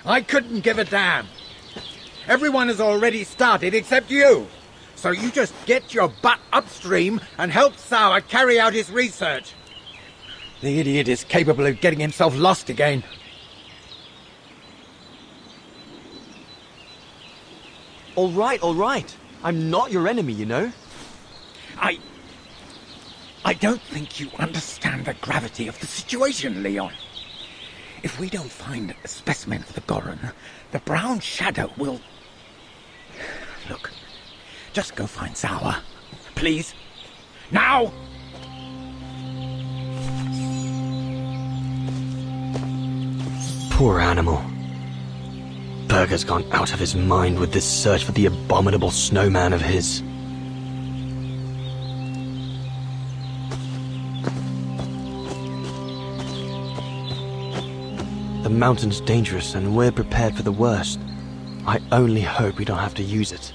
I couldn't give a damn. Everyone has already started except you. So you just get your butt upstream and help Sauer carry out his research. The idiot is capable of getting himself lost again. All right. I'm not your enemy, you know. I don't think you understand the gravity of the situation, Leon. If we don't find a specimen of the Goron, the brown shadow will... Look, just go find Sauer. Please. Now! Poor animal. Berger's gone out of his mind with this search for the abominable snowman of his. The mountain's dangerous and we're prepared for the worst. I only hope we don't have to use it.